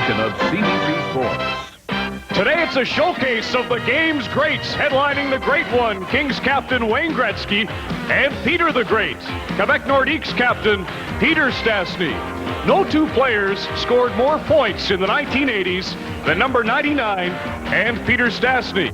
presentation of CBC Sports. Today it's a showcase of the game's greats, headlining the Great One, Kings captain Wayne Gretzky, and Peter the Great, Quebec Nordiques captain Peter Stastny. No two players scored more points in the 1980s than number 99 and Peter Stastny.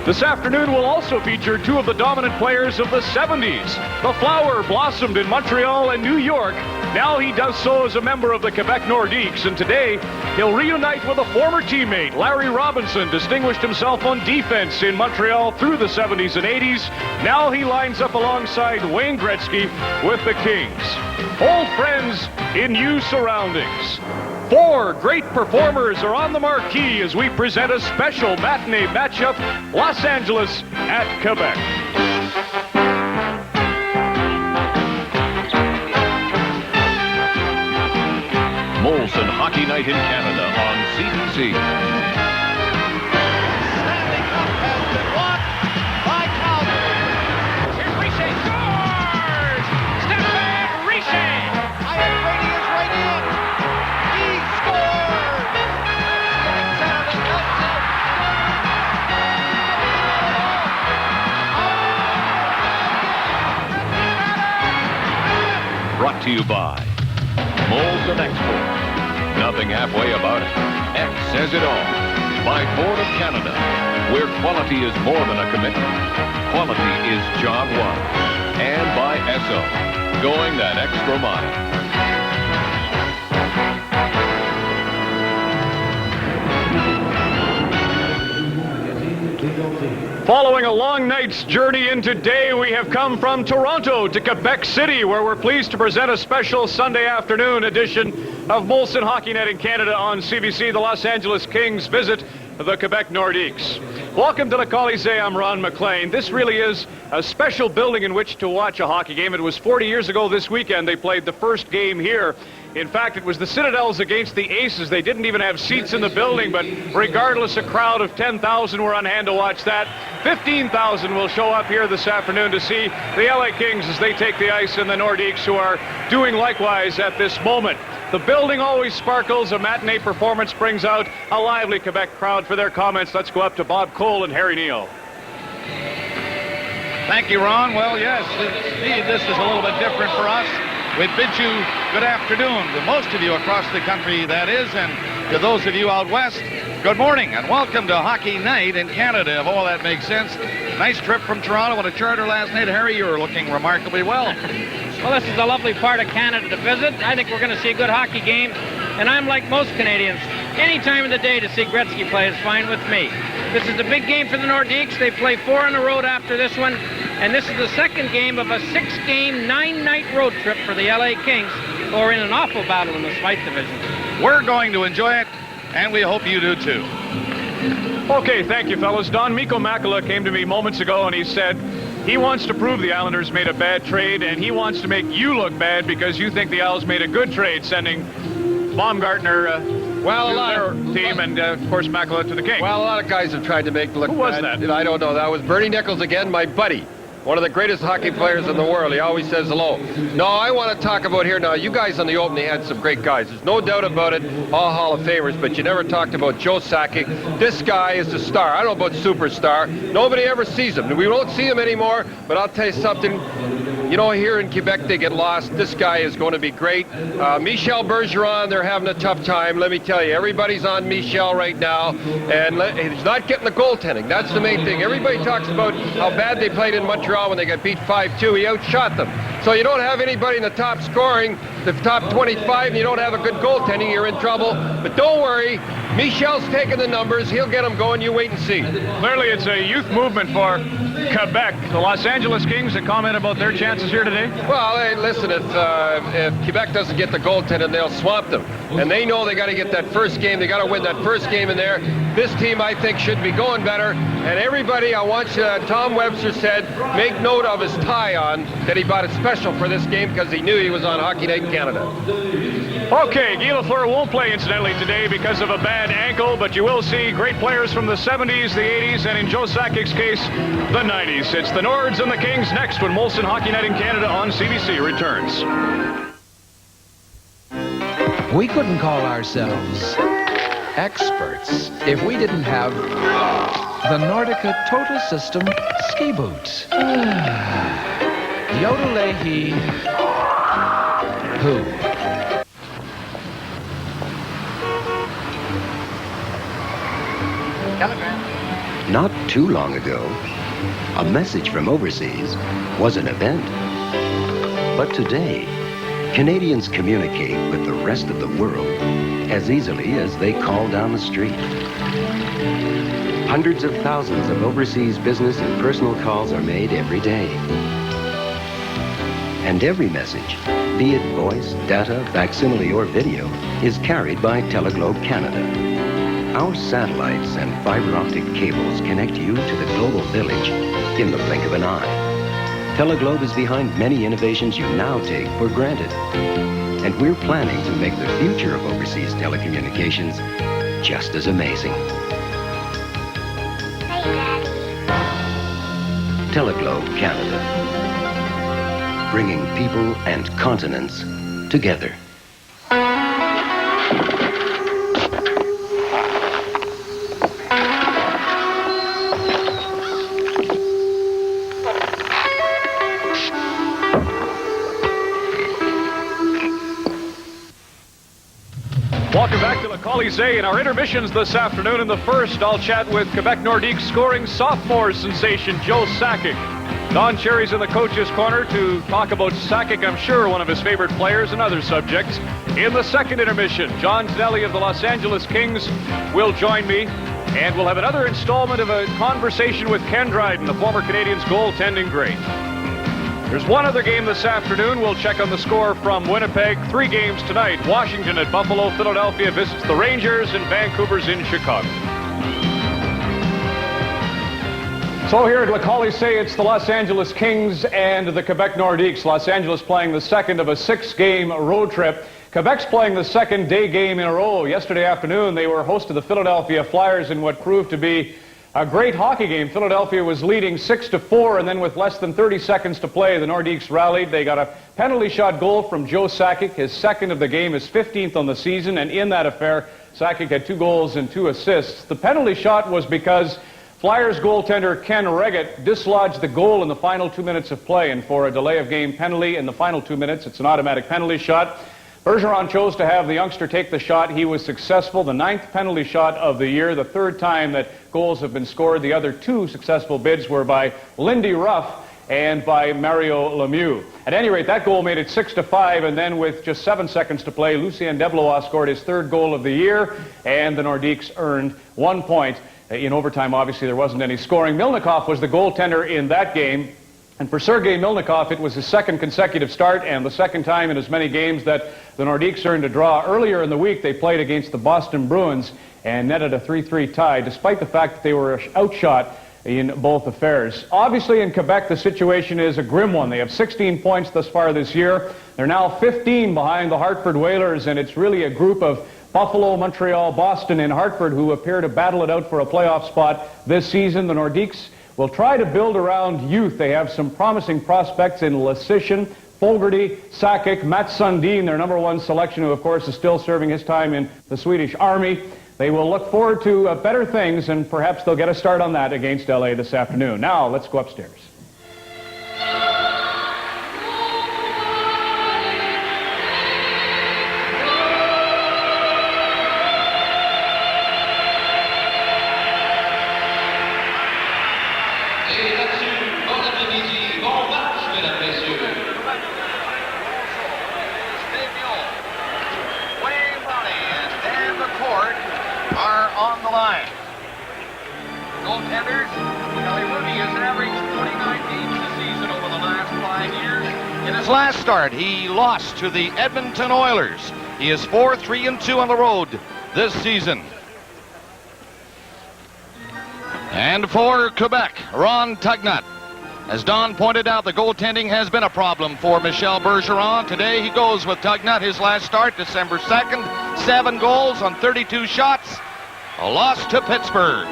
This afternoon will also feature two of the dominant players of the 70s. The Flower blossomed in Montreal and New York. Now he does so as a member of the Quebec Nordiques, and today he'll reunite with a former teammate. Larry Robinson distinguished himself on defense in Montreal through the 70s and 80s. Now he lines up alongside Wayne Gretzky with the Kings. Old friends in new surroundings. Four great performers are on the marquee as we present a special matinee matchup, Los Angeles at Quebec. Molson Hockey Night in Canada on CBC. Standing up has been blocked by Calgary. Here's Richer, scores! Step back, Richer! Ian Brady is right in. He scores! Getting center to Nelson. Brought to you by Molson Export. Nothing halfway about it. X says it all. By Ford of Canada, where quality is more than a commitment. Quality is job one. And by Esso, going that extra mile. Following a long night's journey in today, we have come from Toronto to Quebec City, where we're pleased to present a special Sunday afternoon edition of Molson Hockey Night in Canada on CBC. The Los Angeles Kings visit the Quebec Nordiques. Welcome to the Colisée. I'm Ron McLean. This really is a special building in which to watch a hockey game. It was 40 years ago this weekend they played the first game here. In fact, it was the Citadels against the Aces. They didn't even have seats in the building, but regardless, a crowd of 10,000 were on hand to watch that. 15,000 will show up here this afternoon to see the LA Kings as they take the ice, and the Nordiques, who are doing likewise at this moment. The building always sparkles. A matinee performance brings out a lively Quebec crowd. For their comments, let's go up to Bob Cole and Harry Neal. Thank you, Ron. Well, yes, this is a little bit different for us. We bid you good afternoon to most of you across the country, that is, and to those of you out west, good morning and welcome to Hockey Night in Canada, if all that makes sense. Nice trip from Toronto on a charter last night. Harry, you were looking remarkably well. Well, this is a lovely part of Canada to visit. I think we're going to see a good hockey game, and I'm like most Canadians. Any time of the day to see Gretzky play is fine with me. This is a big game for the Nordiques. They play 4 on the road after this one, and this is the second game of a 6-game, 9-night road trip for the LA Kings, who are in an awful battle in the Smythe division. We're going to enjoy it, and we hope you do too. Okay, thank you, fellas. Don Mikko Makela came to me moments ago, and he said he wants to prove the Islanders made a bad trade, and he wants to make you look bad because you think the Isles made a good trade, sending Baumgartner to their team, and of course Makela to the Kings. Well, a lot of guys have tried to make it look Who was bad. that? I don't know. That was Bernie Nichols again, my buddy. One of the greatest hockey players in the world. He always says hello. No, I want to talk about here now. You guys on the opening had some great guys. There's no doubt about it. All Hall of Famers, but you never talked about Joe Sakic. This guy is a star. I don't know about superstar. Nobody ever sees him. We won't see him anymore, but I'll tell you something. You know, here in Quebec, they get lost. This guy is going to be great. Michel Bergeron, they're having a tough time. Let me tell you, everybody's on Michel right now, and he's not getting the goaltending. That's the main thing. Everybody talks about how bad they played in Montreal when they got beat 5-2. He outshot them. So you don't have anybody in the top scoring, the top 25, and you don't have a good goaltending, you're in trouble. But don't worry, Michel's taking the numbers. He'll get them going. You wait and see. Clearly, it's a youth movement for Quebec. The Los Angeles Kings, a comment about their chances here today? Well, hey, listen, if Quebec doesn't get the goaltending, they'll swamp them. And they know they got to get that first game. They got to win that first game in there. This team, I think, should be going better. And everybody, I want you, Tom Webster said, make note of his tie on, that he bought it special for this game because he knew he was on Hockey Night in Canada. Okay, Guy Lafleur won't play, incidentally, today because of a bad ankle, but you will see great players from the 70s, the 80s, and in Joe Sakic's case, the 90s. It's the Nords and the Kings next when Molson Hockey Night in Canada on CBC returns. We couldn't call ourselves experts if we didn't have the Nordica Total System ski boots. Yodel-lay-hee. Who? Not too long ago, a message from overseas was an event. But today, Canadians communicate with the rest of the world as easily as they call down the street. Hundreds of thousands of overseas business and personal calls are made every day. And every message, be it voice, data, facsimile, or video, is carried by Teleglobe Canada. Our satellites and fiber optic cables connect you to the global village in the blink of an eye. Teleglobe is behind many innovations you now take for granted. And we're planning to make the future of overseas telecommunications just as amazing. Hey, Daddy. Teleglobe Canada. Bringing people and continents together. Welcome back to the Colisée. In our intermissions this afternoon, in the first, I'll chat with Quebec Nordiques scoring sophomore sensation Joe Sakic. Don Cherry's in the coach's corner to talk about Sakic, I'm sure one of his favorite players, and other subjects. In the second intermission, John Tonelli of the Los Angeles Kings will join me, and we'll have another installment of a conversation with Ken Dryden, the former Canadiens goaltending great. There's one other game this afternoon. We'll check on the score from Winnipeg. 3 games tonight. Washington at Buffalo. Philadelphia visits the Rangers, and Vancouver's in Chicago. So here at Le Colisée, it's the Los Angeles Kings and the Quebec Nordiques. Los Angeles playing the second of a 6-game road trip. Quebec's playing the second day game in a row. Yesterday afternoon, they were host to the Philadelphia Flyers in what proved to be a great hockey game. Philadelphia was leading 6-4, and then with less than 30 seconds to play, the Nordiques rallied. They got a penalty shot goal from Joe Sakic, his second of the game, his 15th on the season, and in that affair, Sakic had 2 goals and 2 assists. The penalty shot was because Flyers goaltender Ken Reggett dislodged the goal in the final 2 minutes of play, and for a delay of game penalty in the final 2 minutes, it's an automatic penalty shot. Bergeron chose to have the youngster take the shot. He was successful. The 9th penalty shot of the year, the 3rd time that goals have been scored. The other 2 successful bids were by Lindy Ruff and by Mario Lemieux. At any rate, that goal made it 6-5, and then with just 7 seconds to play, Lucien Deblois scored his 3rd goal of the year, and the Nordiques earned 1 point. In overtime, obviously, there wasn't any scoring. Milnikov was the goaltender in that game. And for Sergei Milnikov, it was his 2nd consecutive start and the 2nd time in as many games that the Nordiques earned a draw. Earlier in the week, they played against the Boston Bruins and netted a 3-3 tie, despite the fact that they were outshot in both affairs. Obviously, in Quebec, the situation is a grim one. They have 16 points thus far this year. They're now 15 behind the Hartford Whalers, and it's really a group of Buffalo, Montreal, Boston, and Hartford who appear to battle it out for a playoff spot this season. The Nordiques will try to build around youth. They have some promising prospects in Lesishin, Fogarty, Sakic, Mats Sundin, their #1 selection, who of course is still serving his time in the Swedish Army. They will look forward to better things, and perhaps they'll get a start on that against LA this afternoon. Now, let's go upstairs. Goaltenders, Kelly Rooney has averaged 49 games this season over the last 5 years. In his last start, he lost to the Edmonton Oilers. He is 4-3-2 on the road this season. And for Quebec, Ron Tugnut. As Don pointed out, the goaltending has been a problem for Michel Bergeron. Today he goes with Tugnut. His last start, December 2nd, 7 goals on 32 shots. A loss to Pittsburgh.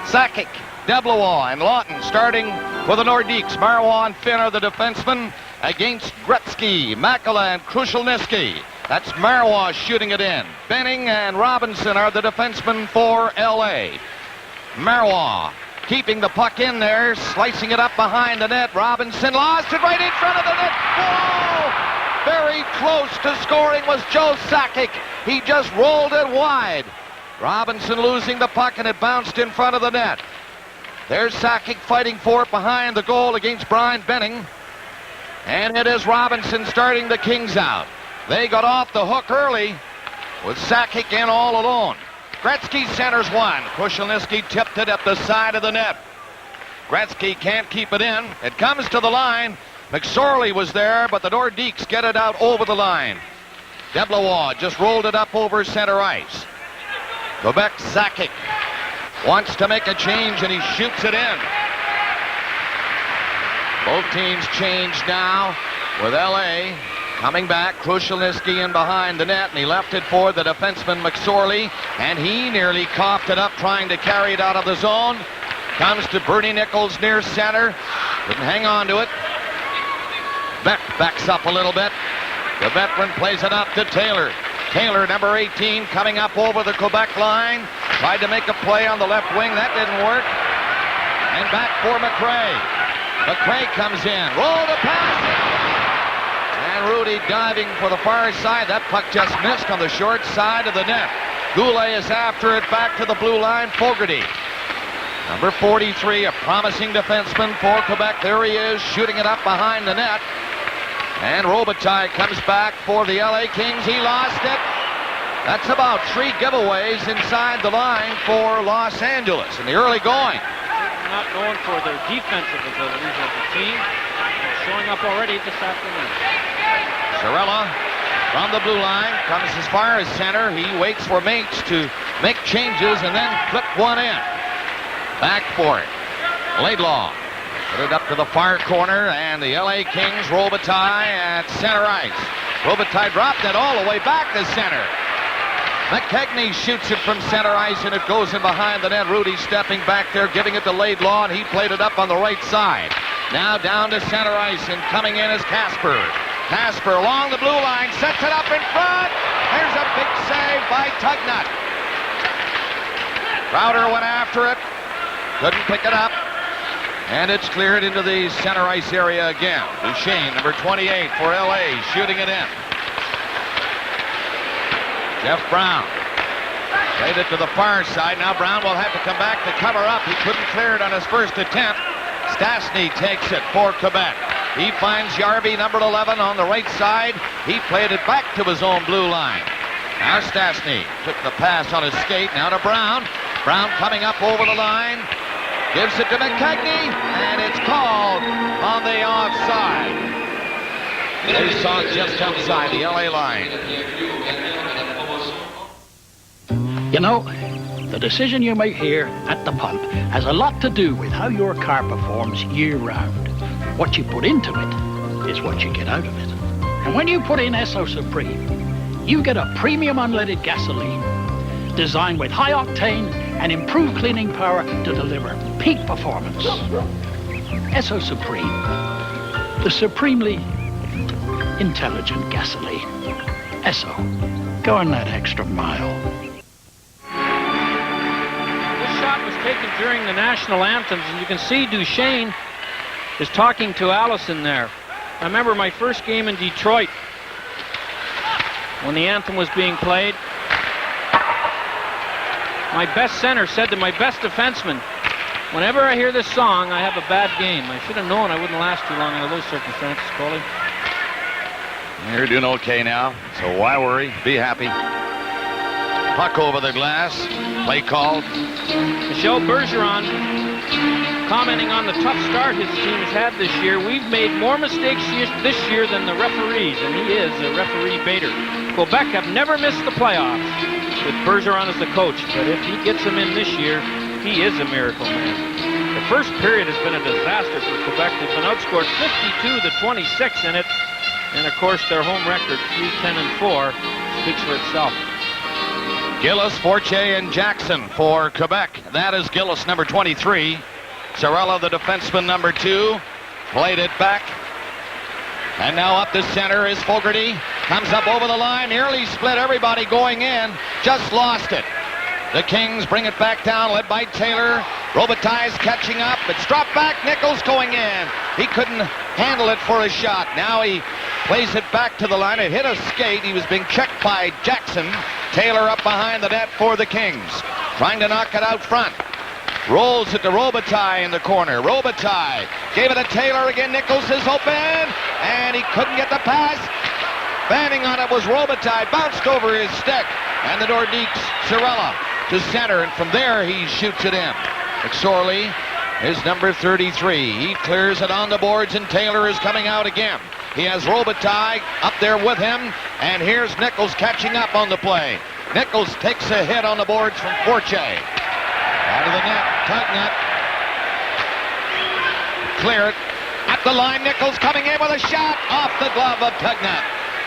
Sakic, Deblois, and Lawton starting for the Nordiques. Marwan Finner, the defenseman, against Gretzky, Makela, and Krushelnyski. That's Marois shooting it in. Benning and Robinson are the defensemen for L.A. Marois keeping the puck in there, slicing it up behind the net. Robinson lost it right in front of the net. Whoa! Very close to scoring was Joe Sakic. He just rolled it wide. Robinson losing the puck, and it bounced in front of the net. There's Sakic fighting for it behind the goal against Brian Benning. And it is Robinson starting the Kings out. They got off the hook early with Sakic in all alone. Gretzky centers one. Krushelnyski tipped it up the side of the net. Gretzky can't keep it in. It comes to the line. McSorley was there, but the Nordiques get it out over the line. Deblois just rolled it up over center ice. Quebec Sakic wants to make a change, and he shoots it in. Both teams change now with L.A. coming back. Krushelnyski in behind the net, and he left it for the defenseman McSorley, and he nearly coughed it up trying to carry it out of the zone. Comes to Bernie Nichols near center. Couldn't hang on to it. Beck backs up a little bit. The veteran plays it up to Taylor. Taylor, number 18, coming up over the Quebec line. Tried to make a play on the left wing. That didn't work. And back for McRae. McRae comes in. Roll the pass. And Rudy diving for the far side. That puck just missed on the short side of the net. Goulet is after it back to the blue line. Fogarty. Number 43, a promising defenseman for Quebec. There he is, shooting it up behind the net. And Robitaille comes back for the LA Kings. He lost it. That's about 3 giveaways inside the line for Los Angeles in the early going. Not known for their defensive abilities as a team. Showing up already this afternoon. Cirella from the blue line comes as far as center. He waits for Mates to make changes and then flip one in. Back for it. Laidlaw. Put it up to the far corner, and the LA Kings, Robitaille at center ice. Robitaille dropped it all the way back to center. McKegney shoots it from center ice, and it goes in behind the net. Rudy stepping back there, giving it to Laidlaw, and he played it up on the right side. Now down to center ice, and coming in is Casper. Casper along the blue line, sets it up in front. There's a big save by Tugnut. Crowder went after it, couldn't pick it up. And it's cleared into the center ice area again. Duchesne, number 28 for L.A., shooting it in. Jeff Brown played it to the far side. Now Brown will have to come back to cover up. He couldn't clear it on his first attempt. Stastny takes it for Quebec. He finds Yarby, number 11, on the right side. He played it back to his own blue line. Now Stastny took the pass on his skate. Now to Brown. Brown coming up over the line. Gives it to McKegney, and it's called on the offside. They saw it just outside the LA line. You know, the decision you make here at the pump has a lot to do with how your car performs year-round. What you put into it is what you get out of it. And when you put in Esso Supreme, you get a premium unleaded gasoline designed with high octane and improved cleaning power to deliver peak performance. Esso Supreme, the supremely intelligent gasoline. Esso, going that extra mile. This shot was taken during the national anthems, and you can see Duchesne is talking to Allison there. I remember my first game in Detroit when the anthem was being played. My best center said to my best defenseman, whenever I hear this song, I have a bad game. I should have known I wouldn't last too long under those circumstances, Coley. You're doing okay now, so why worry? Be happy. Puck over the glass. Play called. Michel Bergeron commenting on the tough start his team has had this year. We've made more mistakes this year than the referees, and he is a referee baiter. Quebec have never missed the playoffs with Bergeron as the coach, but if he gets them in this year, he is a miracle man. The first period has been a disaster for Quebec. They've been outscored 52-26 in it, and of course their home record, 3-10-4, speaks for itself. Gillis, Fortier, and Jackson for Quebec. That is Gillis, number 23. Cirella, the defenseman, number 2. Played it back. And now up the center is Fogarty. Comes up over the line, nearly split everybody going in, just lost it. The Kings bring it back down, led by Taylor. Robitaille's catching up. It's dropped back. Nichols going in. He couldn't handle it for a shot. Now he plays it back to the line. It hit a skate. He was being checked by Jackson. Taylor up behind the net for the Kings. Trying to knock it out front. Rolls it to Robitaille in the corner. Robitaille gave it to Taylor again. Nichols is open. And he couldn't get the pass. Banding on it was Robitaille. Bounced over his stick. And the Nordiques, Cirella to center, and from there he shoots it in. McSorley is number 33. He clears it on the boards, and Taylor is coming out again. He has Robitaille up there with him, and here's Nichols catching up on the play. Nichols takes a hit on the boards from Forche. Out of the net, Tugnut. Clear it. At the line, Nichols coming in with a shot off the glove of Tugnut.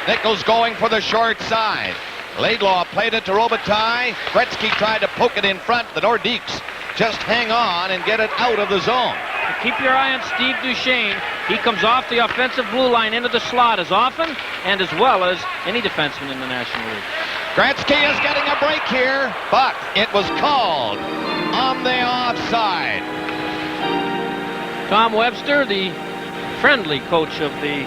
Nichols going for the short side. Laidlaw played it to Robitaille. Gretzky tried to poke it in front. The Nordiques just hang on and get it out of the zone. Keep your eye on Steve Duchesne. He comes off the offensive blue line into the slot as often and as well as any defenseman in the National League. Gretzky is getting a break here, but it was called on the offside. Tom Webster, the friendly coach of the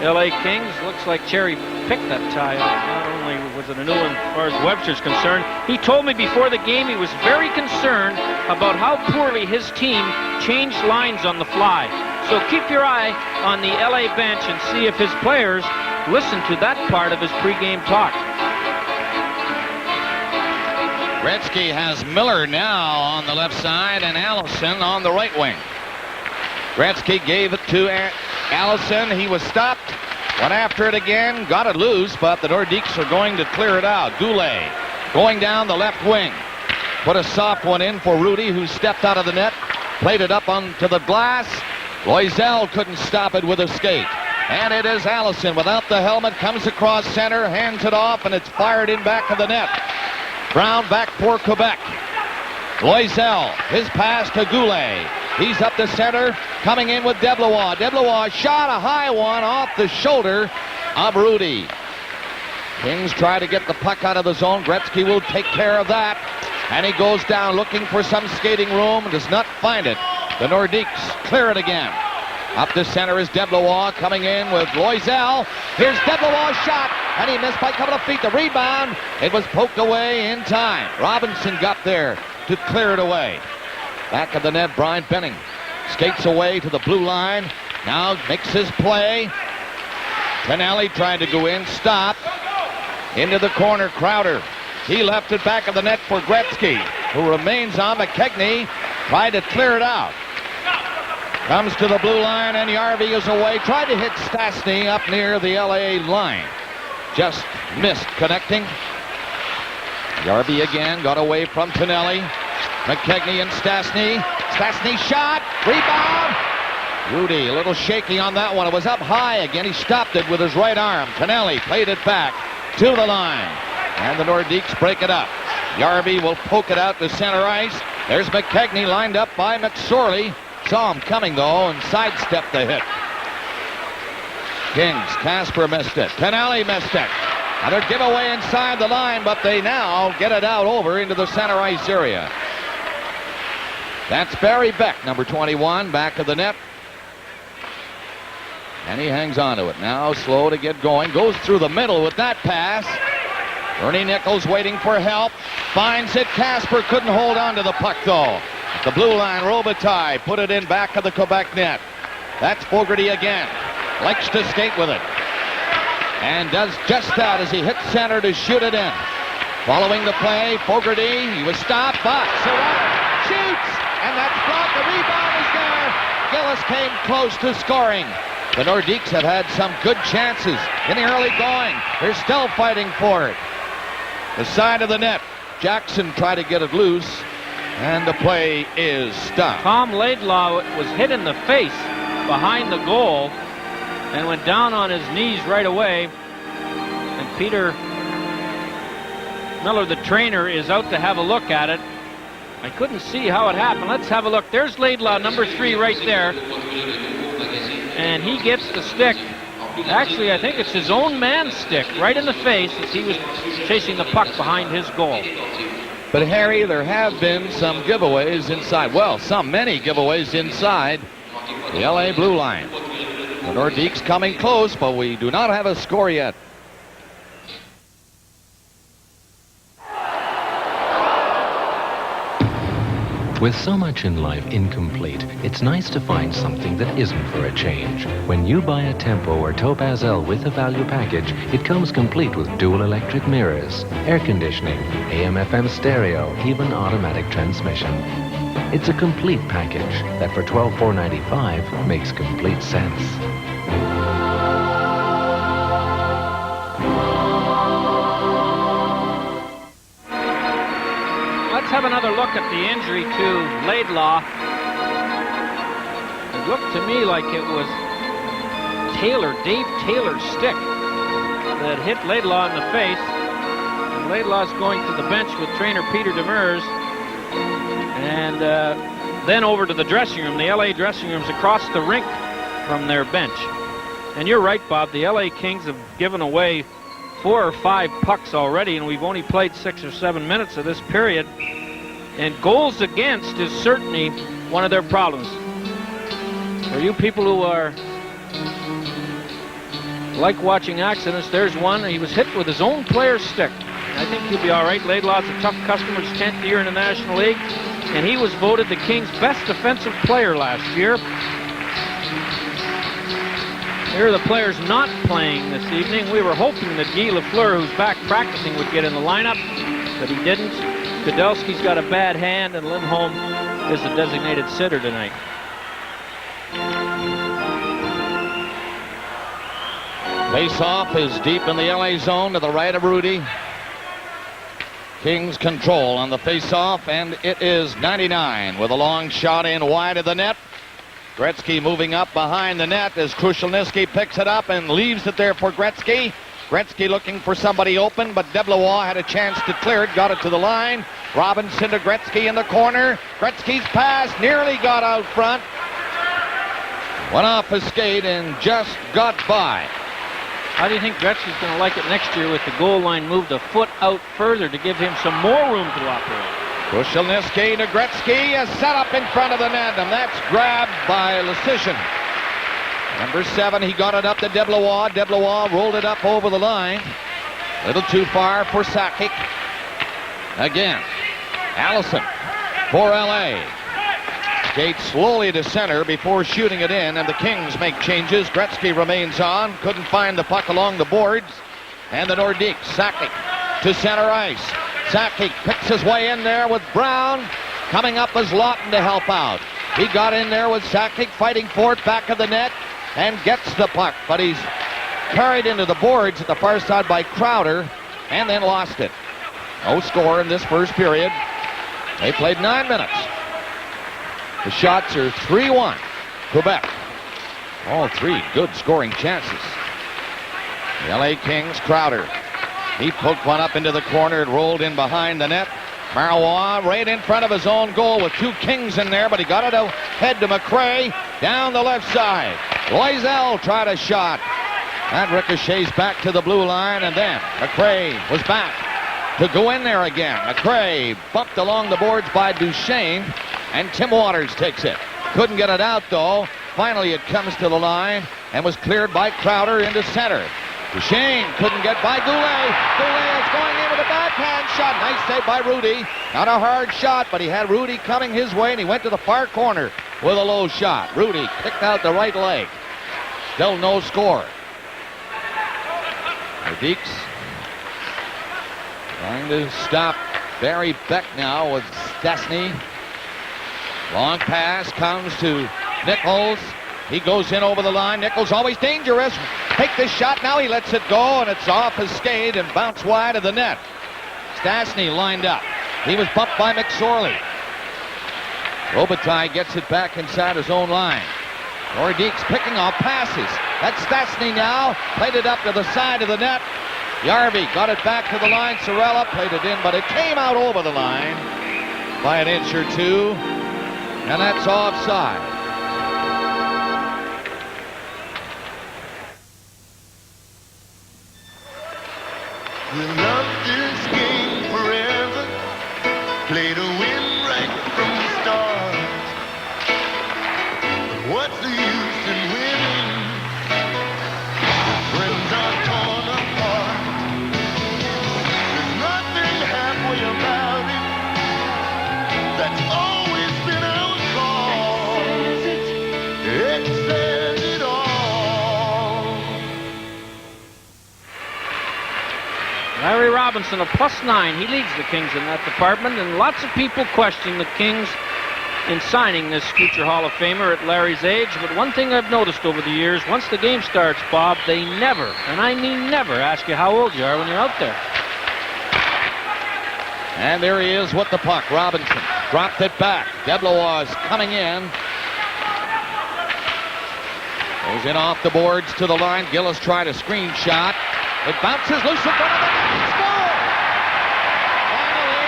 LA Kings, looks like Cherry picked that tie up. Not only was it a new one as far as Webster's concerned, he told me before the game he was very concerned about how poorly his team changed lines on the fly. So keep your eye on the LA bench and see if his players listen to that part of his pregame talk. Gretzky has Miller now on the left side and Allison on the right wing. Gretzky gave it to Allison. He was stopped. Went after it again. Got it loose, but the Nordiques are going to clear it out. Goulet going down the left wing. Put a soft one in for Rudy, who stepped out of the net. Played it up onto the glass. Loisel couldn't stop it with a skate. And it is Allison without the helmet. Comes across center, hands it off, and it's fired in back of the net. Brown back for Quebec. Loisel, his pass to Goulet. He's up the center, coming in with Deblois. Deblois shot a high one off the shoulder of Rudy. Kings try to get the puck out of the zone. Gretzky will take care of that. And he goes down looking for some skating room. Does not find it. The Nordiques clear it again. Up the center is Deblois coming in with Loisel. Here's Deblois' shot, and he missed by a couple of feet. The rebound, it was poked away in time. Robinson got there to clear it away. Back of the net, Brian Benning skates away to the blue line. Now makes his play. Tonelli tried to go in, stopped. Into the corner, Crowder. He left it back of the net for Gretzky, who remains on. McKegney tried to clear it out. Comes to the blue line, and Yarby is away. Tried to hit Stastny up near the LA line. Just missed connecting. Yarby again got away from Tonelli. McKegney and Stastny. Stastny shot. Rebound. Rudy a little shaky on that one. It was up high again. He stopped it with his right arm. Tonelli played it back to the line. And the Nordiques break it up. Yarby will poke it out to center ice. There's McKegney lined up by McSorley. Saw him coming, though, and sidestepped the hit. Kings. Casper missed it. Tonelli missed it. Another giveaway inside the line, but they now get it out over into the center ice area. That's Barry Beck, number 21, back of the net. And he hangs on to it. Now slow to get going. Goes through the middle with that pass. Bernie Nichols waiting for help. Finds it. Casper couldn't hold on to the puck, though. At the blue line, Robitaille put it in back of the Quebec net. That's Fogarty again. Likes to skate with it. And does just that as he hits center to shoot it in. Following the play, Fogarty, he was stopped, but Cirella shoots! And that's blocked. The rebound is there. Gillis came close to scoring. The Nordiques have had some good chances in the early going. They're still fighting for it. The side of the net. Jackson tried to get it loose, and the play is stopped. Tom Laidlaw was hit in the face behind the goal and went down on his knees right away. And Peter Miller, the trainer, is out to have a look at it. I couldn't see how it happened. Let's have a look. There's Laidlaw, number 3, right there. And he gets the stick Actually, I think it's his own man stick right in the face as he was chasing the puck behind his goal. But Harry, there have been some giveaways inside. Well, many giveaways inside the LA blue line. The Nordiques coming close, but we do not have a score yet. With so much in life incomplete, it's nice to find something that isn't for a change. When you buy a Tempo or Topaz L with a value package, it comes complete with dual electric mirrors, air conditioning, AM/FM stereo, even automatic transmission. It's a complete package that for $12,495 makes complete sense. Let's have another look at the injury to Laidlaw. It looked to me like it was Dave Taylor's stick that hit Laidlaw in the face. And Laidlaw's going to the bench with trainer Peter Demers. And then over to the dressing room. The LA dressing room's across the rink from their bench. And you're right, Bob. The LA Kings have given away 4 or 5 pucks already, and we've only played 6 or 7 minutes of this period. And goals against is certainly one of their problems. For you people who are like watching accidents, there's one. He was hit with his own player's stick. I think he'll be all right. Laidlaw's a tough customer, his 10th year in the National League, and he was voted the Kings' best defensive player last year. Here are the players not playing this evening. We were hoping that Guy Lafleur, who's back practicing, would get in the lineup, but he didn't. Kudelski's got a bad hand, and Lindholm is the designated sitter tonight. Face-off is deep in the LA zone to the right of Rudy. Kings control on the face-off, and it is 99 with a long shot in wide of the net. Gretzky moving up behind the net as Krushelnyski picks it up and leaves it there for Gretzky. Gretzky looking for somebody open, but Deblois had a chance to clear it, got it to the line. Robinson to Gretzky in the corner. Gretzky's pass nearly got out front. Went off his skate and just got by. How do you think Gretzky's going to like it next year with the goal line moved a foot out further to give him some more room to operate? Krushelnyski to Gretzky, a setup in front of the net, and that's grabbed by Leschyshyn. Number 7, he got it up to Deblois. Deblois rolled it up over the line. A little too far for Sakic. Again, Allison for LA. Skates slowly to center before shooting it in, and the Kings make changes. Gretzky remains on, couldn't find the puck along the boards. And the Nordiques, Sakic to center ice. Sakic picks his way in there with Brown. Coming up as Lawton to help out. He got in there with Sakic fighting for it back of the net and gets the puck, but he's carried into the boards at the far side by Crowder and then lost it. No score in this first period. They played 9 minutes. The shots are 3-1. Quebec. All 3 good scoring chances. The LA Kings, Crowder. He poked one up into the corner. It rolled in behind the net. Marois right in front of his own goal with 2 Kings in there, but he got it ahead to McRae down the left side. Loisel tried a shot. That ricochets back to the blue line, and then McRae was back to go in there again. McRae bumped along the boards by Duchesne, and Tim Waters takes it. Couldn't get it out, though. Finally, it comes to the line and was cleared by Crowder into center. Duchesne couldn't get by Goulet. Goulet is going in with a backhand shot. Nice save by Rudy. Not a hard shot, but he had Rudy coming his way, and he went to the far corner with a low shot. Rudy kicked out the right leg. Still no score. Nordiques trying to stop Barry Beck now with Stastny. Long pass comes to Nichols. He goes in over the line. Nichols always dangerous. Take this shot. Now he lets it go, and it's off his skate and bounced wide of the net. Stastny lined up. He was bumped by McSorley. Robitaille gets it back inside his own line. Nordiques picking off passes. That's Stastny now. Played it up to the side of the net. Yarvi got it back to the line. Sorella played it in, but it came out over the line by an inch or two. And that's offside. We'll love this game forever. Play to win right from the start. But what's the use in winning? Friends are torn apart. There's nothing halfway about it. That's always been our call. It says it all. Larry Robinson, a +9. He leads the Kings in that department, and lots of people question the Kings in signing this future Hall of Famer at Larry's age. But one thing I've noticed over the years, once the game starts, Bob, they never, and I mean never, ask you how old you are when you're out there. And there he is with the puck. Robinson dropped it back. Deblois coming in. Goes in off the boards to the line. Gillis tried a screen shot. It bounces loose in front of the net. Score! Finally,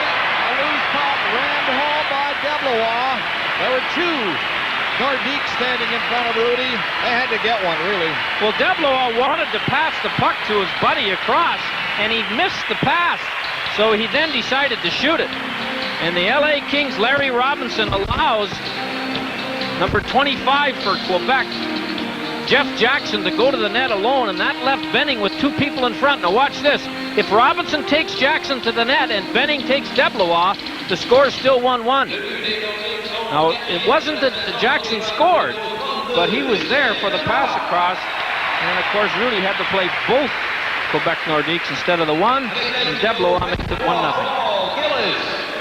a loose puck rammed home by Deblois. There were two Nordiques standing in front of Rudy. They had to get one, really. Well, Deblois wanted to pass the puck to his buddy across, and he missed the pass. So he then decided to shoot it. And the LA Kings' Larry Robinson allows number 25 for Quebec, Jeff Jackson, to go to the net alone, and that left Benning with two people in front. Now watch this. If Robinson takes Jackson to the net and Benning takes Deblois, the score is still 1-1. Now, it wasn't that Jackson scored, but he was there for the pass across. And, of course, Rudy had to play both Quebec Nordiques instead of the one, and Deblois makes it 1-0.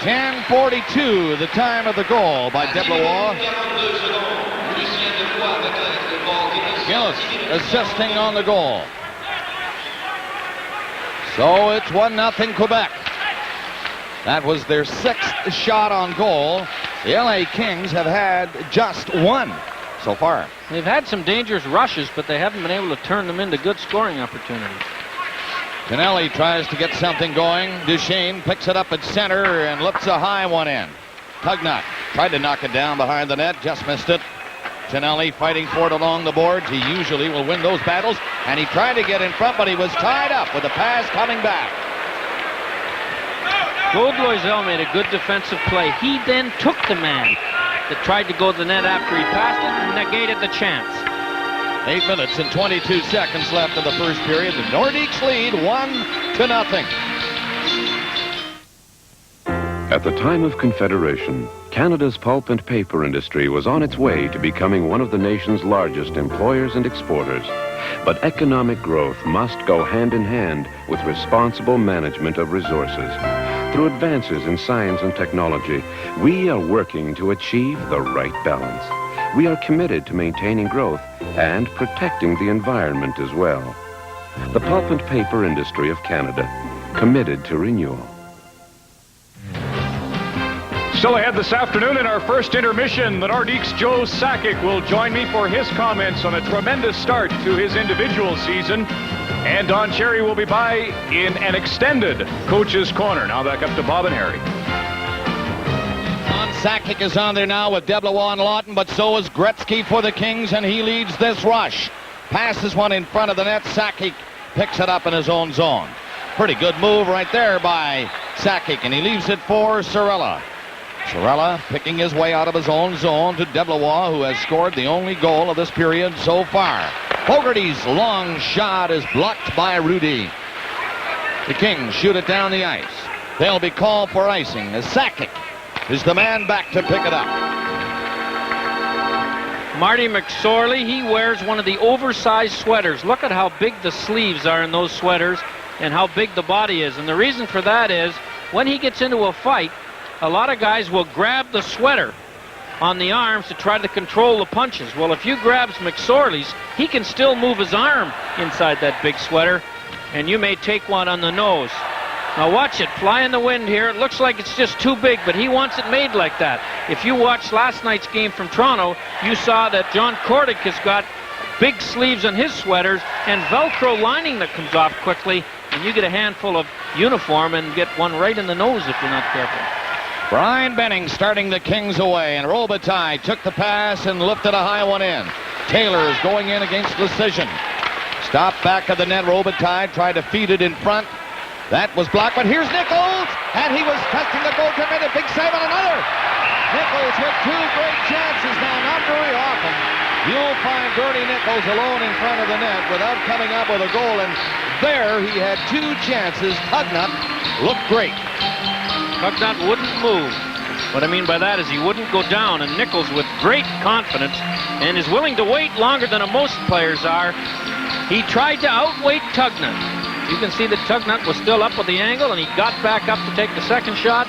10:42, the time of the goal by Deblois. Gillis assisting on the goal. So it's 1-0 Quebec. That was their 6th shot on goal. The LA Kings have had just one so far. They've had some dangerous rushes, but they haven't been able to turn them into good scoring opportunities. Canelli tries to get something going. Duchesne picks it up at center and lifts a high one in. Tugnut tried to knock it down behind the net, just missed it. Canelli fighting for it along the boards. He usually will win those battles, and he tried to get in front, but he was tied up with the pass coming back. Goldloisel made a good defensive play. He then took the man that tried to go to the net after he passed it and negated the chance. 8 minutes and 22 seconds left in the first period. The Nordiques lead 1-0. At the time of Confederation, Canada's pulp and paper industry was on its way to becoming one of the nation's largest employers and exporters. But economic growth must go hand in hand with responsible management of resources. Through advances in science and technology, we are working to achieve the right balance. We are committed to maintaining growth and protecting the environment as well. The pulp and paper industry of Canada, committed to renewal. Still ahead this afternoon in our first intermission, the Nordiques' Joe Sakic will join me for his comments on a tremendous start to his individual season. And Don Cherry will be by in an extended Coach's Corner. Now back up to Bob and Harry. Sakic is on there now with Deblois and Lawton, but so is Gretzky for the Kings, and he leads this rush. Passes one in front of the net. Sakic picks it up in his own zone. Pretty good move right there by Sakic, and he leaves it for Cirella. Cirella picking his way out of his own zone to Deblois, who has scored the only goal of this period so far. Fogarty's long shot is blocked by Rudy. The Kings shoot it down the ice. They'll be called for icing as Sakic is the man back to pick it up. Marty McSorley, he wears one of the oversized sweaters. Look at how big the sleeves are in those sweaters and how big the body is. And the reason for that is when he gets into a fight, a lot of guys will grab the sweater on the arms to try to control the punches. Well, if you grabs McSorley's, he can still move his arm inside that big sweater, and you may take one on the nose. Now watch it fly in the wind here. It looks like it's just too big, but he wants it made like that. If you watched last night's game from Toronto, you saw that John Kordic has got big sleeves on his sweaters and Velcro lining that comes off quickly, and you get a handful of uniform and get one right in the nose if you're not careful. Brian Benning starting the Kings away, and Robitaille took the pass and lifted a high one in. Taylor is going in against Decision. Stop back of the net. Robitaille tried to feed it in front. That was blocked, but here's Nichols, and he was testing the goaltender. A big save on another. Nichols with two great chances now. Not very often you'll find Bernie Nichols alone in front of the net without coming up with a goal, and there he had two chances. Tugnut looked great. Tugnut wouldn't move. What I mean by that is he wouldn't go down, and Nichols with great confidence and is willing to wait longer than most players are. He tried to outweight Tugnut. You can see that Tugnut was still up with the angle, and he got back up to take the second shot.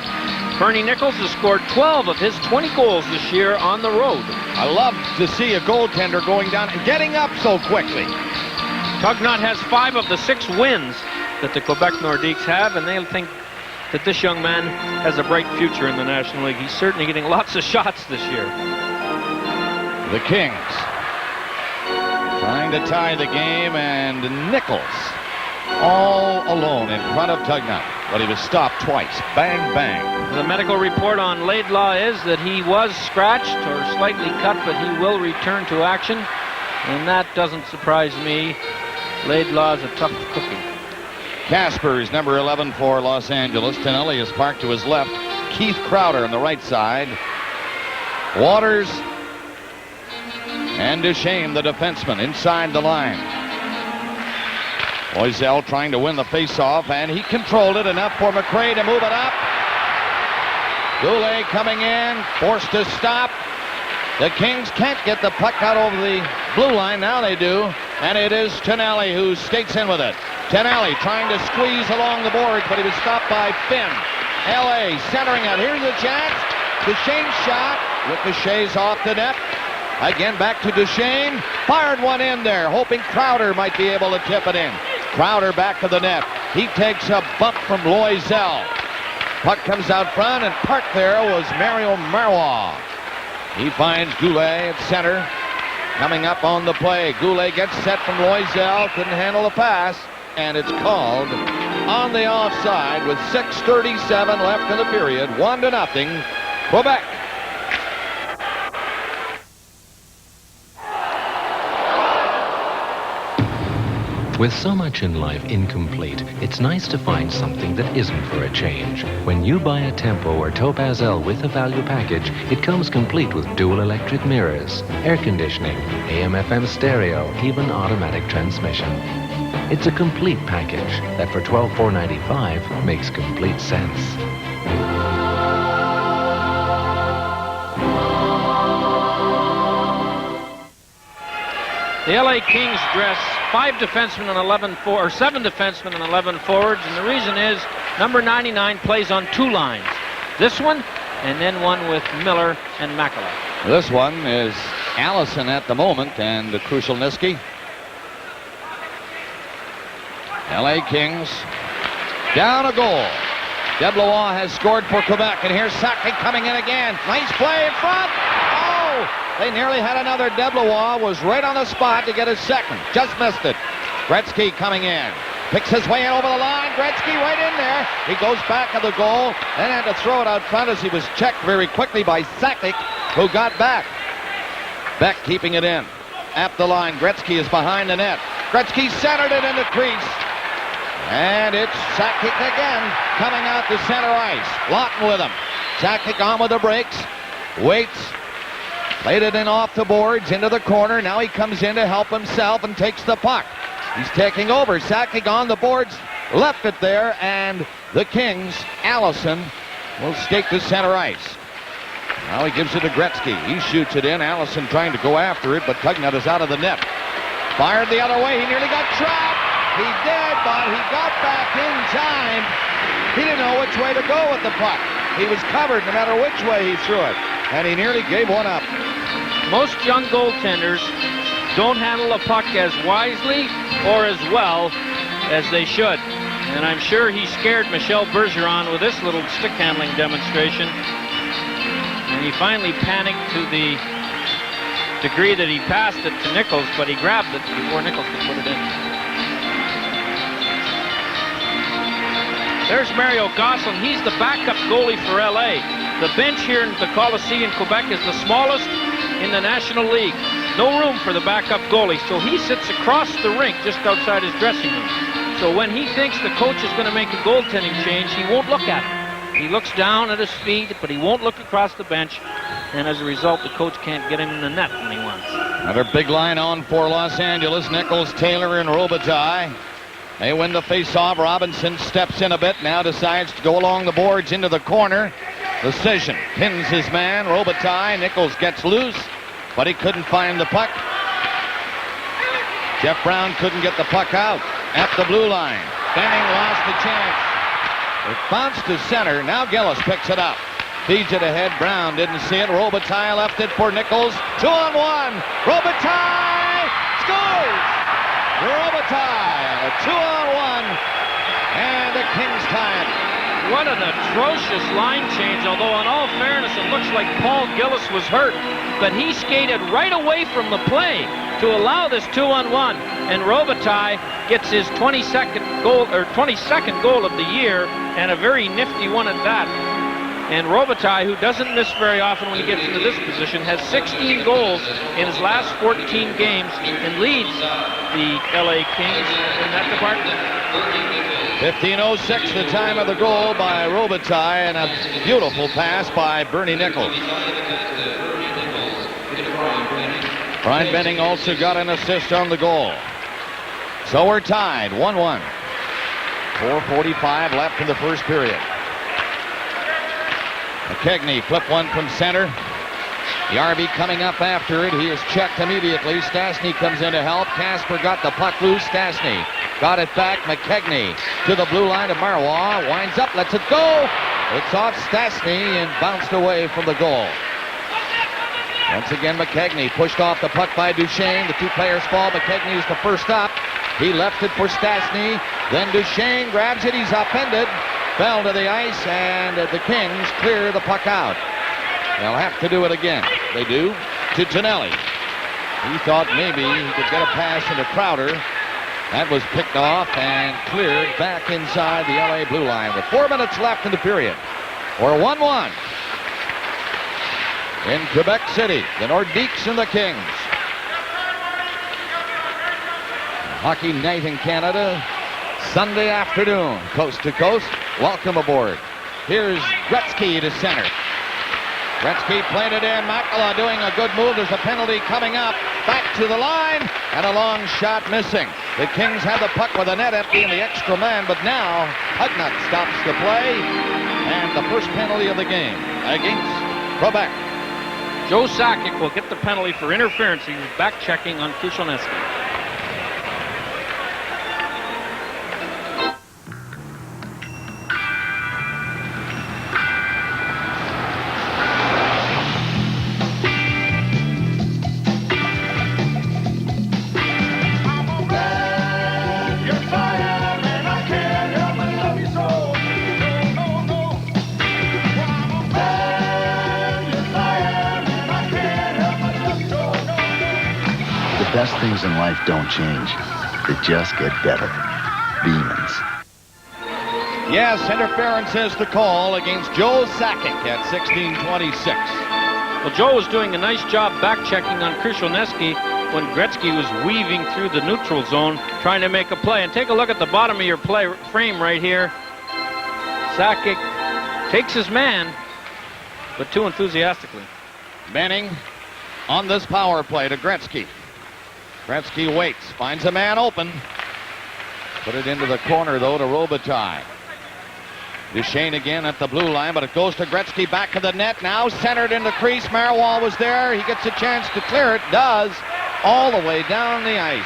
Bernie Nichols has scored 12 of his 20 goals this year on the road. I love to see a goaltender going down and getting up so quickly. Tugnut has 5 of the 6 wins that the Quebec Nordiques have, and they'll think that this young man has a bright future in the National League. He's certainly getting lots of shots this year. The Kings trying to tie the game, and Nichols all alone in front of Tugnut, but he was stopped twice. Bang, bang. The medical report on Laidlaw is that he was scratched or slightly cut, but he will return to action, and that doesn't surprise me. Laidlaw's a tough cookie. Casper is number 11 for Los Angeles. Tonelli is parked to his left. Keith Crowder on the right side. Waters and Duchesne, the defenseman, inside the line. Loisel trying to win the faceoff, and he controlled it enough for McRae to move it up. Goulet coming in, forced to stop. The Kings can't get the puck out over the blue line. Now they do, and it is Tonelli who skates in with it. Tonelli trying to squeeze along the boards, but he was stopped by Finn. L.A. centering it. Here's a chance. Duchesne's shot. Ricochets off the net. Again back to Duchesne. Fired one in there, hoping Crowder might be able to tip it in. Crowder back to the net. He takes a bump from Loisel. Puck comes out front, and parked there was Mario Marois. He finds Goulet at center. Coming up on the play. Goulet gets set from Loisel. Couldn't handle the pass. And it's called on the offside with 6:37 left in the period. 1-0, Quebec. With so much in life incomplete, it's nice to find something that isn't for a change. When you buy a Tempo or Topaz L with a value package, it comes complete with dual electric mirrors, air conditioning, AM/FM stereo, even automatic transmission. It's a complete package that for $12,495 makes complete sense. The LA Kings dress 5 defensemen and 7 defensemen and 11 forwards, and the reason is number 99 plays on 2 lines. This one, and then one with Miller and Makela. This one is Allison at the moment, and Krushelnyski. LA Kings down a goal. Deblois has scored for Quebec, and here's Sakic coming in again. Nice play in front. Oh, they nearly had another. Deblois was right on the spot to get his second. Just missed it. Gretzky coming in. Picks his way in over the line. Gretzky right in there. He goes back of the goal, then had to throw it out front as he was checked very quickly by Sakic, who got back. Beck keeping it in. At the line, Gretzky is behind the net. Gretzky centered it in the crease. And it's Sakic again, coming out to center ice. Lawton with him. Sakic on with the brakes. Waits. Played it in off the boards, into the corner. Now he comes in to help himself and takes the puck. He's taking over. Sakic on the boards. Left it there, and the Kings, Allison, will skate to center ice. Now he gives it to Gretzky. He shoots it in. Allison trying to go after it, but Tugnut is out of the net. Fired the other way. He nearly got trapped. He did, but he got back in time. He didn't know which way to go with the puck. He was covered no matter which way he threw it, and he nearly gave one up. Most young goaltenders don't handle a puck as wisely or as well as they should. And I'm sure he scared Michel Bergeron with this little stick handling demonstration. And he finally panicked to the degree that he passed it to Nichols, but he grabbed it before Nichols could put it in. There's Mario Gosselin. He's the backup goalie for LA. The bench here in the Coliseum in Quebec is the smallest in the National League. No room for the backup goalie, so he sits across the rink just outside his dressing room. So when he thinks the coach is going to make a goaltending change, he won't look at it. He looks down at his feet, but he won't look across the bench. And as a result, the coach can't get him in the net when he wants. Another big line on for Los Angeles. Nichols, Taylor, and Robitaille. They win the face-off. Robinson steps in a bit, now decides to go along the boards into the corner. Decision, pins his man, Robitaille. Nichols gets loose, but he couldn't find the puck. Jeff Brown couldn't get the puck out at the blue line. Benning lost the chance. It bounced to center. Now Gillis picks it up. Feeds it ahead. Brown didn't see it. Robitaille left it for Nichols. 2-on-1. Robitaille scores! Robitaille, a 2-on-1, and the Kings tie it. What an atrocious line change, although in all fairness, it looks like Paul Gillis was hurt. But he skated right away from the play to allow this 2-on-1. And Robitaille gets his 22nd goal of the year, and a very nifty one at that. And Robitaille, who doesn't miss very often when he gets into this position, has 16 goals in his last 14 games and leads the LA Kings in that department. 15:06, the time of the goal by Robitaille, and a beautiful pass by Bernie Nichols. Brian Benning also got an assist on the goal. So we're tied, 1-1. 4:45 left in the first period. McKegney flip one from center. The RB coming up after it. He is checked immediately. Stastny comes in to help. Casper got the puck loose. Stastny got it back. McKegney to the blue line of Marois. Winds up, lets it go. It's off Stastny and bounced away from the goal. Once again, McKegney pushed off the puck by Duchesne. The two players fall. McKegney is the first up. He left it for Stastny. Then Duchesne grabs it. He's upended. Fell to the ice, and the Kings clear the puck out. They'll have to do it again. They do to Tonelli. He thought maybe he could get a pass into Crowder. That was picked off and cleared back inside the LA blue line with 4 minutes left in the period. We're 1-1 in Quebec City. The Nordiques and the Kings. Hockey night in Canada. Sunday afternoon, coast to coast. Welcome aboard. Here's Gretzky to center. Gretzky played it in. Makala doing a good move. There's a penalty coming up. Back to the line, and a long shot missing. The Kings have the puck with the net empty and the extra man, but now Hugnut stops the play, and the first penalty of the game against Quebec. Joe Sakic will get the penalty for interference. He was back checking on Krushelnyski. The best things in life don't change. They just get better. Beeman's. Yes, interference is the call against Joe Sakic at 16:26. Well, Joe was doing a nice job back-checking on Krushelnyski when Gretzky was weaving through the neutral zone trying to make a play. And take a look at the bottom of your play frame right here. Sakic takes his man, but too enthusiastically. Benning on this power play to Gretzky. Gretzky waits, finds a man open. Put it into the corner, though, to Robitaille. Duchesne again at the blue line, but it goes to Gretzky back to the net. Now centered in the crease. Marois was there. He gets a chance to clear it. Does. All the way down the ice.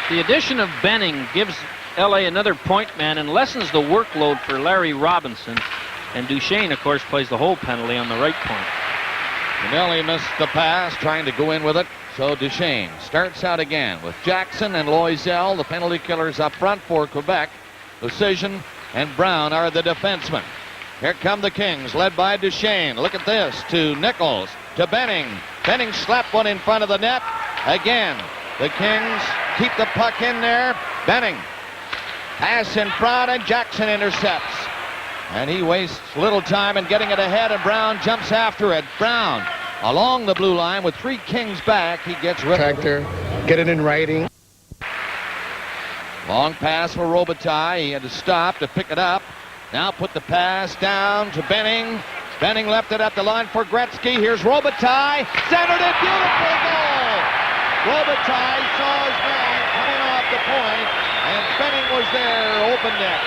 The addition of Benning gives LA another point man and lessens the workload for Larry Robinson. And Duchesne, of course, plays the whole penalty on the right point. Tonelli missed the pass, trying to go in with it. So Duchesne starts out again with Jackson and Loisel, the penalty killers up front for Quebec. Decision and Brown are the defensemen. Here come the Kings, led by Duchesne. Look at this, to Nichols, to Benning. Benning slapped one in front of the net. Again, the Kings keep the puck in there. Benning, pass in front, and Jackson intercepts. And he wastes little time in getting it ahead, and Brown jumps after it. Brown along the blue line with three Kings back. He gets ripped. Tractor, get it in writing. Long pass for Robitaille. He had to stop to pick it up. Now put the pass down to Benning. Benning left it at the line for Gretzky. Here's Robitaille. Centered it. Beautiful goal. Robitaille saw his man coming off the point, and Benning was there. Open net.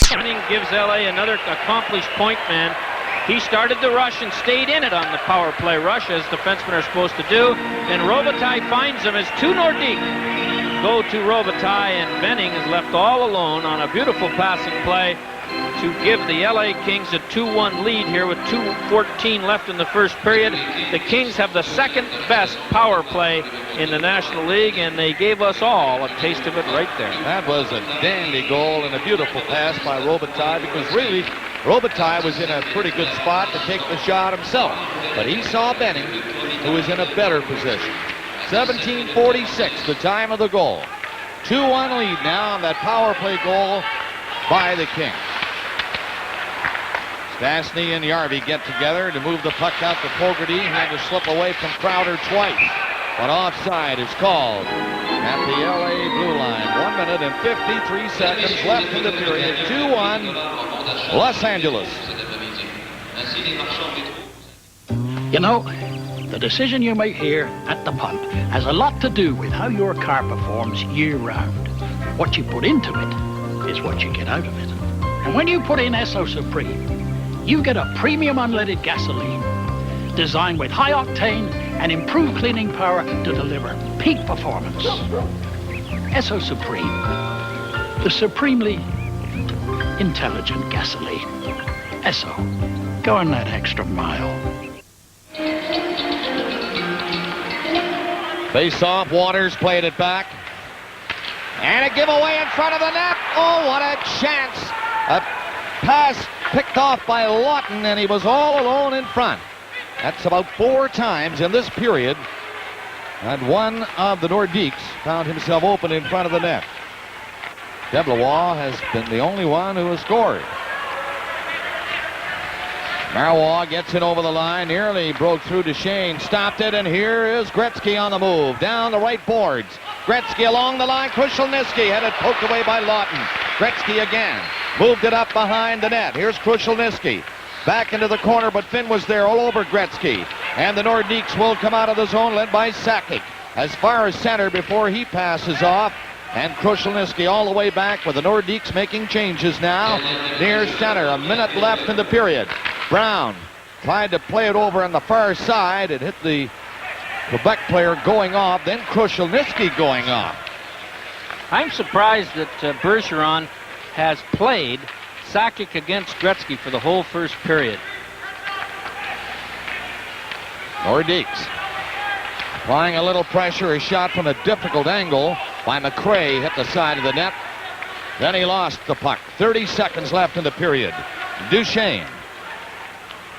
Benning gives LA another accomplished point man. He started the rush and stayed in it on the power play rush, as defensemen are supposed to do. And Robitaille finds him as two Nordiques go to Robitaille, and Benning is left all alone on a beautiful passing play to give the LA Kings a 2-1 lead here with 2:14 left in the first period. The Kings have the second best power play in the National League, and they gave us all a taste of it right there. That was a dandy goal and a beautiful pass by Robitaille, because really Robitaille was in a pretty good spot to take the shot himself, but he saw Benning, who was in a better position. 17:46, the time of the goal. 2-1 lead now on that power play goal by the Kings. Stastny and Yarby get together to move the puck out to Fogarty. He had to slip away from Crowder twice, but offside is called at the LA blue line. 1 minute and 53 seconds left in the period. 2-1, Los Angeles. You know, the decision you make here at the pump has a lot to do with how your car performs year-round. What you put into it is what you get out of it. And when you put in Esso Supreme, you get a premium unleaded gasoline designed with high octane and improved cleaning power to deliver peak performance. Esso Supreme, the supremely intelligent gasoline. Esso, going that extra mile. Face off, Waters played it back. And a giveaway in front of the net. Oh, what a chance. A pass picked off by Lawton, and he was all alone in front. That's about 4 times in this period that one of the Nordiques found himself open in front of the net. Deblois has been the only one who has scored. Marois gets it over the line, nearly broke through to Shane, stopped it, and here is Gretzky on the move, down the right boards. Gretzky along the line, Krushelnyski had it poked away by Lawton. Gretzky again, moved it up behind the net. Here's Krushelnyski, back into the corner, but Finn was there all over Gretzky. And the Nordiques will come out of the zone, led by Sakic, as far as center before he passes off. And Krushelnyski all the way back, with the Nordiques making changes now near center. A minute left in the period. Brown tried to play it over on the far side. It hit the Quebec player going off, then Krushelnyski going off. I'm surprised that Bergeron has played Sakic against Gretzky for the whole first period. Nordiques applying a little pressure. A shot from a difficult angle by McRae hit the side of the net. Then he lost the puck. 30 seconds left in the period. Duchesne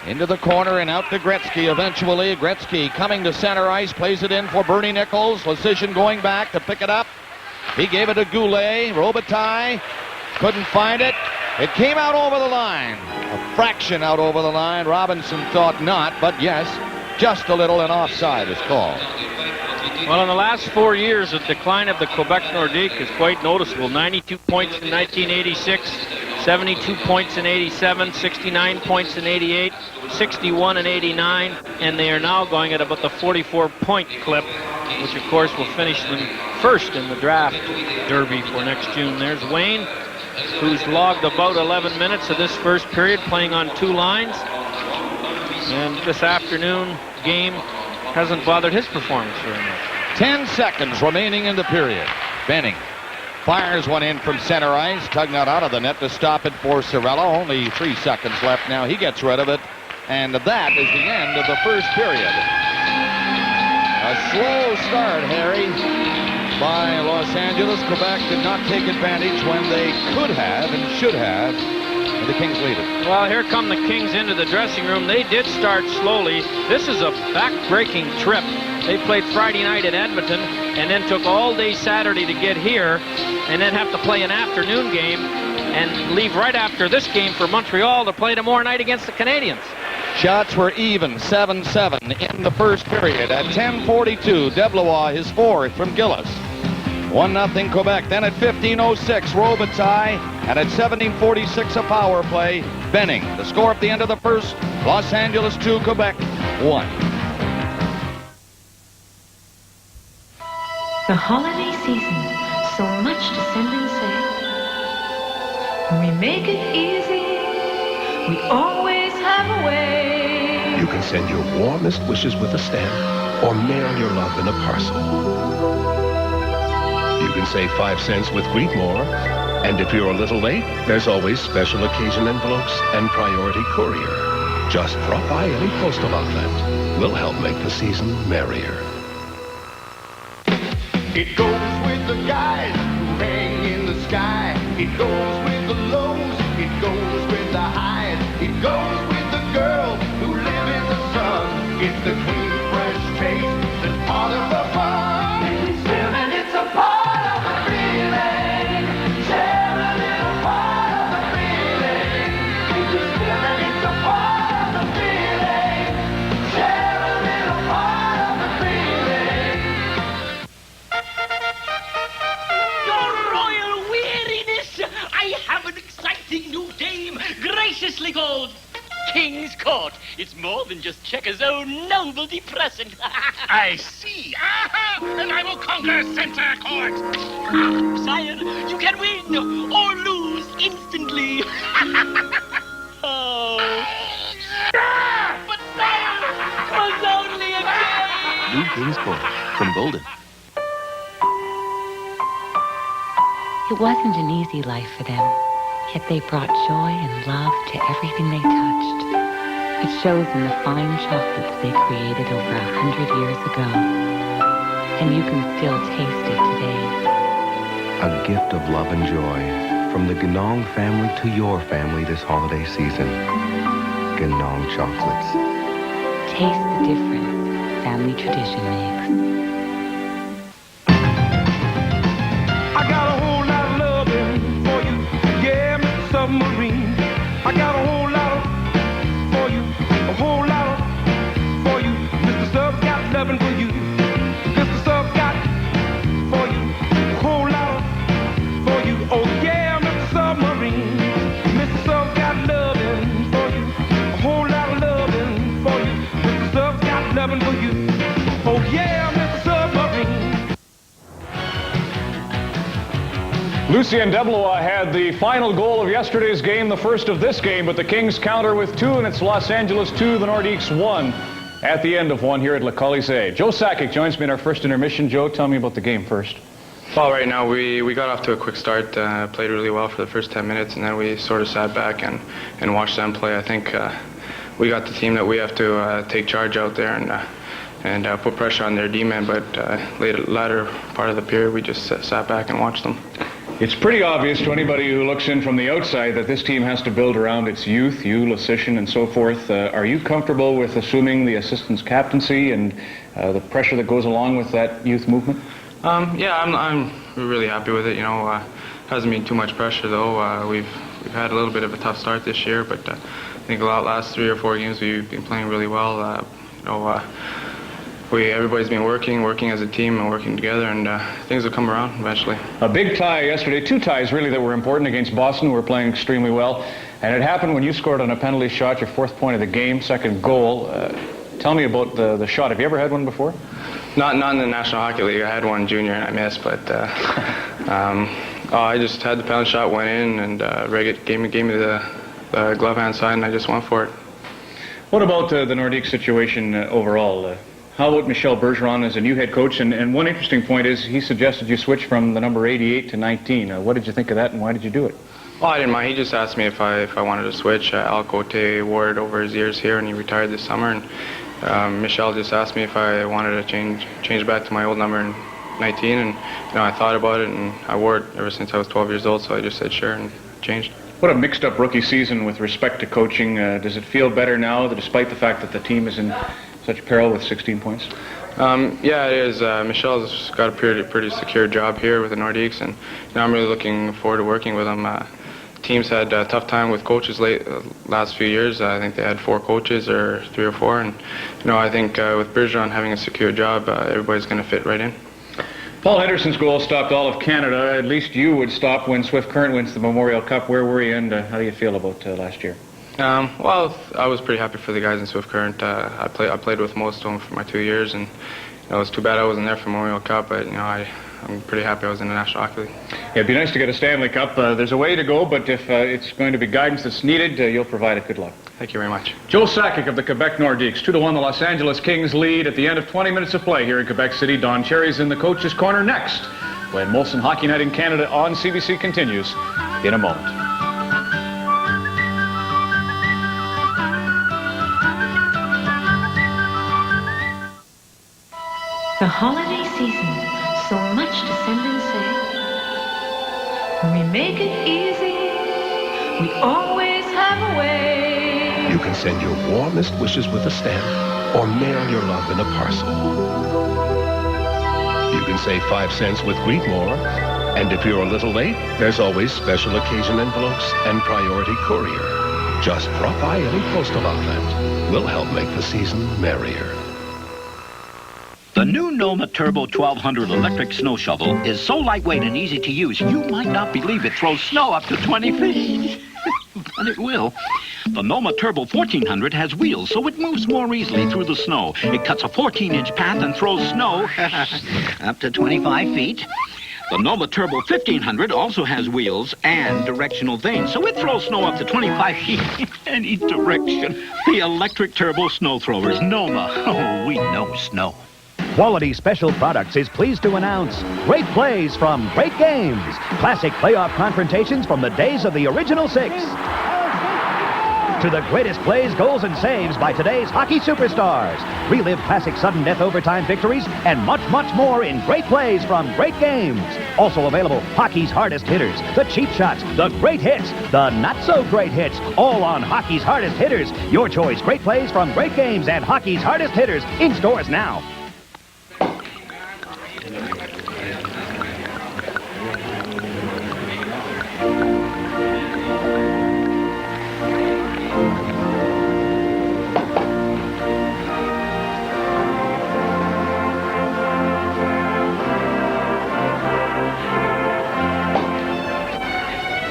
into the corner and out to Gretzky eventually. Gretzky coming to center ice, plays it in for Bernie Nichols. Lecision going back to pick it up. He gave it to Goulet. Robitaille couldn't find it. It came out over the line. A fraction out over the line. Robinson thought not, but yes, just a little, and offside is called. Well, in the last 4 years, the decline of the Quebec Nordiques is quite noticeable. 92 points in 1986, 72 points in 87, 69 points in 88, 61 in 89, and they are now going at about the 44-point clip, which of course will finish them first in the draft derby for next June. There's Wayne, who's logged about 11 minutes of this first period, playing on 2 lines. And this afternoon game hasn't bothered his performance very much. 10 seconds remaining in the period. Benning fires one in from center ice. Tugnut out of the net to stop it for Cirella. Only 3 seconds left now. He gets rid of it. And that is the end of the first period. A slow start, Harry, by Los Angeles. Quebec did not take advantage when they could have and should have. And the Kings lead it. Well, here come the Kings into the dressing room. They did start slowly. This is a back-breaking trip. They played Friday night in Edmonton and then took all day Saturday to get here and then have to play an afternoon game and leave right after this game for Montreal to play tomorrow night against the Canadiens. Shots were even, 7-7 in the first period. At 10:42, Deblois his 4th from Gillis. 1-0 Quebec. Then at 15:06, Robitaille. And at 17:46, a power play. Benning. The score at the end of the first, Los Angeles 2, Quebec 1. The holiday season, so much to send and say. We make it easy, we always have a way. You can send your warmest wishes with a stamp or mail your love in a parcel. You can save 5 cents with Greet More. And if you're a little late, there's always special occasion envelopes and priority courier. Just drop by any postal outlet. We'll help make the season merrier. It goes with the guys who hang in the sky. It goes with the lows. It goes with the highs. It goes with the girls who live in the sun. It's the clean, fresh taste that's part of the fun. It's still and it's a part of the feeling. Share a little part of the feeling. It's still and it's a part of the feeling. Share a little part of the feeling. Your royal weariness, I have an exciting new game, graciously called King's Court. It's more than just Checker's own noble depressant. I see. And I will conquer Center Court. Sire, you can win or lose instantly. Oh. But sire, it was only a game. New King's Court from Golden. It wasn't an easy life for them, yet they brought joy and love to everything they touched. It shows in the fine chocolates they created over 100 years ago. And you can still taste it today. A gift of love and joy from the Ganong family to your family this holiday season. Ganong chocolates. Taste the difference family tradition makes. I got a whole lot of loving for you, yeah, Mr. Submarine. I got a whole lot for you, a whole lot for you. Mr. Sub's got loving for you. Mr. Sub's got for you, a whole lot for you. Oh yeah, Mr. Submarine. Mr. Sub's got loving for you, a whole lot of loving for you. Mr. Sub's got loving for you. Oh yeah, Mr. Submarine. Lucien Deblois had the final goal of yesterday's game, the first of this game, but the Kings counter with 2, and it's Los Angeles 2, the Nordiques 1 at the end of 1 here at Le Colisée. Joe Sakic joins me in our first intermission. Joe, tell me about the game first. Well, right now we got off to a quick start, played really well for the first 10 minutes, and then we sort of sat back and watched them play. I think we got the team that we have to take charge out there and put pressure on their D-men, but latter part of the period we just sat back and watched them. It's pretty obvious to anybody who looks in from the outside that this team has to build around its youth, you, Lasician, and so forth. Are you comfortable with assuming the assistant's captaincy and the pressure that goes along with that youth movement? Yeah, I'm really happy with it. You know, hasn't been too much pressure though. We've had a little bit of a tough start this year, but I think the last 3 or 4 games we've been playing really well. Everybody's been working as a team and working together, and things will come around eventually. A big tie yesterday, 2 ties really that were important against Boston, who were playing extremely well, and it happened when you scored on a penalty shot, your 4th point of the game, 2nd goal. Tell me about the shot. Have you ever had one before? Not in the National Hockey League. I had one junior and I missed, but I just had the penalty shot, went in, and Reggett gave me the glove hand side, and I just went for it. What about the Nordiques situation overall? How about Michel Bergeron as a new head coach? And one interesting point is he suggested you switch from the number 88 to 19. What did you think of that, and why did you do it? Well, I didn't mind. He just asked me if I wanted to switch. Al Cote wore it over his ears here, and he retired this summer. And Michel just asked me if I wanted to change back to my old number in 19. And I thought about it, and I wore it ever since I was 12 years old. So I just said sure and changed. What a mixed-up rookie season with respect to coaching. Does it feel better now, despite the fact that the team is in such peril with 16 points? Yeah, it is. Michel's got a pretty secure job here with the Nordiques, and I'm really looking forward to working with him. Teams had a tough time with coaches last few years. I think they had 4 coaches or 3 or 4, and I think with Bergeron having a secure job, everybody's going to fit right in. Paul Henderson's goal stopped all of Canada. At least you would stop when Swift Current wins the Memorial Cup. Where were you, and how do you feel about last year? Well, I was pretty happy for the guys in Swift Current. I played with most of them for my 2 years, and it was too bad I wasn't there for Memorial Cup, but I'm pretty happy I was in the National Hockey League. Yeah, it'd be nice to get a Stanley Cup. There's a way to go, but if it's going to be guidance that's needed, you'll provide it. Good luck. Thank you very much. Joe Sakic of the Quebec Nordiques. 2-1 the Los Angeles Kings lead at the end of 20 minutes of play here in Quebec City. Don Cherry's in the coach's corner next when Molson Hockey Night in Canada on CBC continues in a moment. The holiday season, so much to send and say. We make it easy, we always have a way. You can send your warmest wishes with a stamp or mail your love in a parcel. You can save 5 cents with Greet More. And if you're a little late, there's always special occasion envelopes and priority courier. Just drop by any postal outlet. We'll help make the season merrier. The new Noma Turbo 1200 electric snow shovel is so lightweight and easy to use, you might not believe it throws snow up to 20 feet. But it will. The Noma Turbo 1400 has wheels, so it moves more easily through the snow. It cuts a 14-inch path and throws snow up to 25 feet. The Noma Turbo 1500 also has wheels and directional vanes, so it throws snow up to 25 feet in any direction. The electric turbo snow throwers, Noma. Oh, we know snow. Quality Special Products is pleased to announce great plays from great games. Classic playoff confrontations from the days of the original 6. To the greatest plays, goals, and saves by today's hockey superstars. Relive classic sudden death overtime victories and much, much more in great plays from great games. Also available, hockey's hardest hitters, the cheap shots, the great hits, the not-so-great hits, all on hockey's hardest hitters. Your choice, great plays from great games and hockey's hardest hitters in stores now.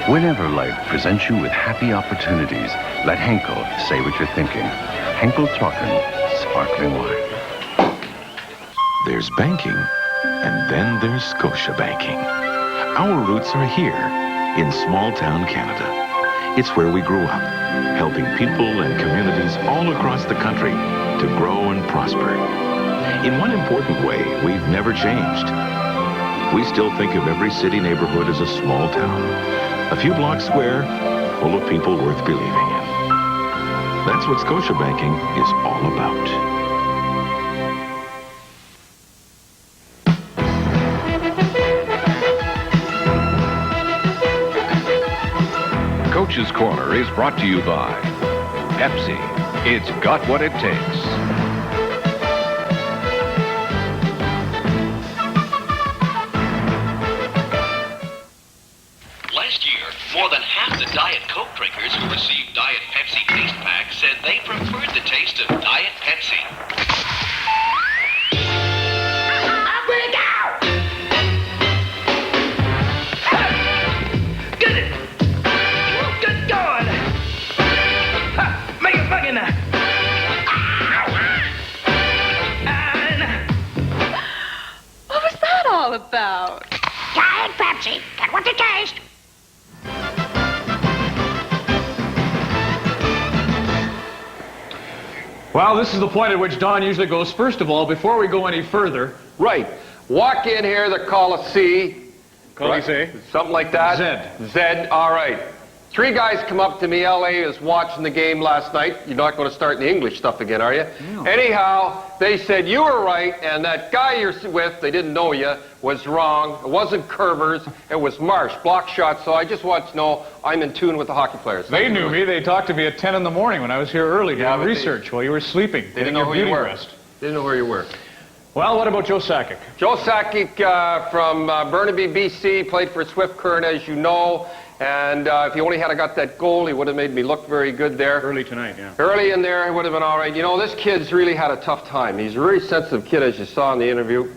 Whenever life presents you with happy opportunities, let Henkel say what you're thinking. Henkel Trocken Sparkling Wine. There's banking, and then there's Scotia Banking. Our roots are here, in small-town Canada. It's where we grew up, helping people and communities all across the country to grow and prosper. In one important way, we've never changed. We still think of every city neighborhood as a small town. A few blocks square, full of people worth believing in. That's what Scotia Banking is all about. Coach's Corner is brought to you by Pepsi. It's got what it takes. Last year, more than half the Diet Coke drinkers who received Diet Pepsi taste packs said they preferred the taste of Diet Pepsi. Get it! Good going! Ha! Make it fucking now! What was that all about? Diet Pepsi. Get what you taste. Well, this is the point at which Don usually goes. First of all, before we go any further... Right. Walk in here, they call a C. Call it C? Something like that. Zed. Zed, all right. 3 guys come up to me. LA is watching the game last night. You're not going to start the English stuff again, are you? No. Anyhow, they said you were right, and that guy you're with, they didn't know you, was wrong. It wasn't Curvers, it was Marsh, block shot. So I just want to know I'm in tune with the hockey players. They knew me. They talked to me at 10 in the morning when I was here early doing research while you were sleeping. They didn't know who you were. They didn't know where you were. Well, what about Joe Sakic? Joe Sakic from Burnaby, BC, played for Swift Current, as you know. And if he only had got that goal, he would have made me look very good there. Early tonight, yeah. Early in there, he would have been all right. You know, this kid's really had a tough time. He's a very sensitive kid, as you saw in the interview.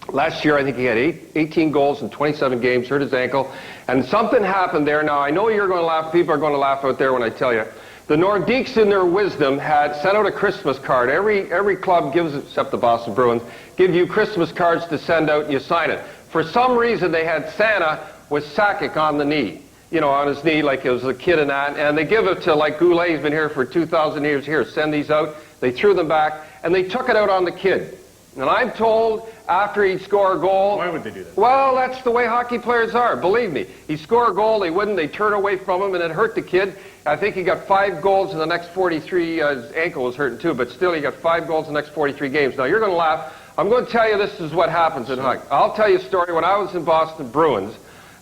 Last year, I think he had 18 goals in 27 games, hurt his ankle, and something happened there. Now, I know you're going to laugh. People are going to laugh out there when I tell you. The Nordiques, in their wisdom, had sent out a Christmas card. Every club gives, except the Boston Bruins, give you Christmas cards to send out and you sign it. For some reason, they had Santa with Sakic on the knee. You know, on his knee like it was a kid and that. And they give it to, like, Goulet. He's been here for 2,000 years. Here, send these out. They threw them back, and they took it out on the kid. And I'm told after he'd score a goal... Why would they do that? Well, that's the way hockey players are, believe me. He'd score a goal, they wouldn't, they'd turn away from him, and it hurt the kid. I think he got 5 goals in the next 43, his ankle was hurting too, but still he got 5 goals in the next 43 games. Now, you're going to laugh. I'm going to tell you this is what happens in hockey. I'll tell you a story. When I was in Boston Bruins,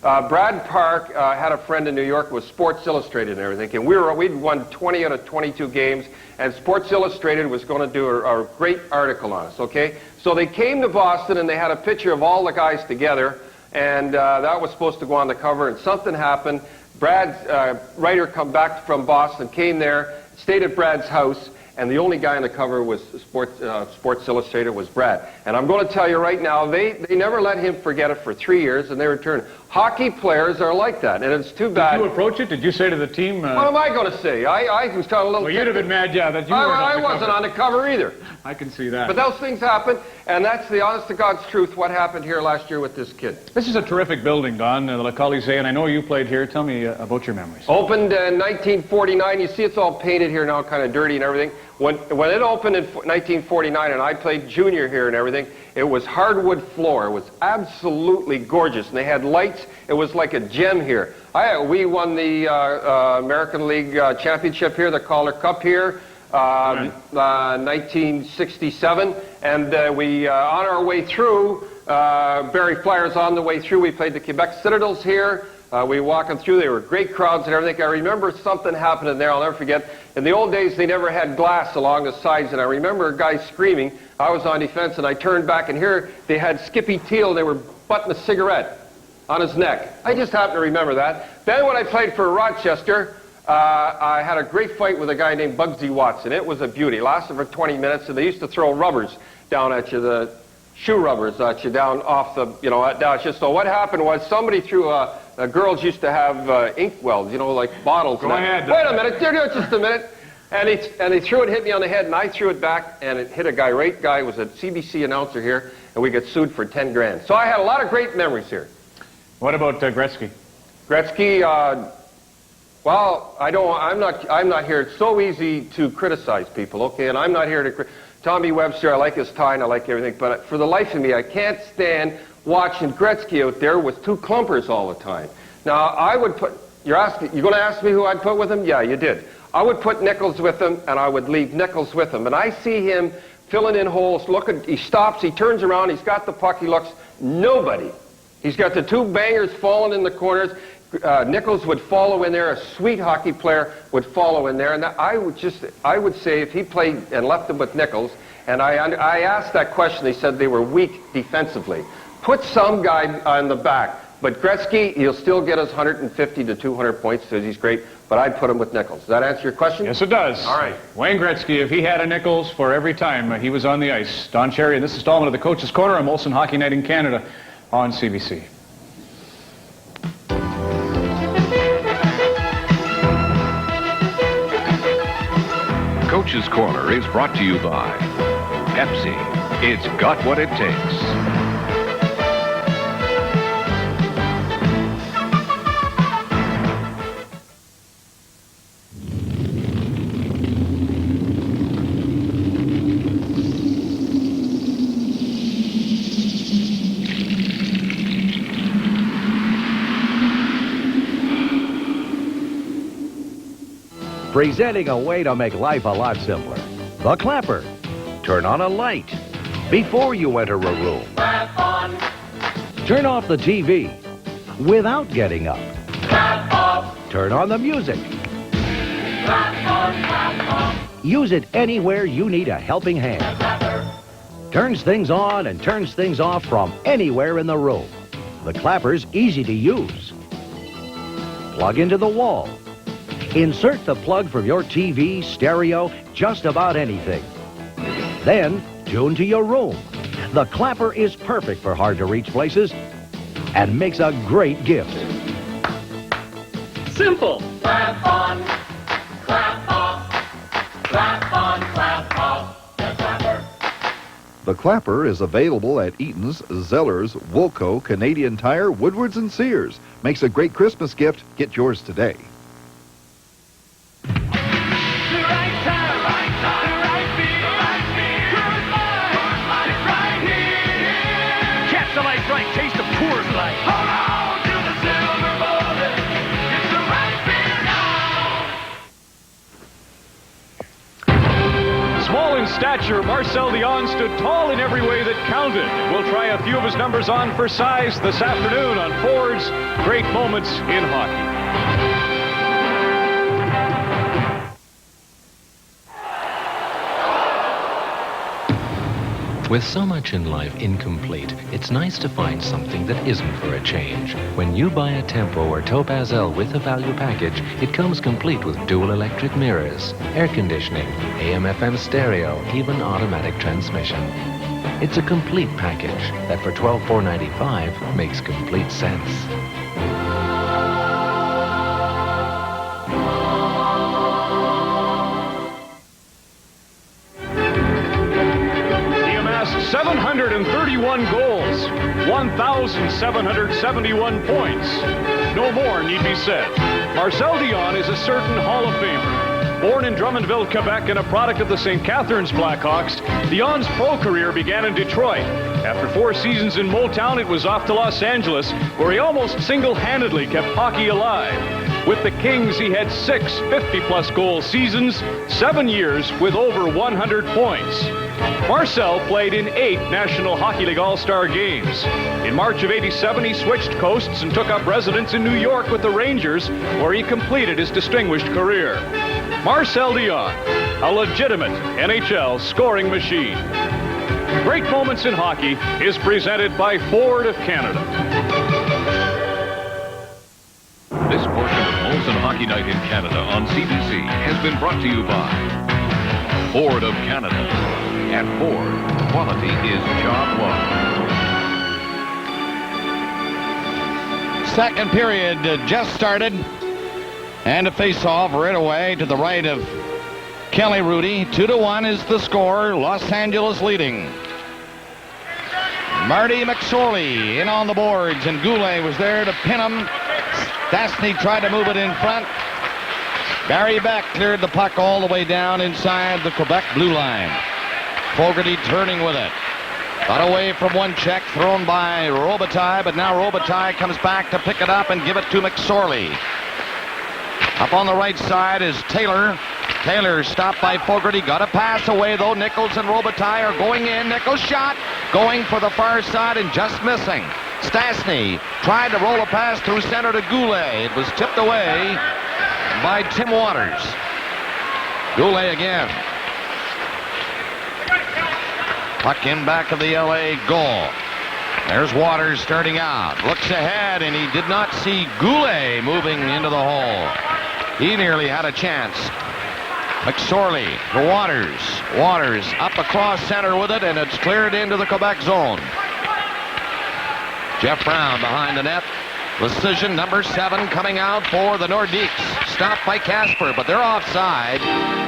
Brad Park had a friend in New York with Sports Illustrated and everything, and we'd won 20 out of 22 games, and Sports Illustrated was going to do a great article on us, okay? So they came to Boston, and they had a picture of all the guys together, and that was supposed to go on the cover, and something happened. Brad's writer come back from Boston, came there, stayed at Brad's house, and the only guy on the cover was Sports Illustrated was Brad. And I'm going to tell you right now, they never let him forget it for 3 years, and they returned. Hockey players are like that, and it's too bad. Did you approach it? Did you say to the team... What am I going to say? I was kind of a little... Well, you'd have been mad, yeah, that you weren't on the cover. I wasn't on the cover either. I can see that. But those things happen, and that's the honest-to-God's truth, what happened here last year with this kid. This is a terrific building, Don, the Le Colisée, and I know you played here. Tell me about your memories. Opened in 1949. You see it's all painted here now, kind of dirty and everything. When it opened in 1949, and I played junior here and everything, it was hardwood floor. It was absolutely gorgeous, and they had lights. It was like a gem here. We won the American League Championship here, the Calder Cup here, 1967, and we, on our way through, Barrie Flyers on the way through, we played the Quebec Citadels here. We were walking through, they were great crowds and everything. I remember something happening there, I'll never forget. In the old days, they never had glass along the sides, and I remember a guy screaming. I was on defense, and I turned back, and here they had Skippy Teal, they were butting a cigarette on his neck. I just happen to remember that. Then when I played for Rochester, I had a great fight with a guy named Bugsy Watson. It was a beauty. It lasted for 20 minutes, and they used to throw rubbers down at you, the shoe rubbers at you down off the, down at you. So what happened was somebody threw girls used to have ink wells, like bottles. Go ahead. Wait a minute, just a minute. And they threw it, hit me on the head, and I threw it back, and it hit a guy. Guy was a CBC announcer here, and we got sued for 10 grand. So I had a lot of great memories here. What about Gretzky? Gretzky, well, I'm not here. It's so easy to criticize people, okay? And I'm not here to Tommy Webster, I like his tie and I like everything, but for the life of me, I can't stand watching Gretzky out there with 2 clumpers all the time. Now, I would put, you're going to ask me who I'd put with him? Yeah, you did. I would put Nichols with him, and I would leave Nichols with him. And I see him filling in holes, he stops, he turns around, he's got the puck, he looks, nobody. He's got the 2 bangers falling in the corners. Nichols would follow in there, a sweet hockey player would follow in there, and I would say if he played and left them with Nichols, and I asked that question, they said they were weak defensively. Put some guy on the back, but Gretzky, he'll still get us 150 to 200 points because he's great, but I'd put him with Nichols. Does that answer your question? Yes, it does. All right. Wayne Gretzky, if he had a Nichols for every time he was on the ice. Don Cherry, and this installment of the Coach's Corner on Molson Hockey Night in Canada on CBC. Coach's Corner is brought to you by Pepsi. It's got what it takes. Presenting a way to make life a lot simpler. The Clapper. Turn on a light before you enter a room. Clap on. Turn off the TV without getting up. Clap off. Turn on the music. Clap on, clap off. Use it anywhere you need a helping hand. Turns things on and turns things off from anywhere in the room. The Clapper's easy to use. Plug into the wall. Insert the plug from your TV, stereo, just about anything. Then, tune to your room. The clapper is perfect for hard-to-reach places and makes a great gift. Simple. Clap on, clap off, clap on, clap off, the clapper. The clapper is available at Eaton's, Zeller's, Woolco, Canadian Tire, Woodward's, and Sears. Makes a great Christmas gift. Get yours today. Catch the light bright taste of Coors Light. Hold on to the silver bullet. It's the right beer now. Small in stature, Marcel Dion stood tall in every way that counted. We'll try a few of his numbers on for size this afternoon on Ford's Great Moments in Hockey. With so much in life incomplete, it's nice to find something that isn't for a change. When you buy a Tempo or Topaz L with a value package, it comes complete with dual electric mirrors, air conditioning, AM/FM stereo, even automatic transmission. It's a complete package that for $12,495 makes complete sense. He amassed 731 goals, 1,771 points. No more need be said. Marcel Dion is a certain Hall of Famer. Born in Drummondville, Quebec, and a product of the St. Catharines Blackhawks, Dion's pro career began in Detroit. After 4 seasons in Motown, it was off to Los Angeles, where he almost single-handedly kept hockey alive. With the Kings, he had 6 50-plus goal seasons, 7 years with over 100 points. Marcel played in 8 National Hockey League All-Star games. In March of '87, he switched coasts and took up residence in New York with the Rangers, where he completed his distinguished career. Marcel Dion, a legitimate NHL scoring machine. Great Moments in Hockey is presented by Ford of Canada. This portion of Molson Hockey Night in Canada on CBC has been brought to you by Ford of Canada. At Ford, quality is job one. Second period just started. And a face-off right away to the right of Kelly Rudy. 2-1 is the score. Los Angeles leading. Marty McSorley in on the boards, and Goulet was there to pin him. Stastny tried to move it in front. Barry Beck cleared the puck all the way down inside the Quebec blue line. Fogarty turning with it. Got away from one check thrown by Robitaille, but now Robitaille comes back to pick it up and give it to McSorley. Up on the right side is Taylor. Taylor stopped by Fogarty. Got a pass away, though. Nichols and Robitaille are going in. Nichols shot. Going for the far side and just missing. Stastny tried to roll a pass through center to Goulet. It was tipped away by Tim Waters. Goulet again. Puck in back of the L.A. goal. There's Waters starting out. Looks ahead, and he did not see Goulet moving into the hole. He nearly had a chance. McSorley to Waters. Waters up across center with it, and it's cleared into the Quebec zone. Jeff Brown behind the net. Decision number 7 coming out for the Nordiques. Stopped by Casper, but they're offside.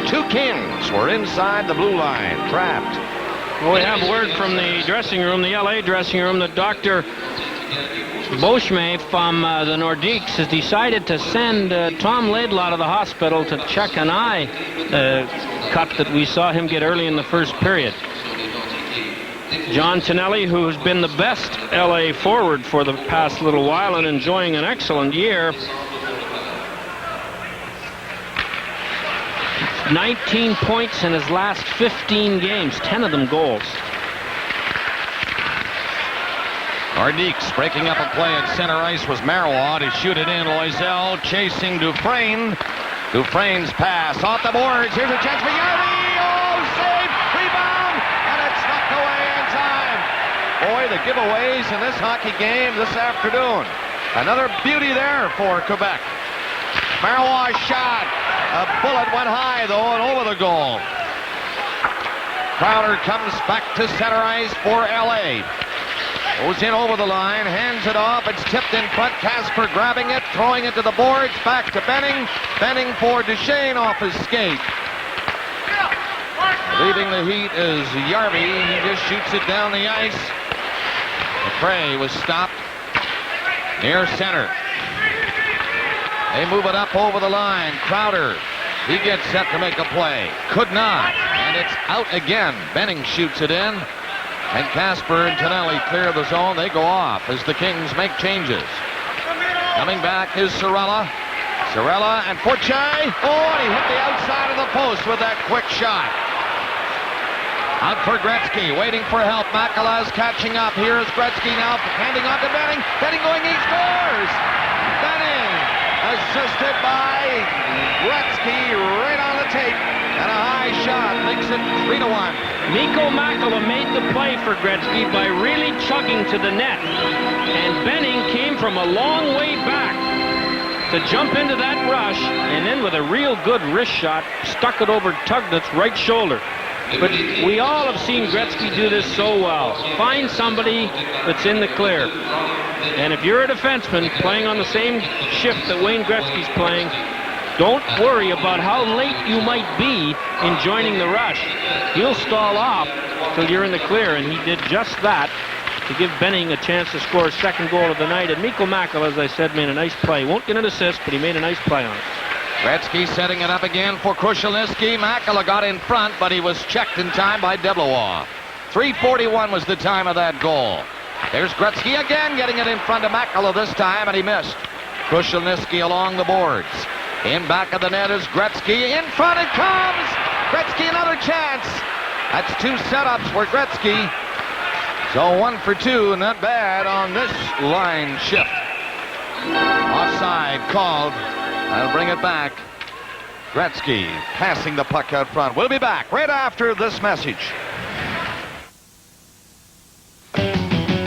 2 Kings were inside the blue line, trapped. Well, we have word from the dressing room, the LA dressing room, that Dr. Beauchemin from the Nordiques has decided to send Tom Laidlaw to the hospital to check an eye cut that we saw him get early in the first period. John Tonelli, who's been the best LA forward for the past little while and enjoying an excellent year, 19 points in his last 15 games, 10 of them goals. Nordiques breaking up a play at center ice was Marois to shoot it in. Loisel chasing Dufresne. Dufresne's pass off the boards. Here's a chance for Yardy. Oh, save, rebound, and it's knocked away in time. Boy, the giveaways in this hockey game this afternoon. Another beauty there for Quebec. Marois shot. A bullet went high, though, and over the goal. Crowder comes back to center ice for L.A. Goes in over the line, hands it off. It's tipped in front. Casper grabbing it, throwing it to the boards. Back to Benning. Benning for Duchesne off his skate. Leading the heat is Yarby. He just shoots it down the ice. McRae was stopped near center. They move it up over the line. Crowder, he gets set to make a play. Could not. And it's out again. Benning shoots it in. And Casper and Tonelli clear the zone. They go off as the Kings make changes. Coming back is Sorella. Sorella and Fortier. Oh, and he hit the outside of the post with that quick shot. Out for Gretzky, waiting for help. Makala's catching up. Here's Gretzky now, handing on to Benning. Benning going, he scores! Benning, assisted by Gretzky, right on the tape. And a high shot makes it 3-1. Mikko Makala made the play for Gretzky by really chugging to the net. And Benning came from a long way back to jump into that rush, and then with a real good wrist shot, stuck it over Tugnut's right shoulder. But we all have seen Gretzky do this so well. Find somebody that's in the clear. And if you're a defenseman playing on the same shift that Wayne Gretzky's playing, don't worry about how late you might be in joining the rush. He'll stall off till you're in the clear, and he did just that to give Benning a chance to score his second goal of the night. And Mikko Makala, as I said, made a nice play. Won't get an assist, but he made a nice play on it. Gretzky setting it up again for Krushelnyski. Makala got in front, but he was checked in time by Deblois. 3:41 was the time of that goal. There's Gretzky again, getting it in front of Makala this time, and he missed. Krushelnyski along the boards. In back of the net is Gretzky. In front it comes! Gretzky another chance. That's two setups for Gretzky. So 1 for 2, not bad on this line shift. Offside called. I'll bring it back. Gretzky passing the puck out front. We'll be back right after this message.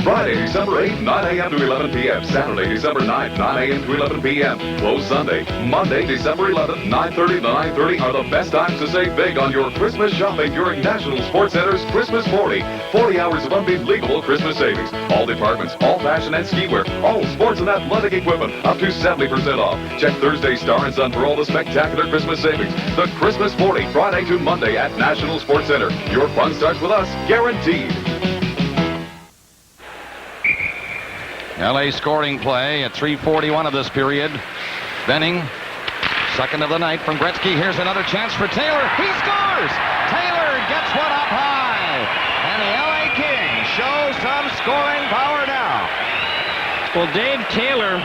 Friday, December 8th, 9 a.m. to 11 p.m. Saturday, December 9th, 9 a.m. to 11 p.m. Closed Sunday. Monday, December 11th, 9:30 to 9:30 are the best times to save big on your Christmas shopping during National Sports Center's Christmas 40. 40 hours of unbelievable Christmas savings. All departments, all fashion and ski wear, all sports and athletic equipment, up to 70% off. Check Thursday Star and Sun for all the spectacular Christmas savings. The Christmas 40, Friday to Monday at National Sports Center. Your fun starts with us, guaranteed. L.A. scoring play at 3:41 of this period. Benning, second of the night from Gretzky. Here's another chance for Taylor. He scores! Taylor gets one up high. And the L.A. Kings show some scoring power now. Well, Dave Taylor,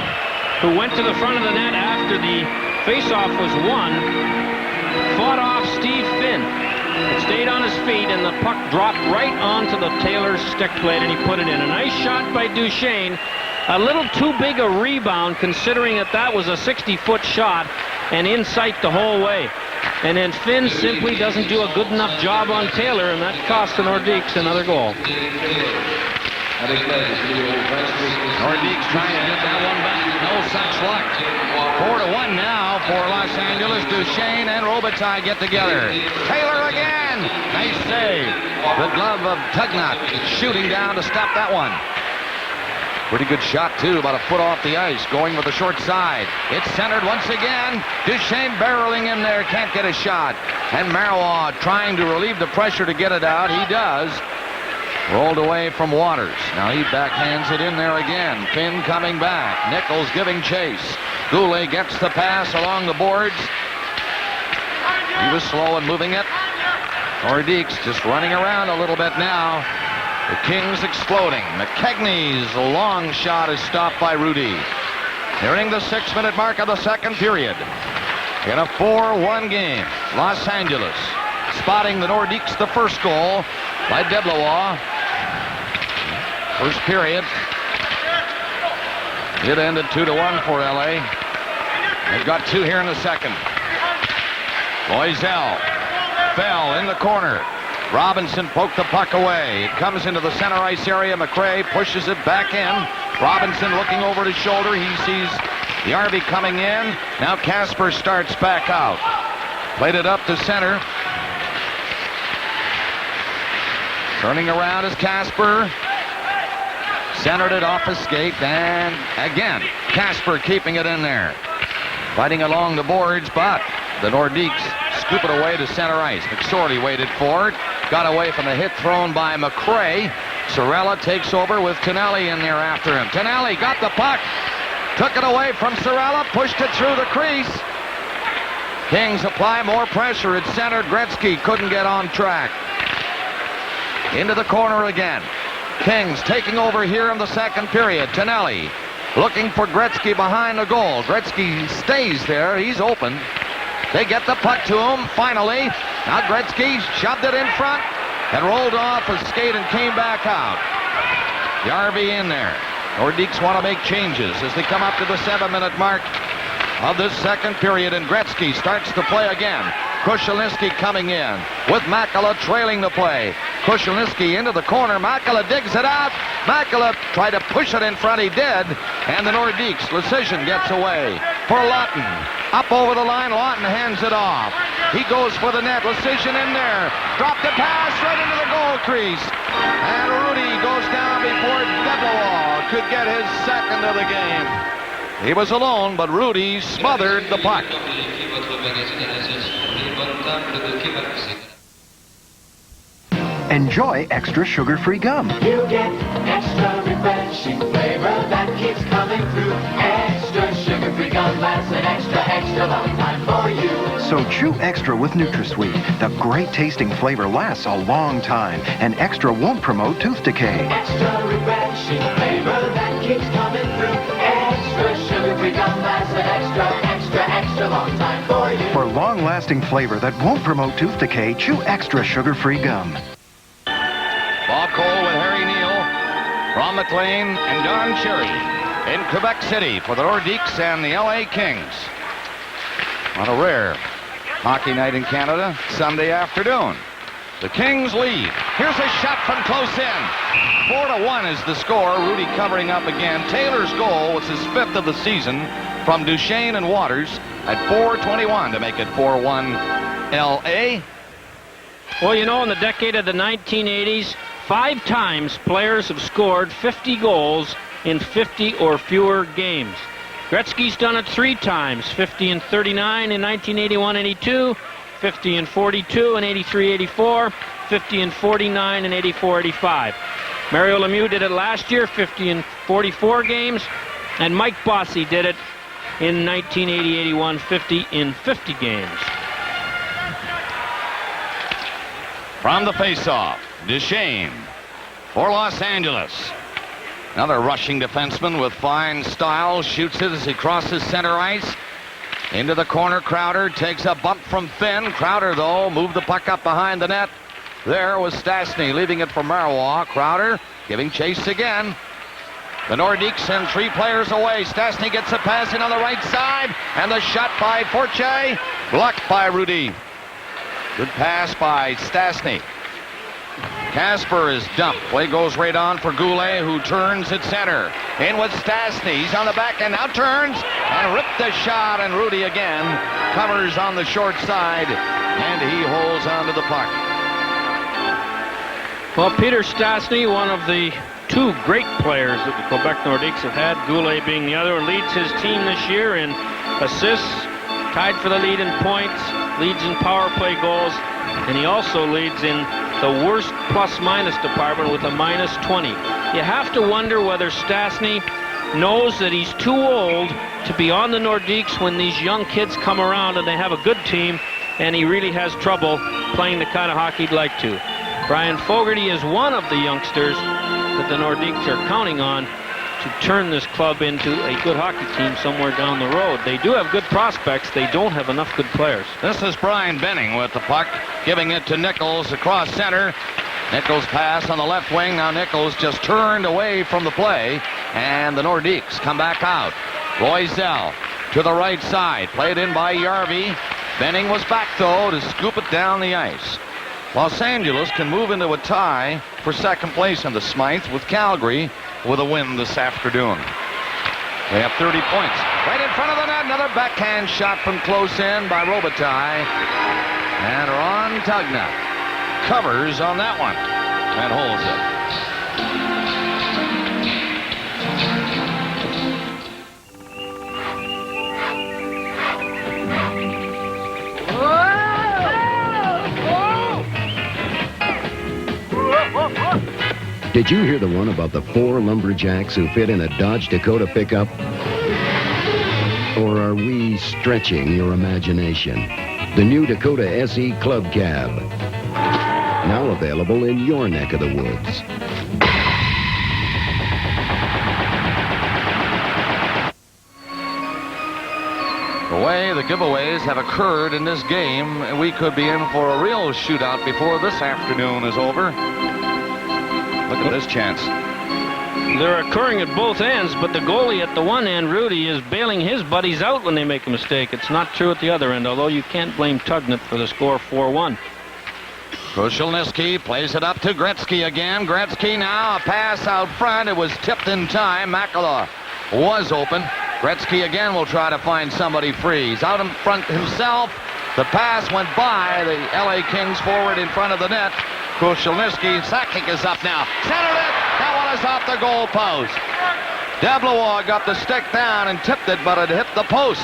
who went to the front of the net after the faceoff was won, fought off Steve Finn. It stayed on his feet, and the puck dropped right onto the Taylor stick plate, and he put it in. A nice shot by Duchesne. A little too big a rebound, considering that was a 60-foot shot, and in sight the whole way. And then Finn simply doesn't do a good enough job on Taylor, and that cost the Nordiques another goal. Nordiques trying to get that one back. No such luck. 4-1 now for Los Angeles. Duchesne and Robitaille get together. Taylor again. Nice save. The glove of Tugnut shooting down to stop that one. Pretty good shot, too, about a foot off the ice, going with the short side. It's centered once again. Duchesne barreling in there, can't get a shot. And Marois trying to relieve the pressure to get it out. He does. Rolled away from Waters. Now he backhands it in there again. Finn coming back. Nichols giving chase. Goulet gets the pass along the boards. He was slow in moving it. Nordiques just running around a little bit now. The Kings exploding. McKegney's long shot is stopped by Rudy. Nearing the 6-minute mark of the second period. In a 4-1 game, Los Angeles spotting the Nordiques the first goal by Deblois. First period. It ended 2-1 for L.A. They've got two here in the second. Loisel fell in the corner. Robinson poked the puck away. It comes into the center ice area. McRae pushes it back in. Robinson looking over his shoulder. He sees the RB coming in. Now Casper starts back out. Played it up to center. Turning around is Casper. Centered it off his skate, and again, Casper keeping it in there. Fighting along the boards, but the Nordiques scoop it away to center ice. McSorley waited for it. Got away from the hit thrown by McRae. Sorella takes over with Tonelli in there after him. Tonelli got the puck. Took it away from Sorella. Pushed it through the crease. Kings apply more pressure. It's centered. Gretzky couldn't get on track. Into the corner again. Kings taking over here in the second period. Tonelli looking for Gretzky behind the goal. Gretzky stays there. He's open. They get the puck to him finally. Now Gretzky shoved it in front and rolled off his skate and came back out. Yarby in there. Nordiques want to make changes as they come up to the 7-minute mark of this second period, and Gretzky starts to play again. Kushelinski coming in with Makala trailing the play. Kushelinski into the corner. Makala digs it out. Makala tried to push it in front. He did. And the Nordiques, Lecision gets away for Lawton. Up over the line. Lawton hands it off. He goes for the net. Lecision in there. Dropped the pass right into the goal crease. And Rudy goes down before Deblawall could get his second of the game. He was alone, but Rudy smothered the puck. Enjoy extra sugar-free gum. You get extra refreshing flavor that keeps coming through. Extra sugar-free gum lasts an extra long time for you. So chew extra with NutraSweet. The great tasting flavor lasts a long time, and extra won't promote tooth decay. Extra refreshing flavor that keeps coming through. Extra sugar-free gum lasts an extra long time for you. For long-lasting flavor that won't promote tooth decay, chew extra sugar-free gum. Bob Cole with Harry Neal, Ron McLean, and Don Cherry in Quebec City for the Nordiques and the LA Kings. On a rare hockey night in Canada, Sunday afternoon. The Kings lead. Here's a shot from close in. 4-1 is the score. Rudy covering up again. Taylor's goal was his 5th of the season from Duchesne and Waters at 4:21 to make it 4-1 LA. Well, you know, in the decade of the 1980s, 5 times players have scored 50 goals in 50 or fewer games. Gretzky's done it 3 times, 50 and 39 in 1981-82, 50 and 42 in 83-84, 50 and 49 in 84-85. Mario Lemieux did it last year, 50 in 44 games, and Mike Bossy did it in 1980-81, 50 in 50 games. From the faceoff, Duchesne for Los Angeles. Another rushing defenseman with fine style. Shoots it as he crosses center ice. Into the corner, Crowder takes a bump from Finn. Crowder, though, moved the puck up behind the net. There was Stastny leaving it for Marois. Crowder giving chase again. The Nordiques send 3 players away. Stastny gets a pass in on the right side. And the shot by Forche. Blocked by Rudy. Good pass by Stastny. Casper is dumped. Play goes right on for Goulet, who turns at center. In with Stastny. He's on the back and now turns and ripped the shot. And Rudy again covers on the short side. And he holds onto the puck. Well, Peter Stastny, one of the 2 great players that the Quebec Nordiques have had, Goulet being the other, leads his team this year in assists, tied for the lead in points, leads in power play goals, and he also leads in the worst plus-minus department with a -20. You have to wonder whether Stastny knows that he's too old to be on the Nordiques when these young kids come around and they have a good team, and he really has trouble playing the kind of hockey he'd like to. Brian Fogarty is one of the youngsters that the Nordiques are counting on to turn this club into a good hockey team somewhere down the road. They do have good prospects. They don't have enough good players. This is Brian Benning with the puck, giving it to Nichols across center. Nichols pass on the left wing. Now Nichols just turned away from the play, and the Nordiques come back out. Loisel to the right side, played in by Yarby. Benning was back, though, to scoop it down the ice. Los Angeles can move into a tie for second place in the Smythe with Calgary with a win this afternoon. They have 30 points. Right in front of the net, another backhand shot from close in by Robitaille. And Ron Tugna covers on that one. and holds it. Did you hear the one about the 4 lumberjacks who fit in a Dodge Dakota pickup? Or are we stretching your imagination? The new Dakota SE Club Cab. Now available in your neck of the woods. The way the giveaways have occurred in this game, we could be in for a real shootout before this afternoon is over. Look at this chance. They're occurring at both ends, but the goalie at the one end, Rudy, is bailing his buddies out when they make a mistake. It's not true at the other end, although you can't blame Tugnut for the score 4-1. Krushelnyski plays it up to Gretzky again. Gretzky now, a pass out front. It was tipped in time. Makala was open. Gretzky again will try to find somebody free. He's out in front himself. The pass went by the LA Kings forward in front of the net. Krushelnyski, Sakic is up now. Centered it. That one is off the goal post. Deblois got the stick down and tipped it, but it hit the post.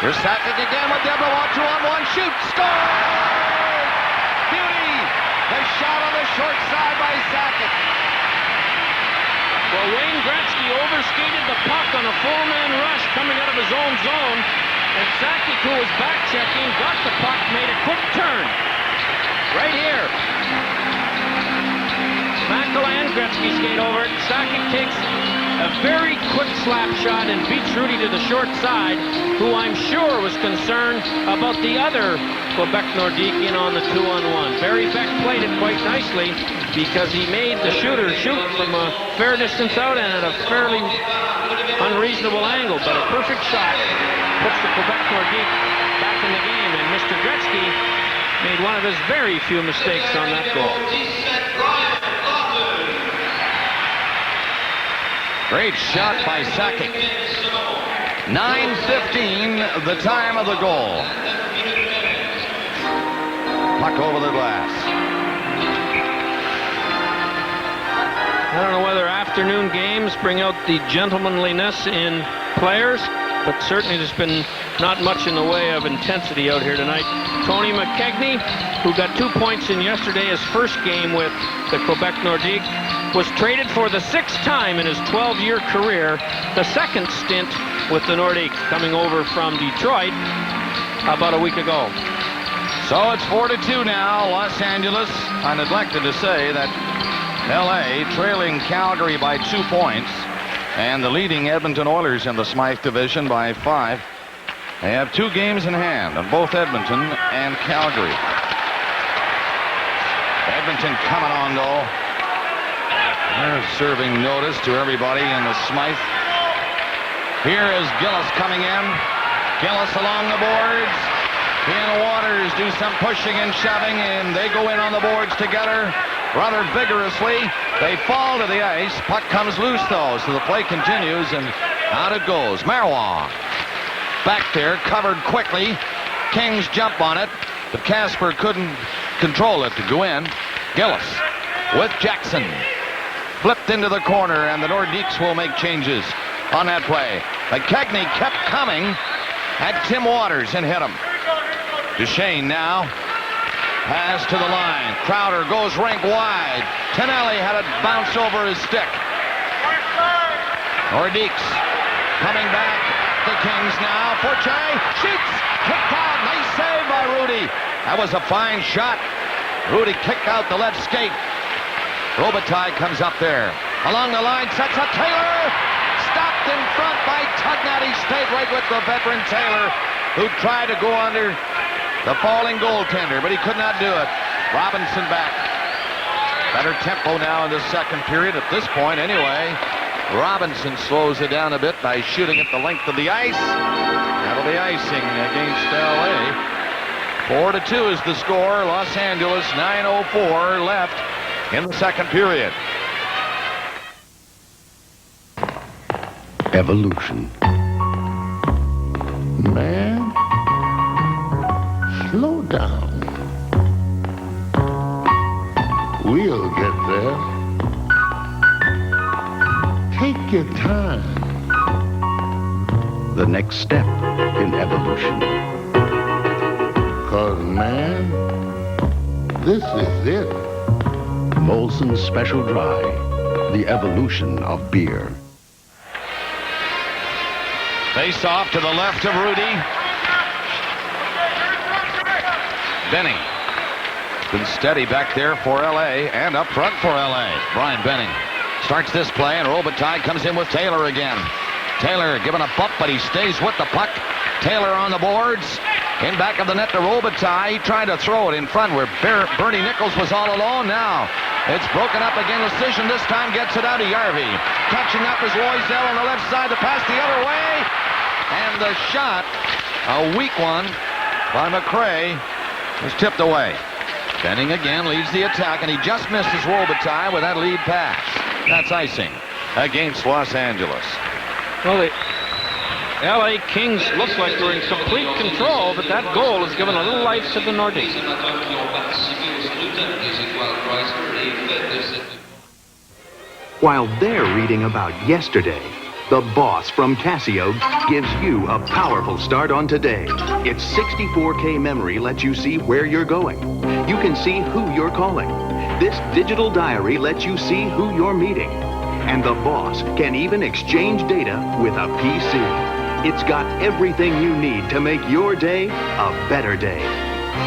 Here's Sakic again with Deblois. 2-on-1 shoot. Score! Beauty! The shot on the short side by Sakic. Well, Wayne Gretzky overskated the puck on a four-man rush coming out of his own zone, and Sakic, who was back-checking, got the puck, made a quick turn. Right here. Makala and Gretzky skate over it. Sakic takes a very quick slap shot and beats Rudy to the short side, who I'm sure was concerned about the other Quebec Nordique in on the 2-on-1. Barry Beck played it quite nicely because he made the shooter shoot from a fair distance out and at a fairly unreasonable angle, but a perfect shot puts the Quebec Nordique back in the game, and Mr. Gretzky made one of his very few mistakes on that goal. Great shot by Sakic. 9:15, the time of the goal. Puck over the glass. I don't know whether afternoon games bring out the gentlemanliness in players, but certainly there's been not much in the way of intensity out here tonight. Tony McKegney, who got 2 points in yesterday's first game with the Quebec Nordique, was traded for the 6th time in his 12-year career, the second stint with the Nordiques, coming over from Detroit about a week ago. So it's 4-2 now, Los Angeles. I neglected to say that LA trailing Calgary by 2 points, and the leading Edmonton Oilers in the Smythe division by 5. They have 2 games in hand on both Edmonton and Calgary. Edmonton coming on, though. They're serving notice to everybody in the Smythe. Here is Gillis coming in. Gillis along the boards. He and Waters do some pushing and shoving, and they go in on the boards together rather vigorously. They fall to the ice. Puck comes loose, though, so the play continues, and out it goes. Marois back there, covered quickly. Kings jump on it, but Casper couldn't control it to go in. Gillis with Jackson. Flipped into the corner, and the Nordiques will make changes on that play. McKegney kept coming at Tim Waters and hit him. Duchesne now. Pass to the line. Crowder goes rink wide. Tonelli had it bounce over his stick. Nordiques coming back. The Kings now. Forte shoots. Kicked out. Nice save by Rudy. That was a fine shot. Rudy kicked out the left skate. Robitaille comes up there. Along the line, sets up Taylor. Stopped in front by Tugnut. He stayed right with the veteran Taylor, who tried to go under the falling goaltender, but he could not do it. Robinson back. Better tempo now in the second period at this point anyway. Robinson slows it down a bit by shooting at the length of the ice. That'll be icing against LA. 4-2 is the score. Los Angeles, 9:04 left in the second period. Evolution. Man, slow down. We'll get there. Take your time. The next step in evolution. 'Cause, man, this is it. Molson's Special Dry, the evolution of beer. Face off to the left of Rudy. Benning. Been steady back there for L.A. and up front for L.A. Brian Benning starts this play, and Robitaille comes in with Taylor again. Taylor given a bump, but he stays with the puck. Taylor on the boards. In back of the net to Robitaille. He tried to throw it in front where Bernie Nichols was all alone. Now it's broken up again. Lecision this time gets it out to Yarvey. Catching up is Loisel on the left side. The pass the other way. And the shot, a weak one by McRae, was tipped away. Benning again leads the attack, and he just misses Robitaille with that lead pass. That's icing against Los Angeles. Well, the L.A. Kings look like they're in complete control, but that goal has given a little life to the Nordiques. While they're reading about yesterday, the boss from Casio gives you a powerful start on today. Its 64K memory lets you see where you're going. You can see who you're calling. This digital diary lets you see who you're meeting. And the boss can even exchange data with a PC. It's got everything you need to make your day a better day.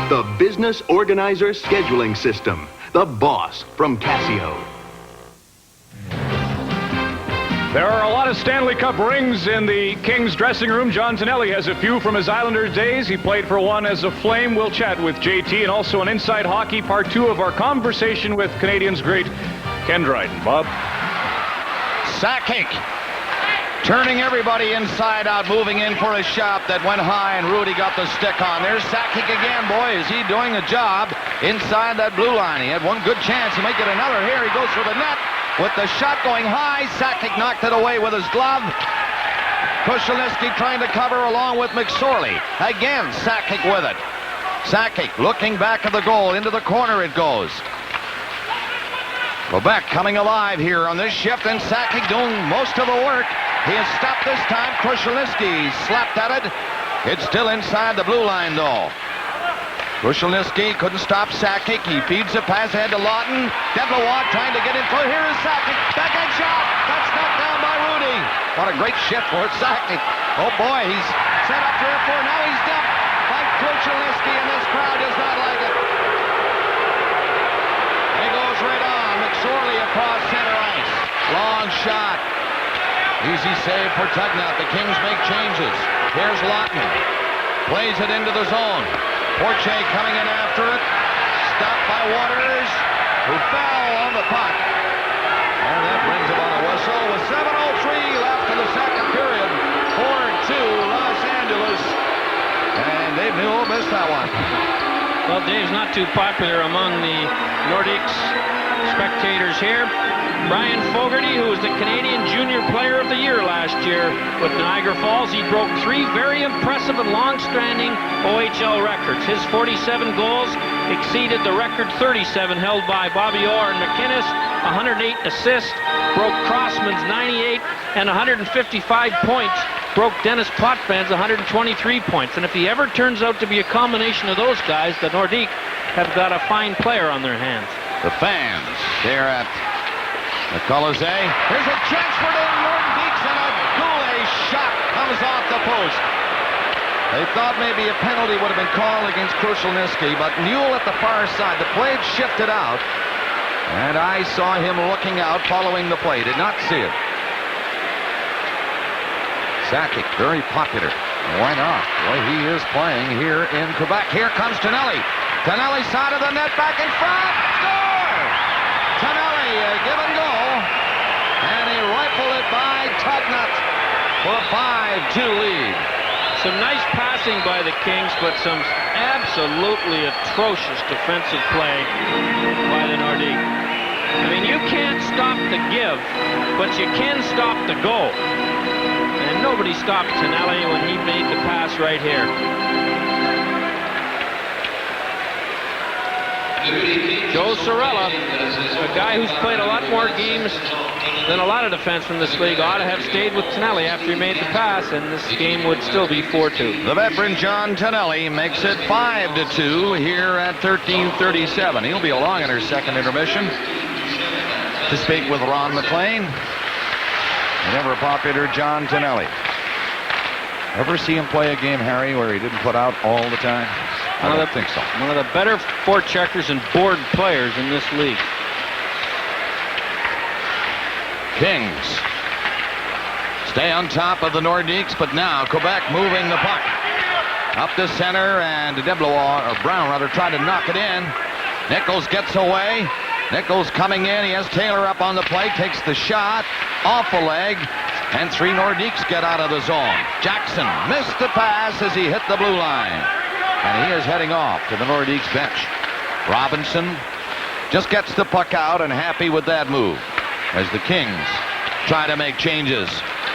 The Business Organizer Scheduling System. The boss from Casio. There are a lot of Stanley Cup rings in the Kings dressing room. John Tonelli has a few from his Islanders days. He played for one as a Flame. We'll chat with JT, and also an Inside Hockey part 2 of our conversation with Canadians great Ken Dryden. Bob? Sakic turning everybody inside out, moving in for a shot that went high, and Rudy got the stick on. There's Sakic again. Boy, is he doing a job inside that blue line. He had one good chance. He might get another here. He goes for the net. With the shot going high, Sakic knocked it away with his glove. Krushelnyski trying to cover along with McSorley. Again, Sakic with it. Sakic looking back at the goal. Into the corner it goes. Quebec coming alive here on this shift, and Sakic doing most of the work. He has stopped this time. Krushelnyski slapped at it. It's still inside the blue line, though. Krushelnyski couldn't stop Sakic. He feeds a pass ahead to Lawton. Deblawad trying to get in front. Here is Sakic. Backhand shot. That's knocked down by Rudy. What a great shift for Sakic. Oh, boy, he's set up 3 or 4. Now he's dumped by Krushelnyski, and this crowd does not like it. He goes right on. McSorley across center ice. Long shot. Easy save for Tugnut. The Kings make changes. Here's Lawton. Plays it into the zone. Porche coming in after it. Stopped by Waters, who fell on the puck. And that brings about a whistle with 7:03 left in the second period. 4-2 Los Angeles. And Dave Newell missed that one. Well, Dave's not too popular among the Nordiques spectators here. Brian Fogarty, who was the Canadian Junior Player of the Year last year with Niagara Falls, he broke 3 very impressive and long-standing OHL records. His 47 goals exceeded the record 37 held by Bobby Orr and McInnes. 108 assists, broke Crossman's 98, and 155 points broke Dennis Potvin's 123 points. And if he ever turns out to be a combination of those guys, the Nordiques have got a fine player on their hands. The fans there at the Colisée. Here's a chance for the Nordiques, and a Goulet shot comes off the post. They thought maybe a penalty would have been called against Krushelnyski, but Newell at the far side. The play had shifted out, and I saw him looking out, following the play. Did not see it. Sakic, very popular. Why not? Well, he is playing here in Quebec. Here comes Tonelli. Tonelli side of the net, back in front. Score! Tonelli, give and go. And he rifled it by Tugnut for a 5-2 lead. Some nice passing by the Kings, but some absolutely atrocious defensive play by the Nordiques. I mean, you can't stop the give, but you can stop the goal. And nobody stopped Tonelli when he made the pass right here. Joe Sorella, a guy who's played a lot more games than a lot of defensemen in this league, ought to have stayed with Tonelli after he made the pass, and this game would still be 4-2. The veteran John Tonelli makes it 5-2 here at 13:37. He'll be along in our second intermission to speak with Ron McLean and ever popular John Tonelli. Ever see him play a game, Harry, where he didn't put out all the time? I don't think so. One of the better forecheckers and board players in this league. Kings stay on top of the Nordiques, but now Quebec moving the puck up the center, and Brown tried to knock it in. Nichols gets away. Nichols coming in. He has Taylor up on the plate, takes the shot off a leg, and 3 Nordiques get out of the zone. Jackson missed the pass as he hit the blue line, and he is heading off to the Nordiques bench. Robinson just gets the puck out and happy with that move as the Kings try to make changes.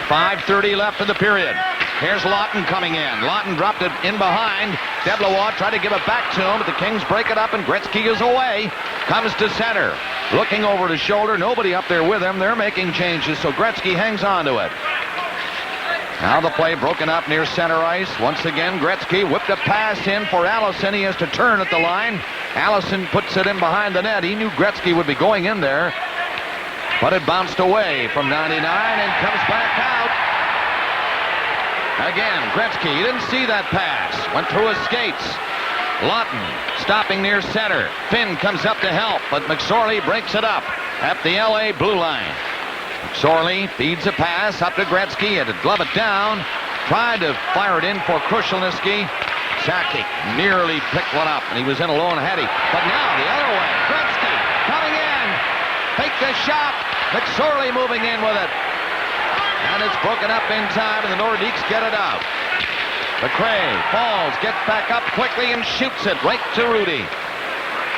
5:30 left in the period. Here's Lawton coming in. Lawton dropped it in behind. Deblois tried to give it back to him, but the Kings break it up, and Gretzky is away. Comes to center. Looking over his shoulder. Nobody up there with him. They're making changes, so Gretzky hangs on to it. Now the play broken up near center ice. Once again, Gretzky whipped a pass in for Allison. He has to turn at the line. Allison puts it in behind the net. He knew Gretzky would be going in there, but it bounced away from 99 and comes back out. Again, Gretzky, he didn't see that pass. Went through his skates. Lawton stopping near center. Finn comes up to help, but McSorley breaks it up at the LA blue line. McSorley feeds a pass up to Gretzky. Had to glove it down. Tried to fire it in for Krushelnyski. Sakic nearly picked one up, and he was in alone, had he. But now the other way. Gretzky coming in. Take the shot. McSorley moving in with it. And it's broken up in time, and the Nordiques get it out. McRae falls, gets back up quickly, and shoots it right to Rudy.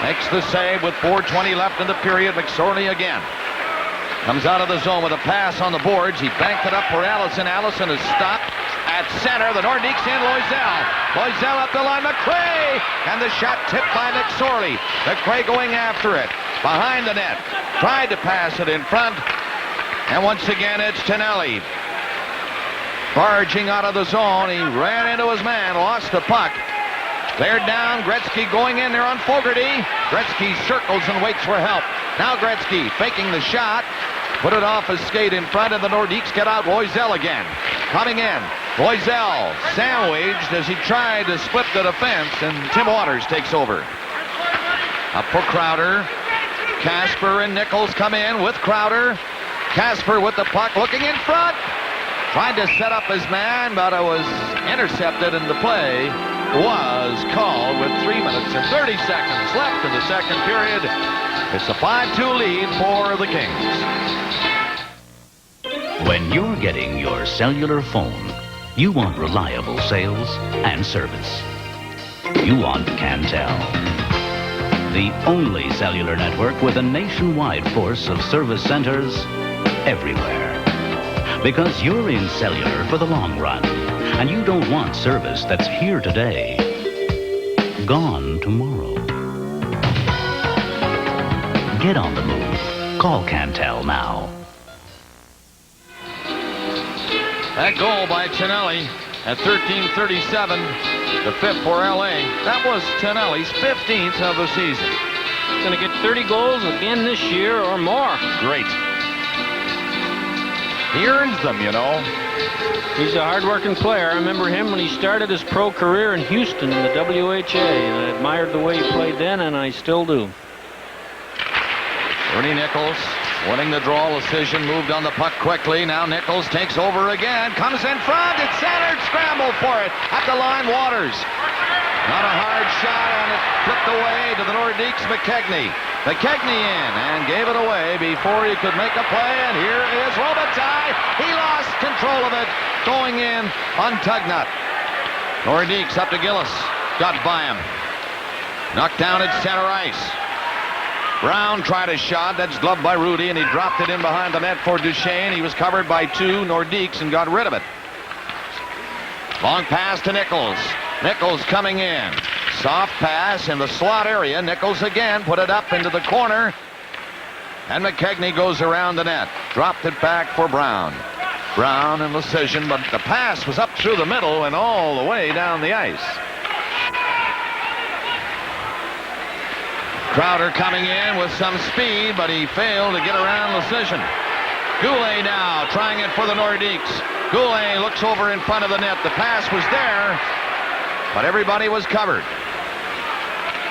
Makes the save with 4:20 left in the period. McSorley again. Comes out of the zone with a pass on the boards. He banked it up for Allison. Allison is stopped at center. The Nordiques in Loisel. Loisel up the line. McRae! And the shot tipped by McSorley. McRae going after it. Behind the net. Tried to pass it in front. And once again, it's Tonelli. Barging out of the zone. He ran into his man. Lost the puck. Cleared down. Gretzky going in there on Fogarty. Gretzky circles and waits for help. Now Gretzky faking the shot. Put it off his skate in front, and the Nordiques get out. Loisel again. Coming in. Loisel sandwiched as he tried to split the defense, and Tim Waters takes over. Up for Crowder. Casper and Nichols come in with Crowder. Casper with the puck, looking in front. Tried to set up his man, but it was intercepted, and the play was called with 3 minutes and 30 seconds left in the second period. It's a 5-2 lead for the Kings. When you're getting your cellular phone, you want reliable sales and service. You want Cantel, the only cellular network with a nationwide force of service centers everywhere. Because you're in cellular for the long run, and you don't want service that's here today, gone tomorrow. Get on the move. Call Cantel now. That goal by Tonelli at 13:37, the fifth for LA. That was Tonelli's 15th of the season. He's going to get 30 goals again this year or more. Great. He earns them, you know. He's a hard-working player. I remember him when he started his pro career in Houston in the WHA, and I admired the way he played then, and I still do. Ernie Nichols winning the draw decision, moved on the puck quickly. Now Nichols takes over again, comes in front, it's centered, scramble for it. At the line, Waters. Not a hard shot, and it flipped away to the Nordiques. McKegney. McKegney in and gave it away before he could make a play, and here is Robitaille. He lost control of it, going in on Tugnut. Nordiques up to Gillis. Got by him. Knocked down at center ice. Brown tried a shot. That's gloved by Rudy, and he dropped it in behind the net for Duchesne. He was covered by 2 Nordiques and got rid of it. Long pass to Nichols. Nichols coming in. Soft pass in the slot area. Nichols again put it up into the corner. And McKegney goes around the net. Dropped it back for Brown. Brown in decision, but the pass was up through the middle and all the way down the ice. Crowder coming in with some speed, but he failed to get around decision. Goulet now trying it for the Nordiques. Goulet looks over in front of the net. The pass was there, but everybody was covered.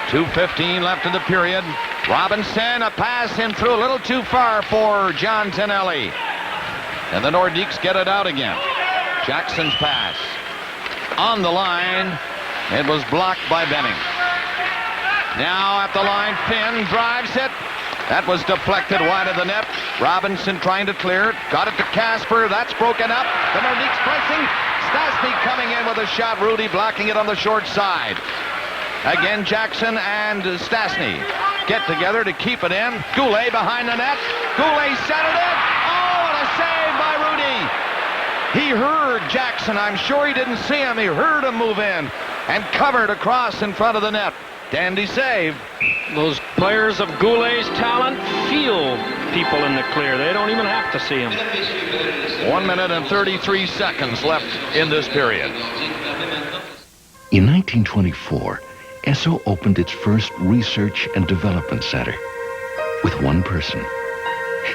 2:15 left in the period. Robinson, a pass in through a little too far for John Tonelli. And the Nordiques get it out again. Jackson's pass. On the line, it was blocked by Benning. Now at the line, Finn drives it. That was deflected wide of the net. Robinson trying to clear it. Got it to Casper. That's broken up. The Nordiques pressing. Stastny coming in with a shot. Rudy blocking it on the short side. Again, Jackson and Stastny get together to keep it in. Goulet behind the net. Goulet set it in. Oh, what a save by Rudy. He heard Jackson. I'm sure he didn't see him. He heard him move in and covered across in front of the net. Dandy save. Those players of Goulet's talent feel people in the clear. They don't even have to see him. 1 minute and 33 seconds left in this period. In 1924, Esso opened its first research and development center with one person.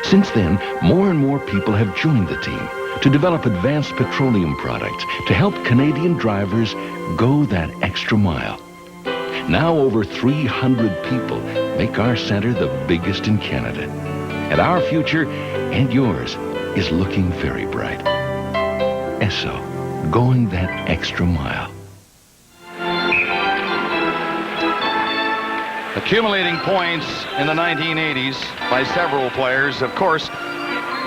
Since then, more and more people have joined the team to develop advanced petroleum products to help Canadian drivers go that extra mile. Now over 300 people make our center the biggest in Canada. And our future, and yours, is looking very bright. Esso, going that extra mile. Accumulating points in the 1980s by several players. Of course,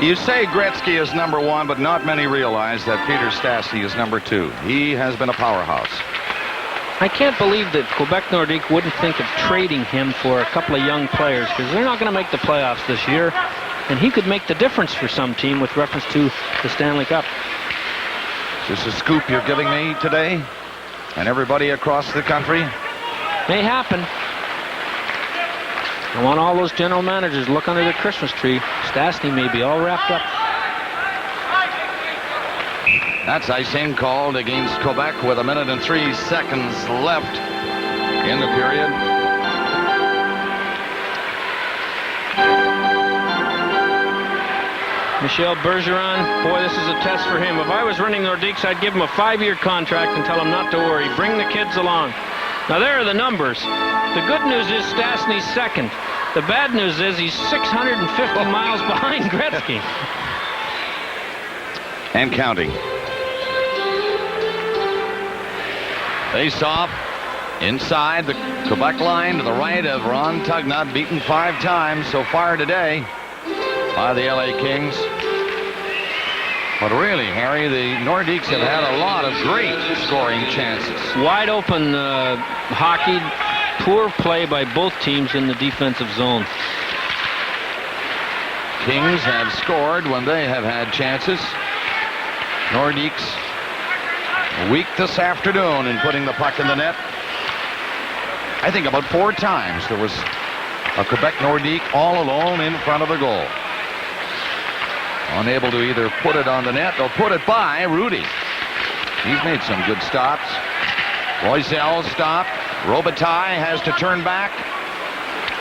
you say Gretzky is number one, but not many realize that Peter Stastny is number two. He has been a powerhouse. I can't believe that Quebec Nordiques wouldn't think of trading him for a couple of young players, because they're not going to make the playoffs this year, and he could make the difference for some team with reference to the Stanley Cup. Is this a scoop you're giving me today and everybody across the country? May happen. I want all those general managers to look under the Christmas tree. Stastny may be all wrapped up. That's icing called against Quebec with 1 minute and 3 seconds left in the period. Michel Bergeron, boy, this is a test for him. If I was running Nordiques, I'd give him a 5-year contract and tell him not to worry. Bring the kids along. Now, there are the numbers. The good news is Stastny's second. The bad news is he's 650 miles behind Gretzky. And counting. Face off inside the Quebec line to the right of Ron Tugnutt, beaten 5 times so far today by the LA Kings. But really, Harry, the Nordiques have had a lot of great scoring chances. Wide open hockey, poor play by both teams in the defensive zone. Kings have scored when they have had chances. Nordiques weak this afternoon in putting the puck in the net. I think about 4 times there was a Quebec Nordique all alone in front of the goal. Unable to either put it on the net or put it by Rudy. He's made some good stops. Loisel stopped. Robitaille has to turn back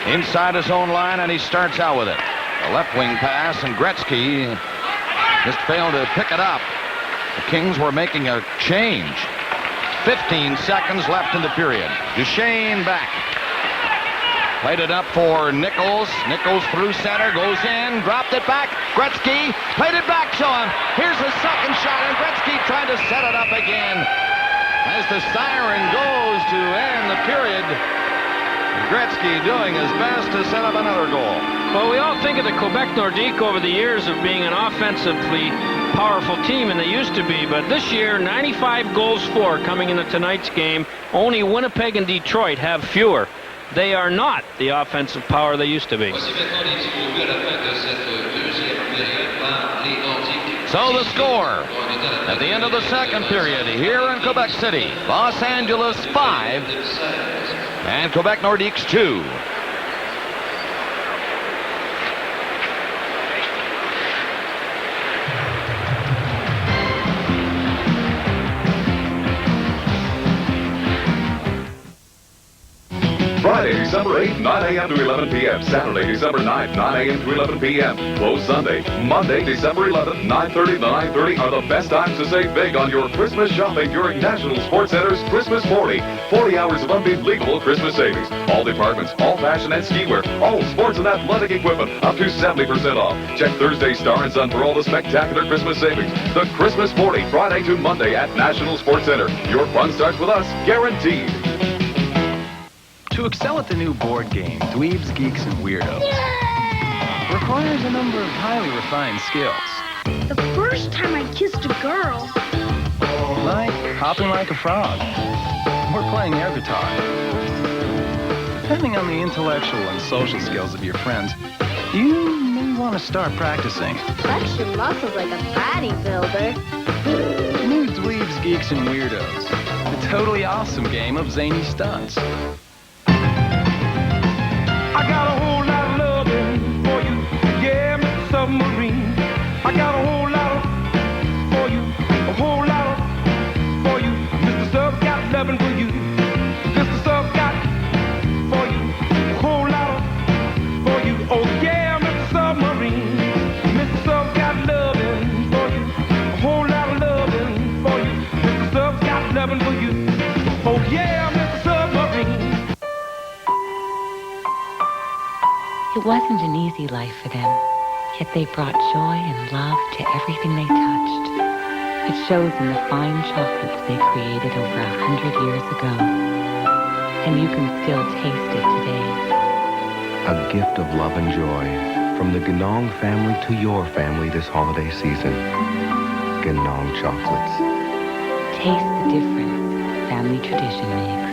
inside his own line, and he starts out with it. A left wing pass, and Gretzky just failed to pick it up. The Kings were making a change. 15 seconds left in the period. Duchesne back. Played it up for Nichols. Nichols through center, goes in, dropped it back. Gretzky played it back to him. Here's the second shot, and Gretzky trying to set it up again. As the siren goes to end the period, Gretzky doing his best to set up another goal. Well, we all think of the Quebec Nordiques over the years of being an offensively powerful team, and they used to be, but this year, 95 goals for coming into tonight's game. Only Winnipeg and Detroit have fewer. They are not the offensive power they used to be. So the score at the end of the second period here in Quebec City, Los Angeles 5 and Quebec Nordiques 2. Friday, December 8th, 9 a.m. to 11 p.m. Saturday, December 9th, 9 a.m. to 11 p.m. Closed Sunday. Monday, December 11th, 9:30 to 9:30 are the best times to save big on your Christmas shopping during National Sports Center's Christmas 40. 40 hours of unbelievable Christmas savings. All departments, all fashion and ski wear, all sports and athletic equipment, up to 70% off. Check Thursday Star and Sun for all the spectacular Christmas savings. The Christmas 40, Friday to Monday at National Sports Center. Your fun starts with us, guaranteed. To excel at the new board game, Dweebs, Geeks, and Weirdos requires a number of highly refined skills. The first time I kissed a girl. Like hopping like a frog, or playing air guitar. Depending on the intellectual and social skills of your friends, you may want to start practicing. Flex your muscles like a bodybuilder. New Dweebs, Geeks, and Weirdos. A totally awesome game of zany stunts. I got a whole lot of loving for you, yeah, Mr. Submarine. I got a whole lot for you, a whole lot for you. Mr. Sub got loving for you. Mr. Sub got for you, a whole lot for you. Oh yeah, Mr. Submarine. Mr. Sub got loving for you, a whole lot of loving for you. Mr. Sub got loving for you. Oh yeah, Mr. Submarine. It wasn't an easy life for them, yet they brought joy and love to everything they touched. It shows in the fine chocolates they created over 100 years ago. And you can still taste it today. A gift of love and joy from the Ganong family to your family this holiday season. Ganong chocolates. Taste the difference family tradition makes.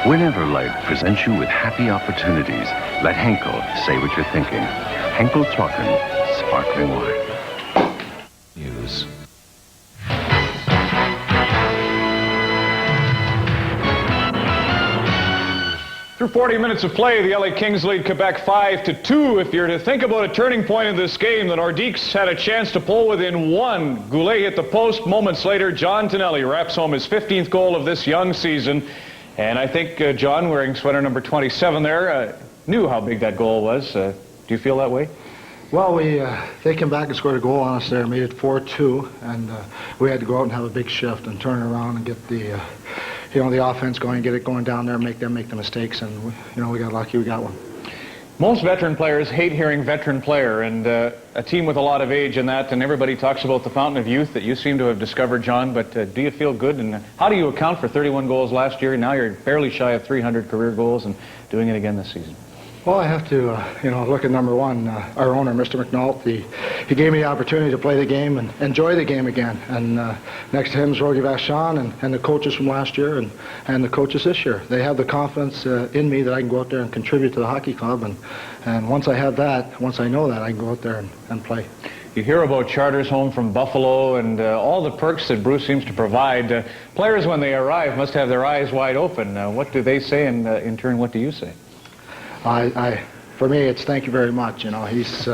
Whenever life presents you with happy opportunities, let Henkel say what you're thinking. Henkel Trocken, sparkling wine. News. Through 40 minutes of play, the LA Kings lead Quebec 5-2. If you're to think about a turning point in this game, the Nordiques had a chance to pull within one. Goulet hit the post. Moments later, John Tonelli wraps home his 15th goal of this young season. And I think John, wearing sweater number 27 there, knew how big that goal was. Do you feel that way? Well, they came back and scored a goal on us there, made it 4-2, and we had to go out and have a big shift and turn it around and get the, the offense going, get it going down there, make them make the mistakes, and we got lucky, we got one. Most veteran players hate hearing veteran player, and a team with a lot of age in that, and everybody talks about the fountain of youth that you seem to have discovered, John, but do you feel good? And how do you account for 31 goals last year? Now you're barely shy of 300 career goals and doing it again this season. Well, I have to, look at number one, our owner, Mr. McNaught. He gave me the opportunity to play the game and enjoy the game again. And next to him is Roger Vachon and the coaches from last year and the coaches this year. They have the confidence in me that I can go out there and contribute to the hockey club. And once I have that, once I know that, I can go out there and play. You hear about charters home from Buffalo and all the perks that Bruce seems to provide. Players, when they arrive, must have their eyes wide open. What do they say, and in turn, what do you say? For me, it's thank you very much. He's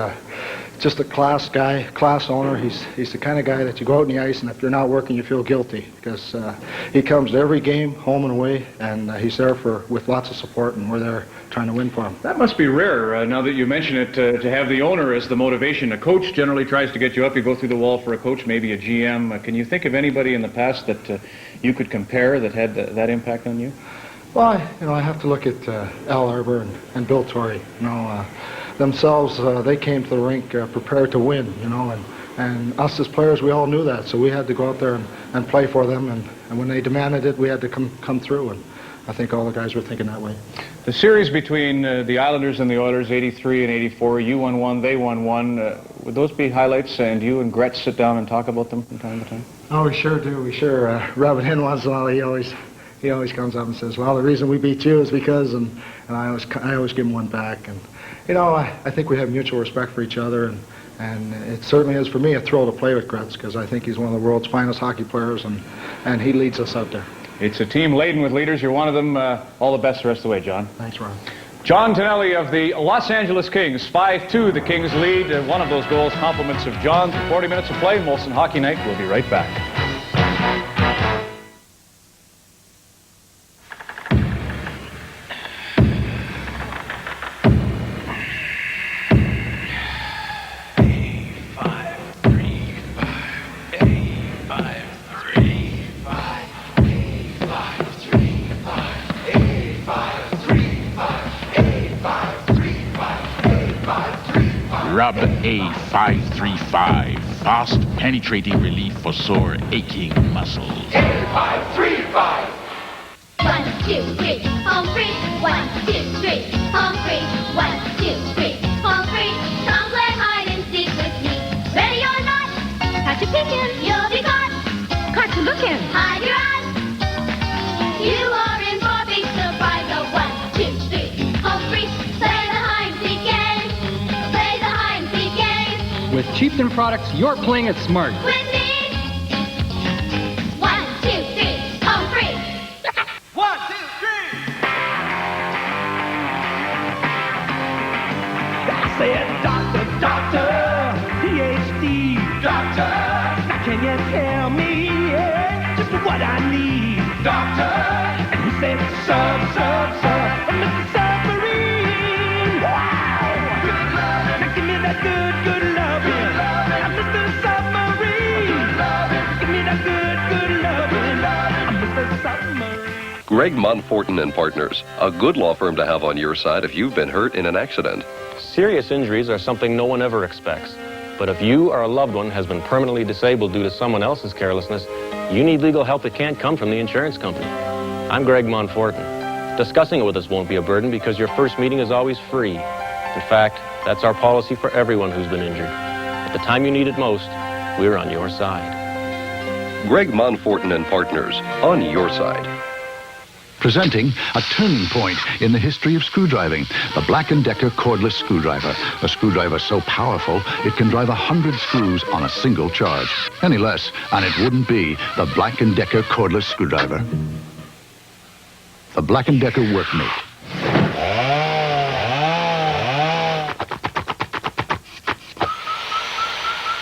just a class guy, class owner. He's the kind of guy that you go out on the ice, and if you're not working, you feel guilty because he comes to every game, home and away, and he's there with lots of support, and we're there trying to win for him. That must be rare, now that you mention it, to have the owner as the motivation. A coach generally tries to get you up. You go through the wall for a coach, maybe a GM. Can you think of anybody in the past that you could compare that had that impact on you? Well, I have to look at Al Arbour and Bill Torrey. Themselves, they came to the rink prepared to win, and us as players, we all knew that, so we had to go out there and play for them, and when they demanded it, we had to come through, and I think all the guys were thinking that way. The series between the Islanders and the Oilers, 83 and 84, you won one, they won one. Would those be highlights, and you and Gretz sit down and talk about them from time to time? Oh, we sure do. We sure rub it in once in a while. He always comes up and says, well, the reason we beat you is because, and I always give him one back. And, you know, I think we have mutual respect for each other, and it certainly is, for me, a thrill to play with Gretz, because I think he's one of the world's finest hockey players, and he leads us out there. It's a team laden with leaders. You're one of them. All the best the rest of the way, John. Thanks, Ron. John Tonelli of the Los Angeles Kings, 5-2, the Kings lead. One of those goals, compliments of John. 40 minutes of play, Molson Hockey Night. We'll be right back. Rub A535. Fast, penetrating relief for sore, aching muscles. A535. 1, 2, 3, home free. 1, 2, 3, home free. 1, 2, 3, home free. Come play hide and seek with me. Ready or not? Catch a peekin', you'll be caught. Catch a lookin', hide your eyes. You are in for a big surprise. Oh, 1, 2, 3, home free. Play the hide and seek game. Play the hide and seek game. With Chieftain products, you're playing it smart. With me. 1, 2, 3, home free. 1, 2, 3. I said, doctor, doctor, PhD, doctor. Now can you tell me just what I need, doctor? And he said, sub, Mr. Submarine. Wow! Good loving. Now give me that good loving. I'm Mr. Submarine. Give me that good loving. I'm Mr. Submarine. Greg Monforton and Partners, a good law firm to have on your side if you've been hurt in an accident. Serious injuries are something no one ever expects. But if you or a loved one has been permanently disabled due to someone else's carelessness, you need legal help that can't come from the insurance company. I'm Greg Monforton. Discussing it with us won't be a burden because your first meeting is always free. In fact, that's our policy for everyone who's been injured. At the time you need it most, we're on your side. Greg Monforton and Partners, on your side. Presenting a turning point in the history of screwdriving, the Black & Decker cordless screwdriver. A screwdriver so powerful, it can drive 100 screws on a single charge. Any less, and it wouldn't be the Black & Decker cordless screwdriver. The Black & Decker Workmate.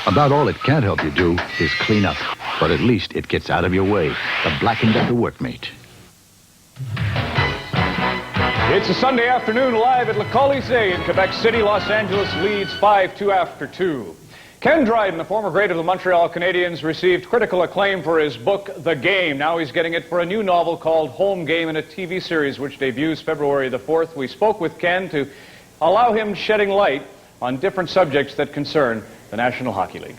About all it can't help you do is clean up, but at least it gets out of your way. The Black & Decker Workmate. It's a Sunday afternoon live at Le Colisée in Quebec City. Los Angeles leads 5-2 after 2. Ken Dryden, the former great of the Montreal Canadiens, received critical acclaim for his book, The Game. Now he's getting it for a new novel called Home Game in a TV series, which debuts February the 4th. We spoke with Ken to allow him shedding light on different subjects that concern the National Hockey League.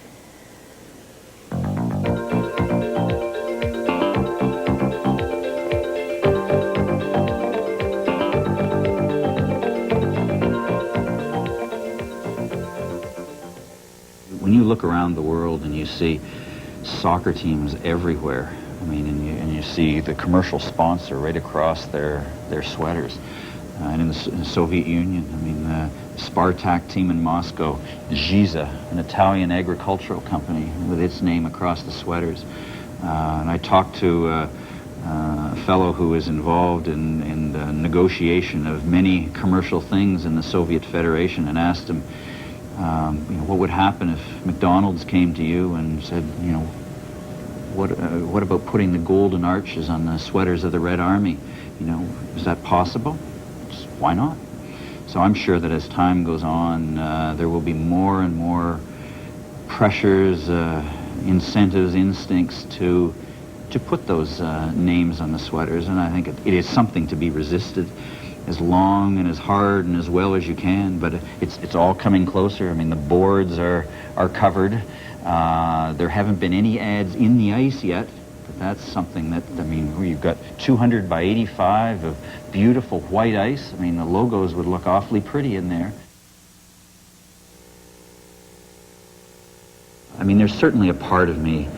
When you look around the world and you see soccer teams everywhere, I mean, and you see the commercial sponsor right across their sweaters. And in the Soviet Union, I mean, the Spartak team in Moscow, Giza, an Italian agricultural company with its name across the sweaters. And I talked to a fellow who was involved in the negotiation of many commercial things in the Soviet Federation and asked him, what would happen if McDonald's came to you and said, what about putting the golden arches on the sweaters of the Red Army? Is that possible? Why not? So I'm sure that as time goes on, there will be more and more pressures, incentives, instincts to put those names on the sweaters, and I think it is something to be resisted as long and as hard and as well as you can, but it's all coming closer. I mean, the boards are covered. There haven't been any ads in the ice yet, but that's something that, I mean, got 200 by 85 of beautiful white ice. I mean, the logos would look awfully pretty in there. I mean, there's certainly a part of me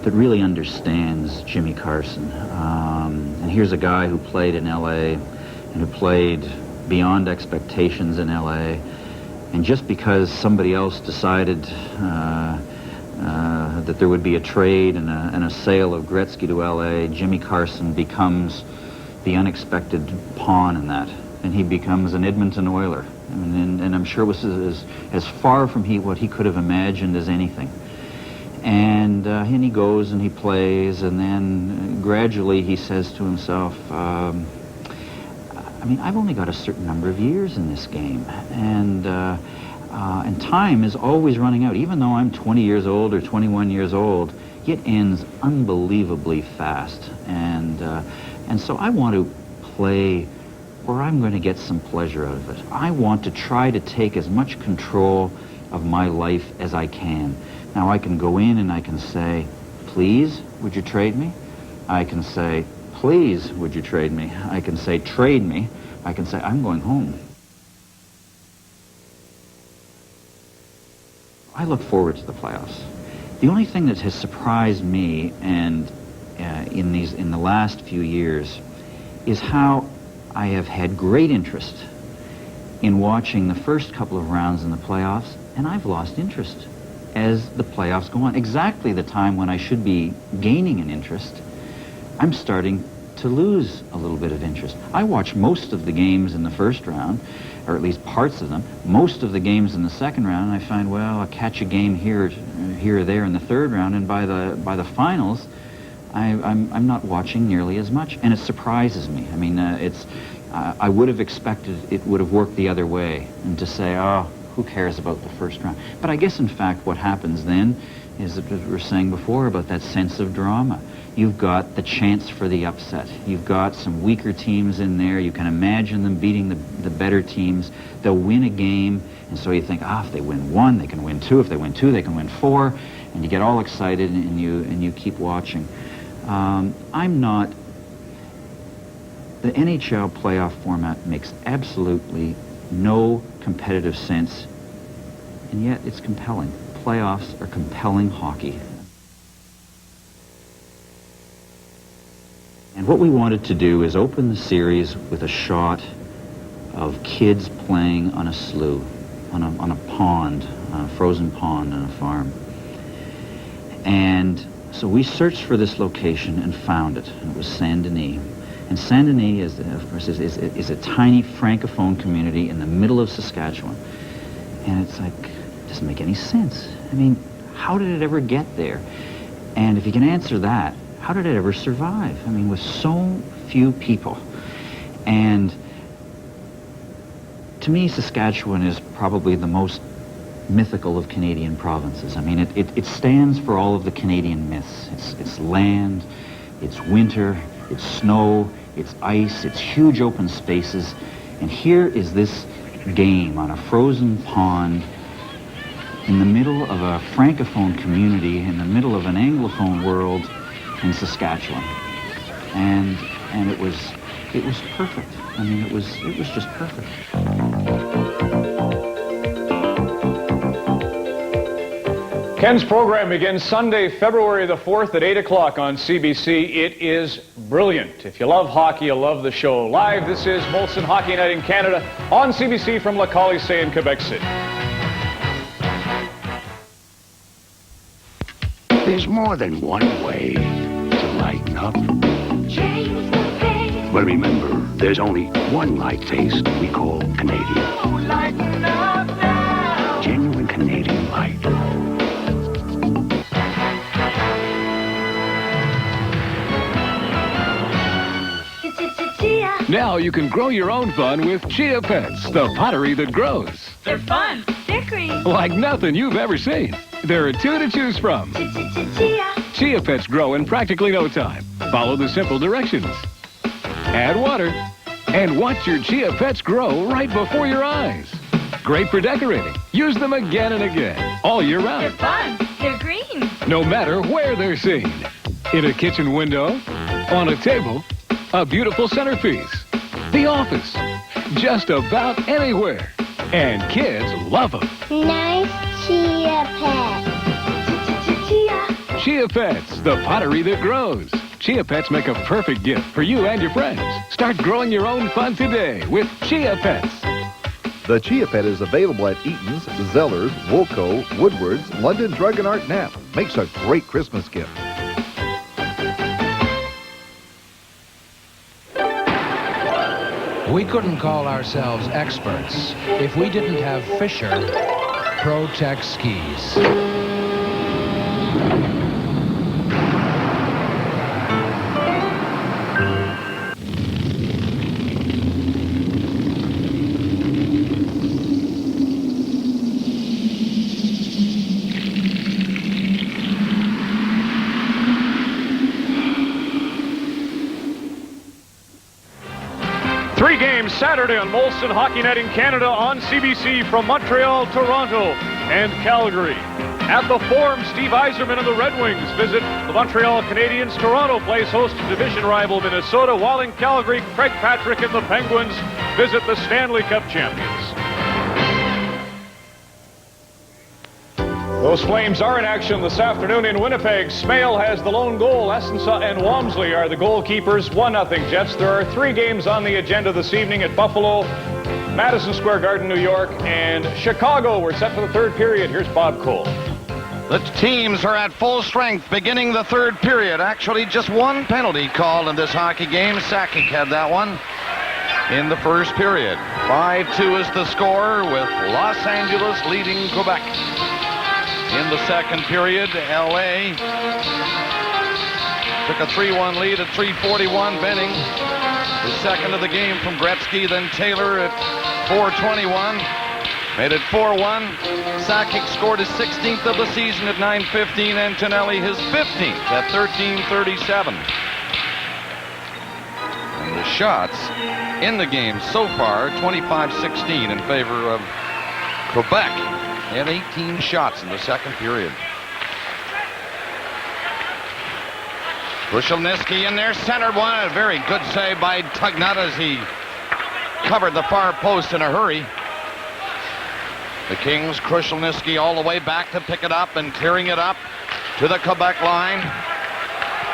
that really understands Jimmy Carson. And here's a guy who played in L.A. and who played beyond expectations in L.A. And just because somebody else decided that there would be a trade and a sale of Gretzky to L.A., Jimmy Carson becomes the unexpected pawn in that. And he becomes an Edmonton Oiler. I mean, and I'm sure it was as far from what he could have imagined as anything. And he goes and he plays, and then gradually he says to himself, I mean, I've only got a certain number of years in this game, and time is always running out. Even though I'm 20 years old or 21 years old, it ends unbelievably fast. And so I want to play where I'm going to get some pleasure out of it. I want to try to take as much control of my life as I can. Now, I can go in and I can say, please, would you trade me? I can say, please, would you trade me? I can say, trade me. I can say, I'm going home. I look forward to the playoffs. The only thing that has surprised me and in the last few years is how I have had great interest in watching the first couple of rounds in the playoffs, and I've lost interest as the playoffs go on. Exactly the time when I should be gaining an interest, I'm starting to lose a little bit of interest. I watch most of the games in the first round, or at least parts of them, most of the games in the second round, and I find, well, I'll catch a game here or there in the third round, and by the finals, I'm not watching nearly as much, and it surprises me. I mean, I would have expected it would have worked the other way, and to say, oh, who cares about the first round? But I guess, in fact, what happens then is that, as we were saying before, about that sense of drama. You've got the chance for the upset. You've got some weaker teams in there. You can imagine them beating the better teams. They'll win a game, and so you think, if they win one, they can win two. If they win two, they can win four. And you get all excited, and you keep watching. I'm not... The NHL playoff format makes absolutely no competitive sense, and yet it's compelling. Playoffs are compelling hockey. And what we wanted to do is open the series with a shot of kids playing on a slough, on a pond, a frozen pond on a farm. And so we searched for this location and found it, and it was Saint-Denis. And Saint-Denis, of course, is a tiny Francophone community in the middle of Saskatchewan. And it's like, it doesn't make any sense. I mean, how did it ever get there? And if you can answer that, how did it ever survive? I mean, with so few people. And to me, Saskatchewan is probably the most mythical of Canadian provinces. I mean, it stands for all of the Canadian myths. It's land, it's winter, it's snow, it's ice, it's huge open spaces. And here is this game on a frozen pond in the middle of a Francophone community, in the middle of an Anglophone world in Saskatchewan. And it was perfect. I mean, it was just perfect. Ken's program begins Sunday, February the 4th at 8 o'clock on CBC. It is brilliant. If you love hockey, you'll love the show. Live, this is Molson Hockey Night in Canada on CBC from Le Colisée in Quebec City. There's more than one way to lighten up. Change the pace. But remember, there's only one light taste we call Canadian. Oh, lighten up now. Genuine Canadian light. Now you can grow your own fun with Chia Pets, the pottery that grows. They're fun. They're green. Like nothing you've ever seen. There are two to choose from. Chia Pets grow in practically no time. Follow the simple directions. Add water. And watch your Chia Pets grow right before your eyes. Great for decorating. Use them again and again, all year round. They're fun. They're green. No matter where they're seen. In a kitchen window, On a table, a beautiful centerpiece. The office, just about anywhere. And kids love them. Nice Chia Pet. Chia Pets, the pottery that grows. Chia Pets make a perfect gift for you and your friends. Start growing your own fun today with Chia Pets. The Chia Pet is available at Eaton's, Zellers, Woolco, Woodward's, London Drug and Art Nap. Makes a great Christmas gift. We couldn't call ourselves experts if we didn't have Fisher Pro-Tech skis. 3 games Saturday on Molson Hockey Net in Canada on CBC from Montreal, Toronto, and Calgary. At the Forum, Steve Yzerman and the Red Wings visit the Montreal Canadiens. Toronto plays host to division rival Minnesota, while in Calgary, Craig Patrick and the Penguins visit the Stanley Cup champions. Those Flames are in action this afternoon in Winnipeg. Smale has the lone goal. Essensa and Walmsley are the goalkeepers. 1-0 Jets. There are 3 games on the agenda this evening at Buffalo, Madison Square Garden, New York, and Chicago. We're set for the third period. Here's Bob Cole. The teams are at full strength beginning the third period. Actually, just one penalty called in this hockey game. Sakic had that one in the first period. 5-2 is the score, with Los Angeles leading Quebec. In the second period, L.A. took a 3-1 lead at 3:41. Benning, the second of the game from Gretzky. Then Taylor at 4:21. Made it 4-1. Sakic scored his 16th of the season at 9:15. And Tonelli his 15th at 13:37. And the shots in the game so far, 25-16 in favor of Quebec. They had 18 shots in the second period. Krushelnyski in there, centered one. A very good save by Tugnut as he covered the far post in a hurry. The Kings, Krushelnyski all the way back to pick it up and clearing it up to the Quebec line.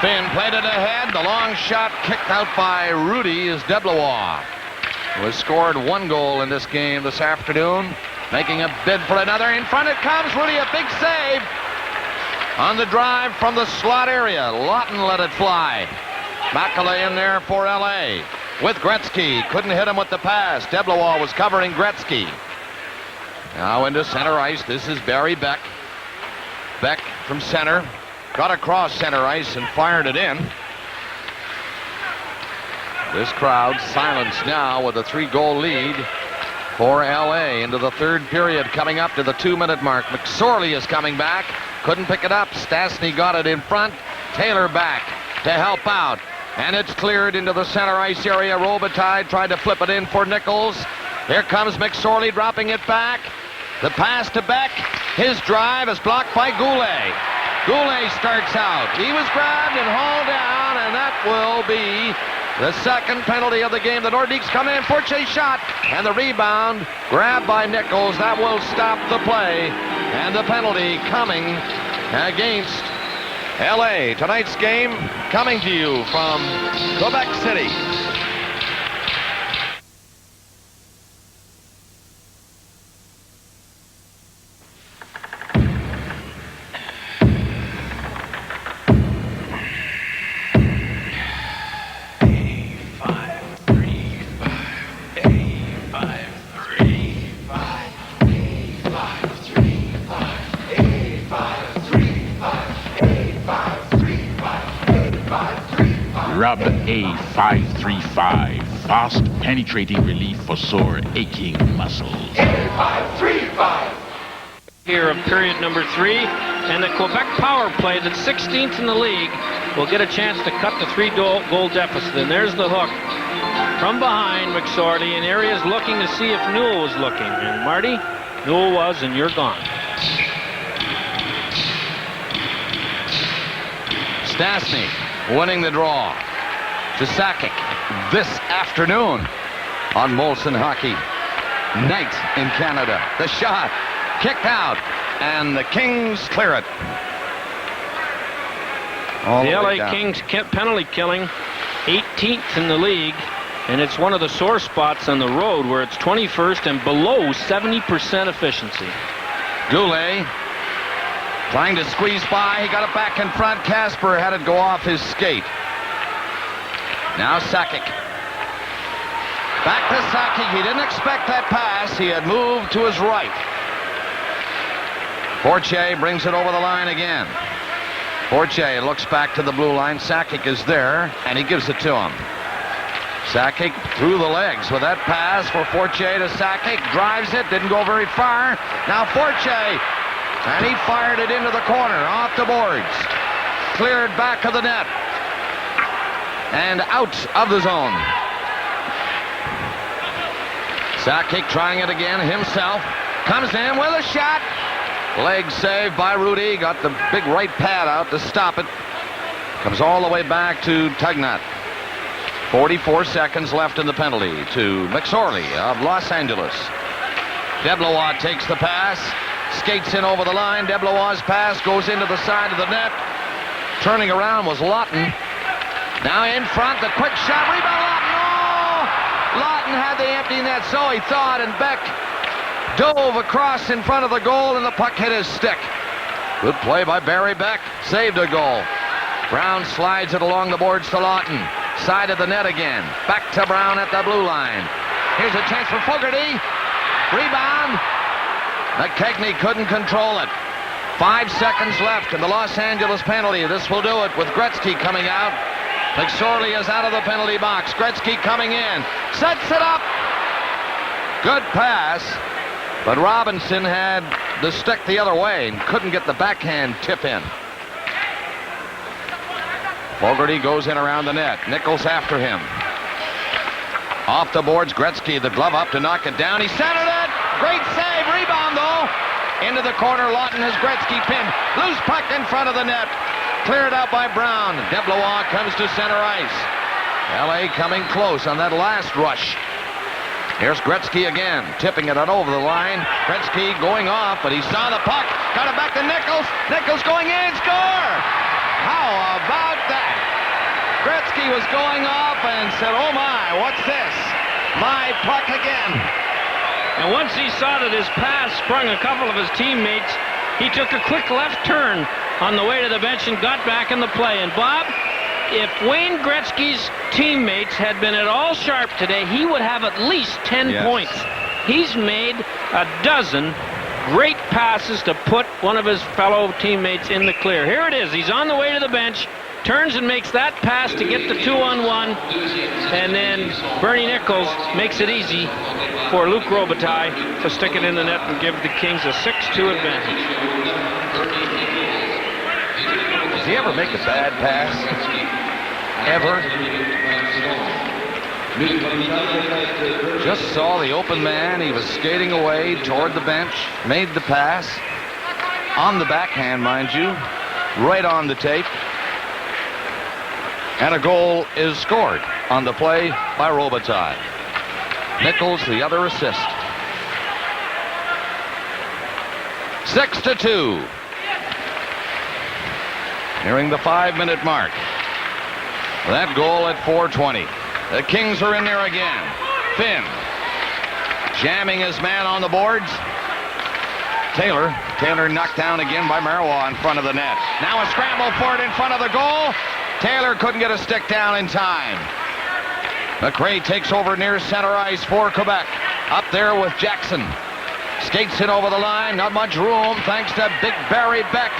Finn played it ahead. The long shot kicked out by Rudy is Deblois, who has scored 1 goal in this game this afternoon. Making a bid for another. In front it comes. Rudy, a big save on the drive from the slot area. Lawton let it fly. Macaulay in there for L.A. with Gretzky. Couldn't hit him with the pass. Deblois was covering Gretzky. Now into center ice. This is Barry Beck. Beck from center. Got across center ice and fired it in. This crowd silenced now with a 3-goal lead for L.A. into the third period, coming up to the 2-minute mark. McSorley is coming back. Couldn't pick it up. Stastny got it in front. Taylor back to help out. And it's cleared into the center ice area. Robitaille tried to flip it in for Nichols. Here comes McSorley dropping it back. The pass to Beck. His drive is blocked by Goulet. Goulet starts out. He was grabbed and hauled down, and that will be the second penalty of the game. The Nordiques come in for chase shot, and the rebound grabbed by Nichols. That will stop the play, and the penalty coming against L.A. Tonight's game coming to you from Quebec City. Rub A535. Fast penetrating relief for sore, aching muscles. A535. Here of period number 3, and the Quebec power play that's 16th in the league will get a chance to cut the 3-goal deficit. And there's the hook from behind McSorley, and areas looking to see if Newell was looking. And Marty, Newell was, and you're gone. Stastny winning the draw. to Sakic this afternoon on Molson Hockey Night in Canada. The shot kicked out, and the Kings clear it. The LA Kings penalty killing 18th in the league, and it's one of the sore spots on the road where it's 21st and below 70% efficiency. Goulet trying to squeeze by. He got it back in front. Casper had it go off his skate. Now Sakic. Back to Sakic. He didn't expect that pass. He had moved to his right. Fortier brings it over the line again. Fortier looks back to the blue line. Sakic is there, and he gives it to him. Sakic through the legs with that pass for Fortier to Sakic. Drives it, didn't go very far. Now Fortier, and he fired it into the corner, off the boards. Cleared back of the net. And out of the zone. Sakic trying it again himself. Comes in with a shot. Leg save by Rudy. Got the big right pad out to stop it. Comes all the way back to Tugnut. 44 seconds left in the penalty to McSorley of Los Angeles. Deblois takes the pass. Skates in over the line. Deblois' pass goes into the side of the net. Turning around was Lawton. Now in front, the quick shot. Rebound, Lawton. Oh! Lawton had the empty net, so he thought, and Beck dove across in front of the goal, and the puck hit his stick. Good play by Barry Beck. Saved a goal. Brown slides it along the boards to Lawton. Side of the net again. Back to Brown at the blue line. Here's a chance for Fogarty. Rebound. McKegney couldn't control it. 5 seconds left in the Los Angeles penalty. This will do it with Gretzky coming out. McSorley is out of the penalty box. Gretzky coming in. Sets it up. Good pass. But Robinson had the stick the other way and couldn't get the backhand tip in. Fogarty goes in around the net. Nichols after him. Off the boards, Gretzky, the glove up to knock it down. He centered it. Great save. Rebound, though. Into the corner. Lawton has Gretzky pinned. Loose puck in front of the net. Cleared out by Brown. Deblois comes to center ice. LA coming close on that last rush. Here's Gretzky again, tipping it on over the line. Gretzky going off, but he saw the puck. Got it back to Nichols. Nichols going in. Score! How about that? Gretzky was going off and said, oh my, what's this? My puck again. And once he saw that his pass sprung a couple of his teammates, he took a quick left turn on the way to the bench and got back in the play. And Bob, if Wayne Gretzky's teammates had been at all sharp today, he would have at least 10 points. He's made a dozen great passes to put one of his fellow teammates in the clear. Here it is. He's on the way to the bench, turns and makes that pass to get the 2-on-1, and then Bernie Nichols makes it easy for Luc Robitaille to stick it in the net and give the Kings a 6-2 advantage. Does he ever make a bad pass? Ever? Just saw the open man. He was skating away toward the bench. Made the pass. On the backhand, mind you. Right on the tape. And a goal is scored on the play by Robitaille. Nichols, the other assist. 6-2. Nearing the 5-minute mark. That goal at 4:20. The Kings are in there again. Finn jamming his man on the boards. Taylor knocked down again by Marois in front of the net. Now a scramble for it in front of the goal. Taylor couldn't get a stick down in time. McRae takes over near center ice for Quebec. Up there with Jackson. Skates in over the line. Not much room thanks to big Barry Beck.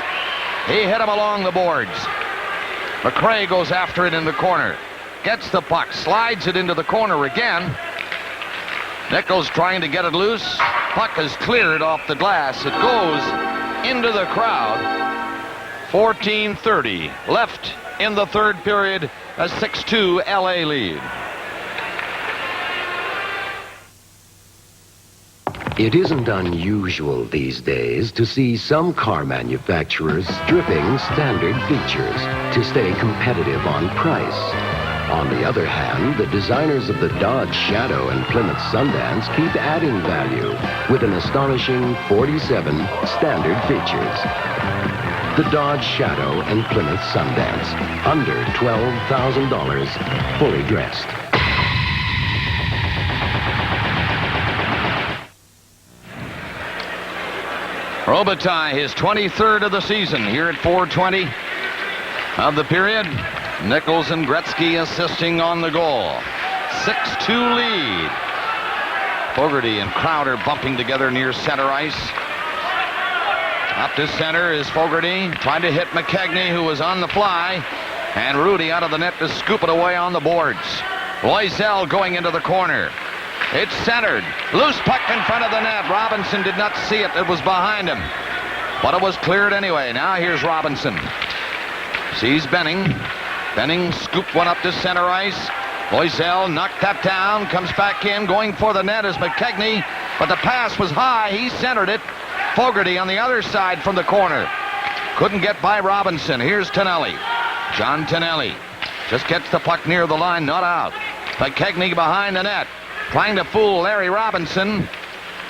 He hit him along the boards. McRae goes after it in the corner. Gets the puck. Slides it into the corner again. Nichols trying to get it loose. Puck is cleared off the glass. It goes into the crowd. 14:30 left in the third period. A 6-2 LA lead. It isn't unusual these days to see some car manufacturers stripping standard features to stay competitive on price. On the other hand, the designers of the Dodge Shadow and Plymouth Sundance keep adding value with an astonishing 47 standard features. The Dodge Shadow and Plymouth Sundance, under $12,000, fully dressed. Robitaille, his 23rd of the season here at 4:20 of the period. Nichols and Gretzky assisting on the goal. 6-2 lead. Fogarty and Crowder bumping together near center ice. Up to center is Fogarty, trying to hit McKegney, who was on the fly. And Rudy out of the net to scoop it away on the boards. Loisel going into the corner. It's centered. Loose puck in front of the net. Robinson did not see it. It was behind him. But it was cleared anyway. Now here's Robinson. Sees Benning. Benning scooped one up to center ice. Loisel knocked that down. Comes back in. Going for the net is McKegney. But the pass was high. He centered it. Fogarty on the other side from the corner. Couldn't get by Robinson. Here's Tonelli. John Tonelli just gets the puck near the line. Not out. McKegney behind the net. Trying to fool Larry Robinson.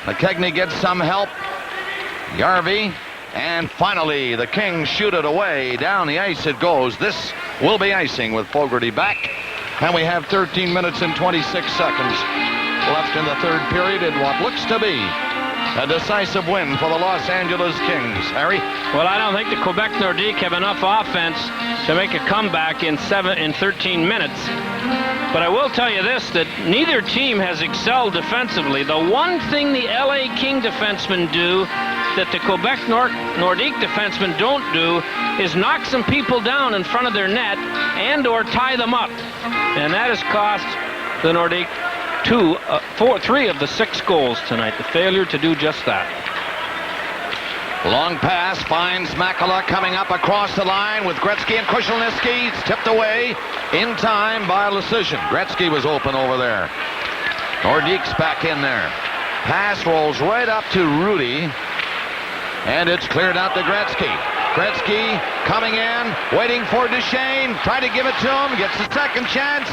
McKegney gets some help. Yarvey. And finally, the Kings shoot it away. Down the ice it goes. This will be icing with Fogarty back. And we have 13 minutes and 26 seconds left in the third period in what looks to be a decisive win for the Los Angeles Kings. Harry? Well, I don't think the Quebec Nordiques have enough offense to make a comeback in 13 minutes. But I will tell you this, that neither team has excelled defensively. The one thing the LA King defensemen do that the Quebec Nordique defensemen don't do is knock some people down in front of their net and or tie them up. And that has cost the Nordique 3 of the 6 goals tonight, the failure to do just that. Long pass finds Makala coming up across the line with Gretzky and Krushelnyski. It's tipped away in time by Lecision. Gretzky was open over there. Nordiques back in there. Pass rolls right up to Rudy. And it's cleared out to Gretzky. Gretzky coming in, waiting for Duchesne. Trying to give it to him. Gets the second chance.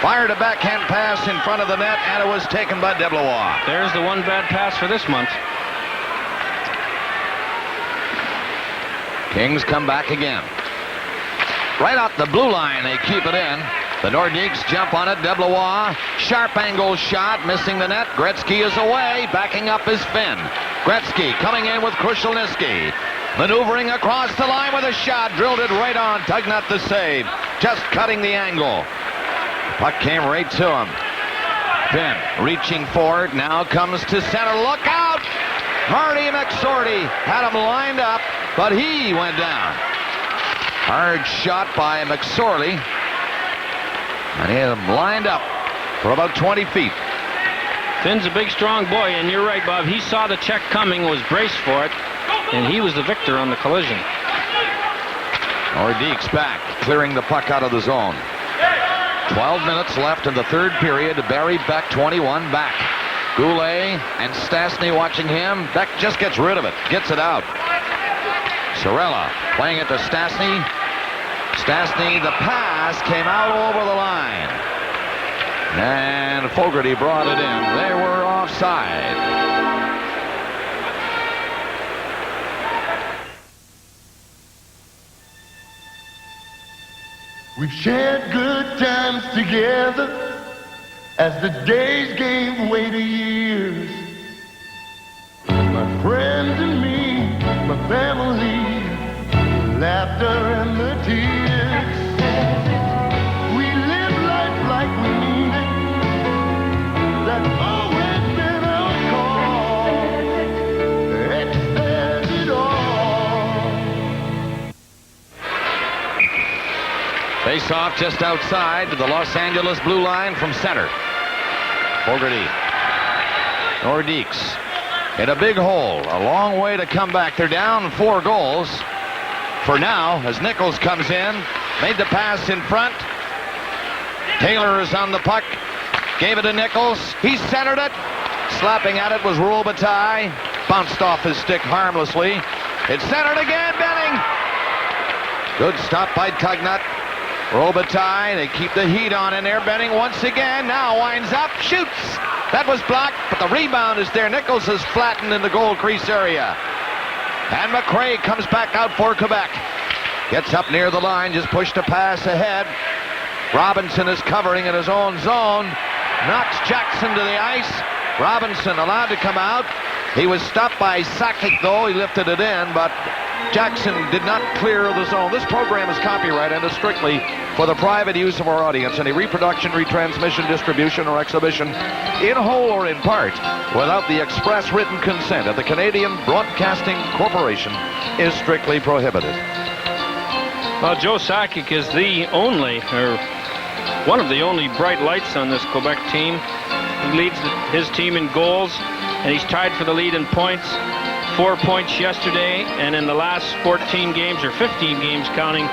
Fired a backhand pass in front of the net, and it was taken by Deblois. There's the one bad pass for this month. Kings come back again. Right out the blue line, they keep it in. The Nordiques jump on it. Deblois, sharp angle shot, missing the net. Gretzky is away, backing up his Finn. Gretzky coming in with Krushelnyski. Maneuvering across the line with a shot. Drilled it right on. Tugnut the save. Just cutting the angle. Puck came right to him. Finn reaching for it. Now comes to center. Look out! Marty McSorty had him lined up, but he went down. Hard shot by McSorley. And he had him lined up for about 20 feet. Finn's a big, strong boy, and you're right, Bob. He saw the check coming, was braced for it, and he was the victor on the collision. Nordiques back, clearing the puck out of the zone. 12 minutes left in the third period. Barry Beck, 21, back. Goulet and Stastny watching him. Beck just gets rid of it, gets it out. Sorella playing it to Stastny. Stastny, the pass came out over the line. And Fogarty brought it in. They were offside. We've shared good times together as the days gave way to years. My friends and me, my family, the laughter and the tears. We live life like we mean it. That's always been our call. Excess it all. Face off just outside to the Los Angeles blue line from center. Fogarty. Nordiques in a big hole. A long way to come back. They're down 4 goals for now as Nichols comes in. Made the pass in front. Taylor is on the puck. Gave it to Nichols. He centered it. Slapping at it was Robitaille. Bounced off his stick harmlessly. It's centered again. Benning. Good stop by Tugnut. Robitaille, they keep the heat on in there. Benning once again, now winds up, shoots. That was blocked, but the rebound is there. Nichols is flattened in the goal crease area. And McRae comes back out for Quebec. Gets up near the line, just pushed a pass ahead. Robinson is covering in his own zone. Knocks Jackson to the ice. Robinson allowed to come out. He was stopped by Sakic, though. He lifted it in, but Jackson did not clear the zone. This program is copyrighted and is strictly for the private use of our audience. Any reproduction, retransmission, distribution, or exhibition, in whole or in part, without the express written consent of the Canadian Broadcasting Corporation, is strictly prohibited. Well, Joe Sakic is the only, or one of the only bright lights on this Quebec team. He leads his team in goals, and he's tied for the lead in points. 4 points yesterday, and in the last 14 games, or 15 games counting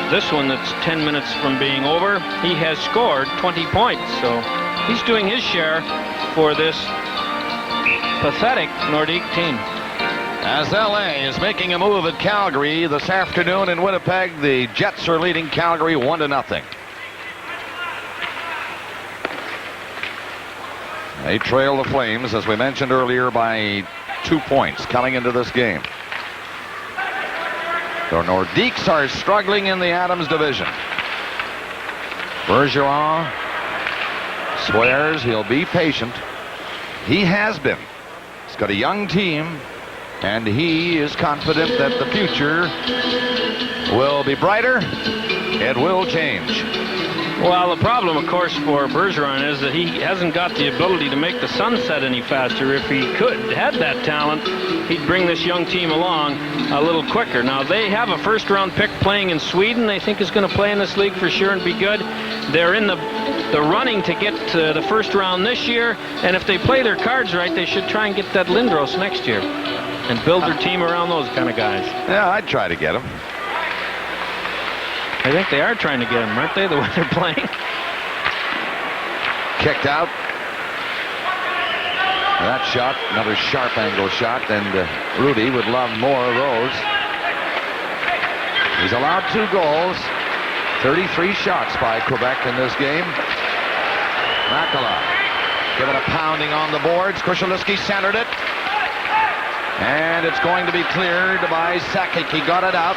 this one that's 10 minutes from being over, he has scored 20 points. So he's doing his share for this pathetic Nordique team. As LA is making a move at Calgary this afternoon in Winnipeg, the Jets are leading Calgary 1-0. They trail the Flames, as we mentioned earlier, by 2 points coming into this game. The Nordiques are struggling in the Adams division. Bergeron swears he'll be patient. He has been. He's got a young team, and he is confident that the future will be brighter. It will change. Well, the problem, of course, for Bergeron is that he hasn't got the ability to make the sun set any faster. If he had that talent, he'd bring this young team along a little quicker. Now, they have a first-round pick playing in Sweden. They think is going to play in this league for sure and be good. They're in the running to get to the first round this year, and if they play their cards right, they should try and get that Lindros next year and build their team around those kind of guys. Yeah, I'd try to get him. I think they are trying to get him, aren't they, the way they're playing? Kicked out. That shot, another sharp angle shot, and Rudy would love more of those. He's allowed 2 goals, 33 shots by Quebec in this game. Makala giving a pounding on the boards. Krushelewski centered it. And it's going to be cleared by Sakic. He got it out.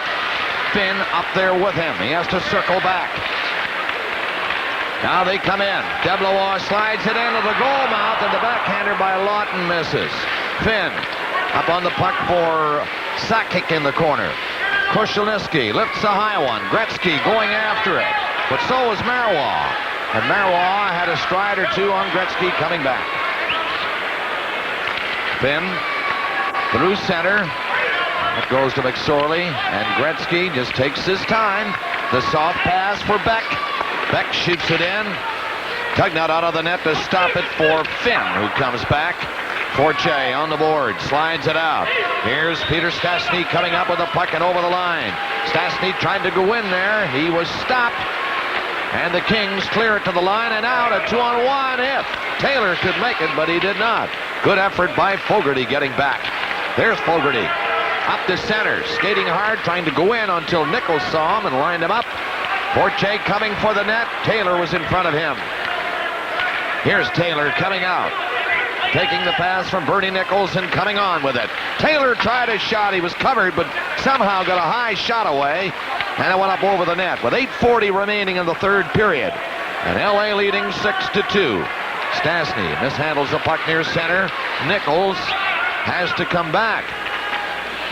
Finn up there with him. He has to circle back. Now they come in. Deblois slides it into the goal mouth, and the backhander by Lawton misses. Finn up on the puck for Sakic in the corner. Krushelewski lifts a high one. Gretzky going after it. But so was Marois. And Marois had a stride or two on Gretzky coming back. Finn through center. It goes to McSorley, and Gretzky just takes his time. The soft pass for Beck. Beck shoots it in. Tugnut out of the net to stop it for Finn, who comes back. Forche on the board, slides it out. Here's Peter Stastny coming up with the puck and over the line. Stastny tried to go in there. He was stopped. And the Kings clear it to the line and out. A 2-on-1 if Taylor could make it, but he did not. Good effort by Fogarty getting back. There's Fogarty. Up to center, skating hard, trying to go in until Nichols saw him and lined him up. Forche coming for the net. Taylor was in front of him. Here's Taylor coming out. Taking the pass from Bernie Nichols and coming on with it. Taylor tried a shot. He was covered, but somehow got a high shot away. And it went up over the net with 8:40 remaining in the third period. And LA leading 6-2. Stastny mishandles the puck near center. Nichols has to come back.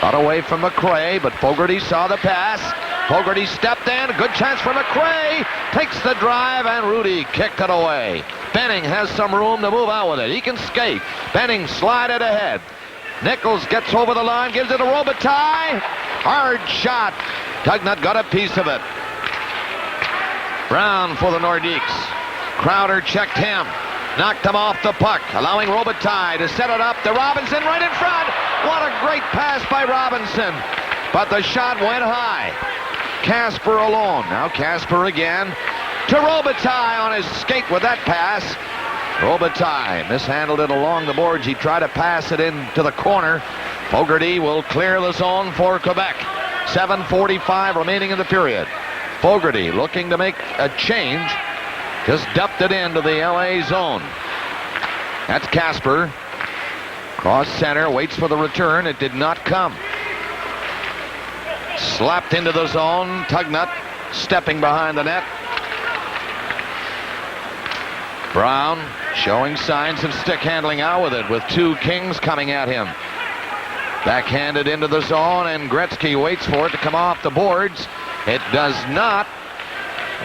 Got away from McRae, but Fogarty saw the pass. Fogarty stepped in. Good chance for McRae. Takes the drive, and Rudy kicked it away. Benning has some room to move out with it. He can skate. Benning slided ahead. Nichols gets over the line, gives it to Robitaille. Hard shot. Tugnut got a piece of it. Brown for the Nordiques. Crowder checked him. Knocked him off the puck, allowing Robitaille to set it up to Robinson right in front. What a great pass by Robinson. But the shot went high. Casper alone. Now Casper again to Robitaille on his skate with that pass. Robitaille mishandled it along the boards. He tried to pass it into the corner. Fogarty will clear the zone for Quebec. 7:45 remaining in the period. Fogarty looking to make a change. Just dumped it into the LA zone. That's Casper. Cross center, waits for the return. It did not come. Slapped into the zone. Tugnut stepping behind the net. Brown showing signs of stick handling out with it, with two Kings coming at him. Backhanded into the zone, and Gretzky waits for it to come off the boards. It does not.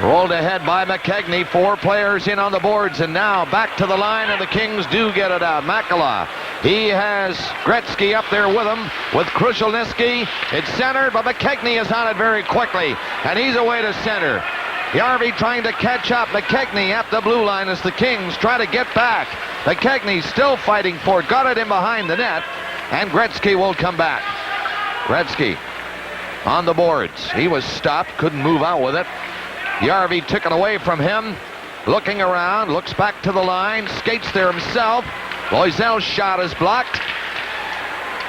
Rolled ahead by McKegney. 4 players in on the boards, and now back to the line, and the Kings do get it out. Makela, he has Gretzky up there with him, with Krushelnyski. It's centered, but McKegney is on it very quickly, and he's away to center. Yarvi trying to catch up. McKegney at the blue line as the Kings try to get back. McKegney still fighting for it. Got it in behind the net, and Gretzky will come back. Gretzky on the boards. He was stopped, couldn't move out with it. Yarvi took it away from him. Looking around, looks back to the line, skates there himself. Loisel's shot is blocked.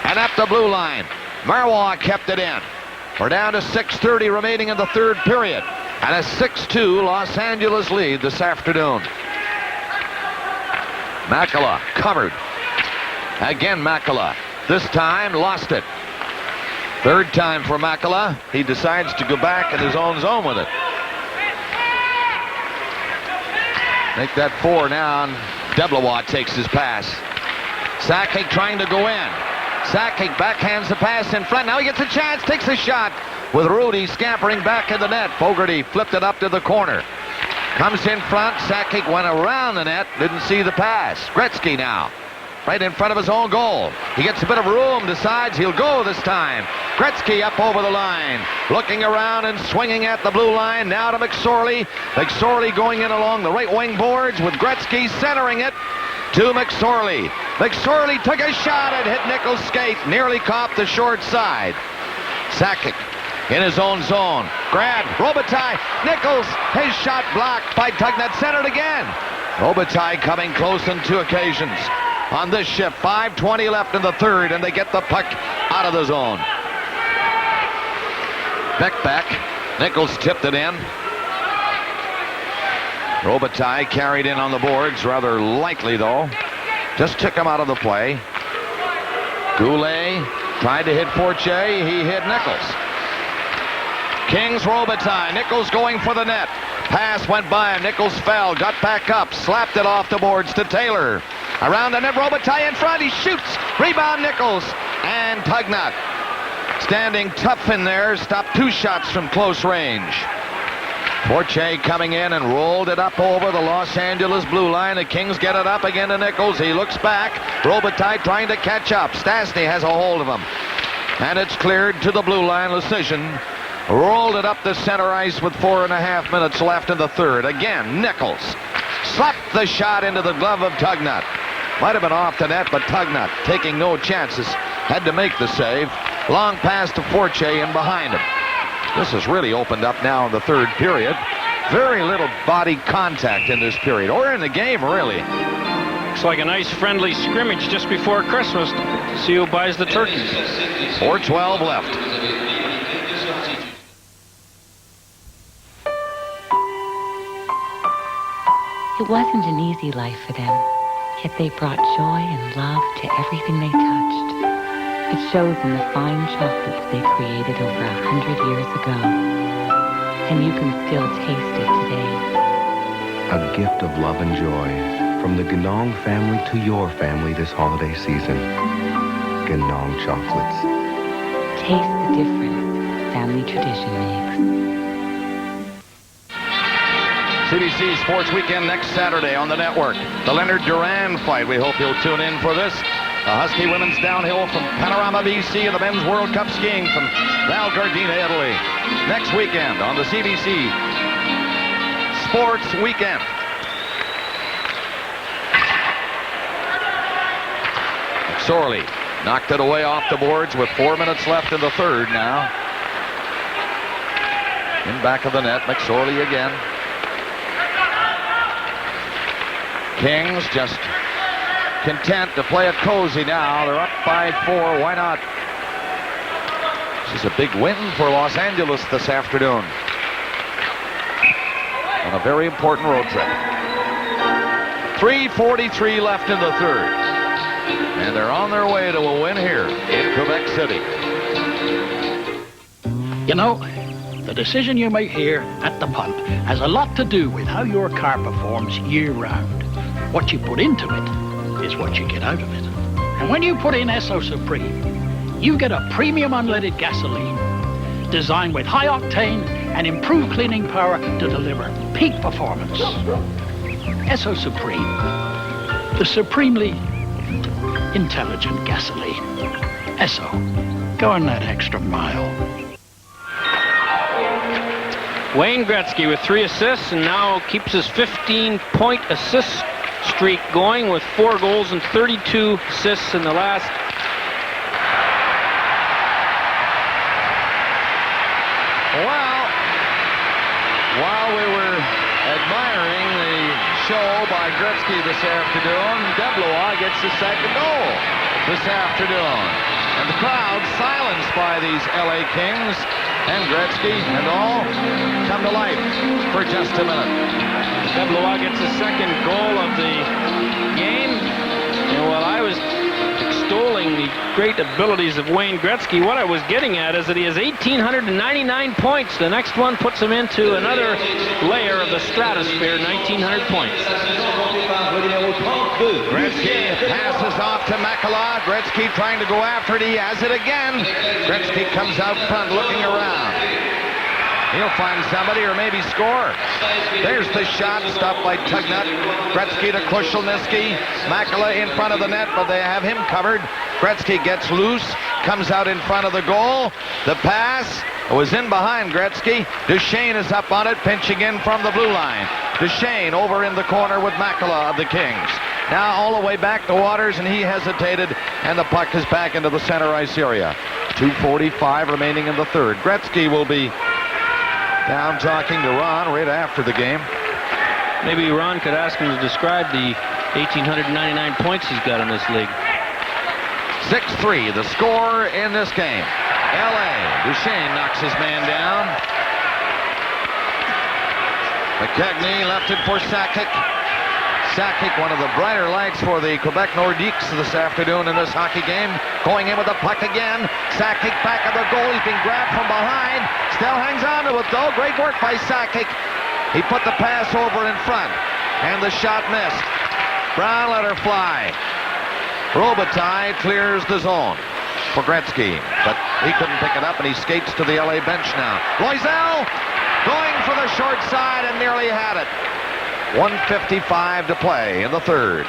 And at the blue line, Marois kept it in. We're down to 6:30 remaining in the third period. And a 6-2 Los Angeles lead this afternoon. Makela covered. Again Makela. This time lost it. Third time for Makela. He decides to go back in his own zone with it. Make that 4 now, and Deblois takes his pass. Sakic trying to go in. Sakic backhands the pass in front. Now he gets a chance, takes a shot with Rudy scampering back in the net. Fogarty flipped it up to the corner. Comes in front. Sakic went around the net, didn't see the pass. Gretzky now, right in front of his own goal. He gets a bit of room, decides he'll go this time. Gretzky up over the line, looking around and swinging at the blue line. Now to McSorley. McSorley going in along the right wing boards with Gretzky centering it to McSorley. McSorley took a shot and hit Nichols' skate, nearly caught the short side. Sakic in his own zone. Grab, Robitaille, Nichols, his shot blocked by Tugnut, centered again. Robitaille coming close on 2 occasions. On this shift, 5:20 left in the third, and they get the puck out of the zone. Beck back. Nichols tipped it in. Robitaille carried in on the boards, rather lightly though. Just took him out of the play. Goulet tried to hit Fortier. He hit Nichols. Kings Robitaille. Nichols going for the net. Pass went by him. Nichols fell. Got back up. Slapped it off the boards to Taylor. Around the net, Robitaille in front. He shoots. Rebound Nichols. And Tugnut standing tough in there. Stopped 2 shots from close range. Fortier coming in and rolled it up over the Los Angeles blue line. The Kings get it up again to Nichols. He looks back. Robitaille trying to catch up. Stastny has a hold of him. And it's cleared to the blue line. Lucian rolled it up the center ice with 4.5 minutes left in the third. Again, Nichols slapped the shot into the glove of Tugnut. Might have been off the net, but Tugnut, taking no chances, had to make the save. Long pass to Fortier in behind him. This has really opened up now in the third period. Very little body contact in this period, or in the game, really. Looks like a nice friendly scrimmage just before Christmas to see who buys the turkeys. 4:12 left. It wasn't an easy life for them, yet they brought joy and love to everything they touched. It shows in the fine chocolates they created over 100 years ago, and you can still taste it today. A gift of love and joy from the Ganong family to your family this holiday season. Ganong chocolates. Taste the difference family tradition makes. CBC Sports Weekend next Saturday on the network. The Leonard Duran fight. We hope you'll tune in for this. The Husky women's downhill from Panorama, BC, and the men's World Cup skiing from Val Gardena, Italy. Next weekend on the CBC Sports Weekend. Sorley knocked it away off the boards with 4 minutes left in the third now. In back of the net, McSorley again. Kings just content to play it cozy now. They're up by 4. Why not? This is a big win for Los Angeles this afternoon. on a very important road trip. 3:43 left in the third. And they're on their way to a win here in Quebec City. You know, the decision you make here at the pump has a lot to do with how your car performs year-round. What you put into it is what you get out of it. And when you put in Esso Supreme, you get a premium unleaded gasoline designed with high octane and improved cleaning power to deliver peak performance. Esso Supreme, the supremely intelligent gasoline. Esso, going that extra mile. Wayne Gretzky with 3 assists and now keeps his 15-point assist streak going with 4 goals and 32 assists in the last. Well, while we were admiring the show by Gretzky this afternoon, DeBlois gets the second goal this afternoon. And the crowd silenced by these LA Kings and Gretzky and all come to life for just a minute. DeBlois gets the second goal of the game. And while I was extolling the great abilities of Wayne Gretzky, what I was getting at is that he has 1,899 points. The next one puts him into another layer of the stratosphere, 1,900 points. Gretzky passes off to Makela. Gretzky trying to go after it. He has it again. Gretzky comes out front looking around. He'll find somebody or maybe score. There's the shot, stopped by Tugnut. Gretzky to Krushelnyski. Makela in front of the net, but they have him covered. Gretzky gets loose, comes out in front of the goal. The pass was in behind Gretzky. Duchesne is up on it, pinching in from the blue line. Duchesne over in the corner with Makela of the Kings. Now all the way back to Waters, and he hesitated, and the puck is back into the center ice area. 2:45 remaining in the third. Gretzky will be down talking to Ron right after the game. Maybe Ron could ask him to describe the 1,899 points he's got in this league. 6-3, the score in this game. L.A. Duchesne knocks his man down. McKegney left it for Sakic. Sakic, one of the brighter lights for the Quebec Nordiques this afternoon in this hockey game. Going in with the puck again. Sakic back of the goal. He's been grabbed from behind. Still hangs on to it, though. Great work by Sakic. He put the pass over in front, and the shot missed. Brown let her fly. Robitaille clears the zone for Gretzky, but he couldn't pick it up, and he skates to the LA bench now. Loisel going for the short side and nearly had it. 1:55 to play in the third.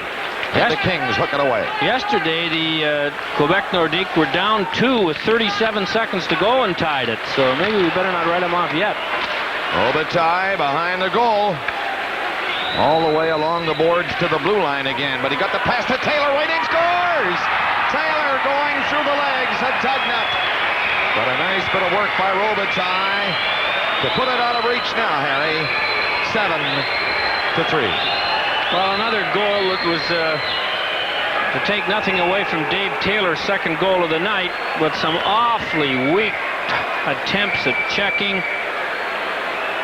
And the Kings hook it away. Yesterday, the Quebec Nordiques were down 2 with 37 seconds to go and tied it. So maybe we better not write them off yet. Robitaille behind the goal. All the way along the boards to the blue line again. But he got the pass to Taylor. Waiting, scores! Taylor going through the legs of Tugnut. But a nice bit of work by Robitaille to put it out of reach now, Harry. 7-3. Well, another goal that was to take nothing away from Dave Taylor's second goal of the night, but some awfully weak attempts at checking.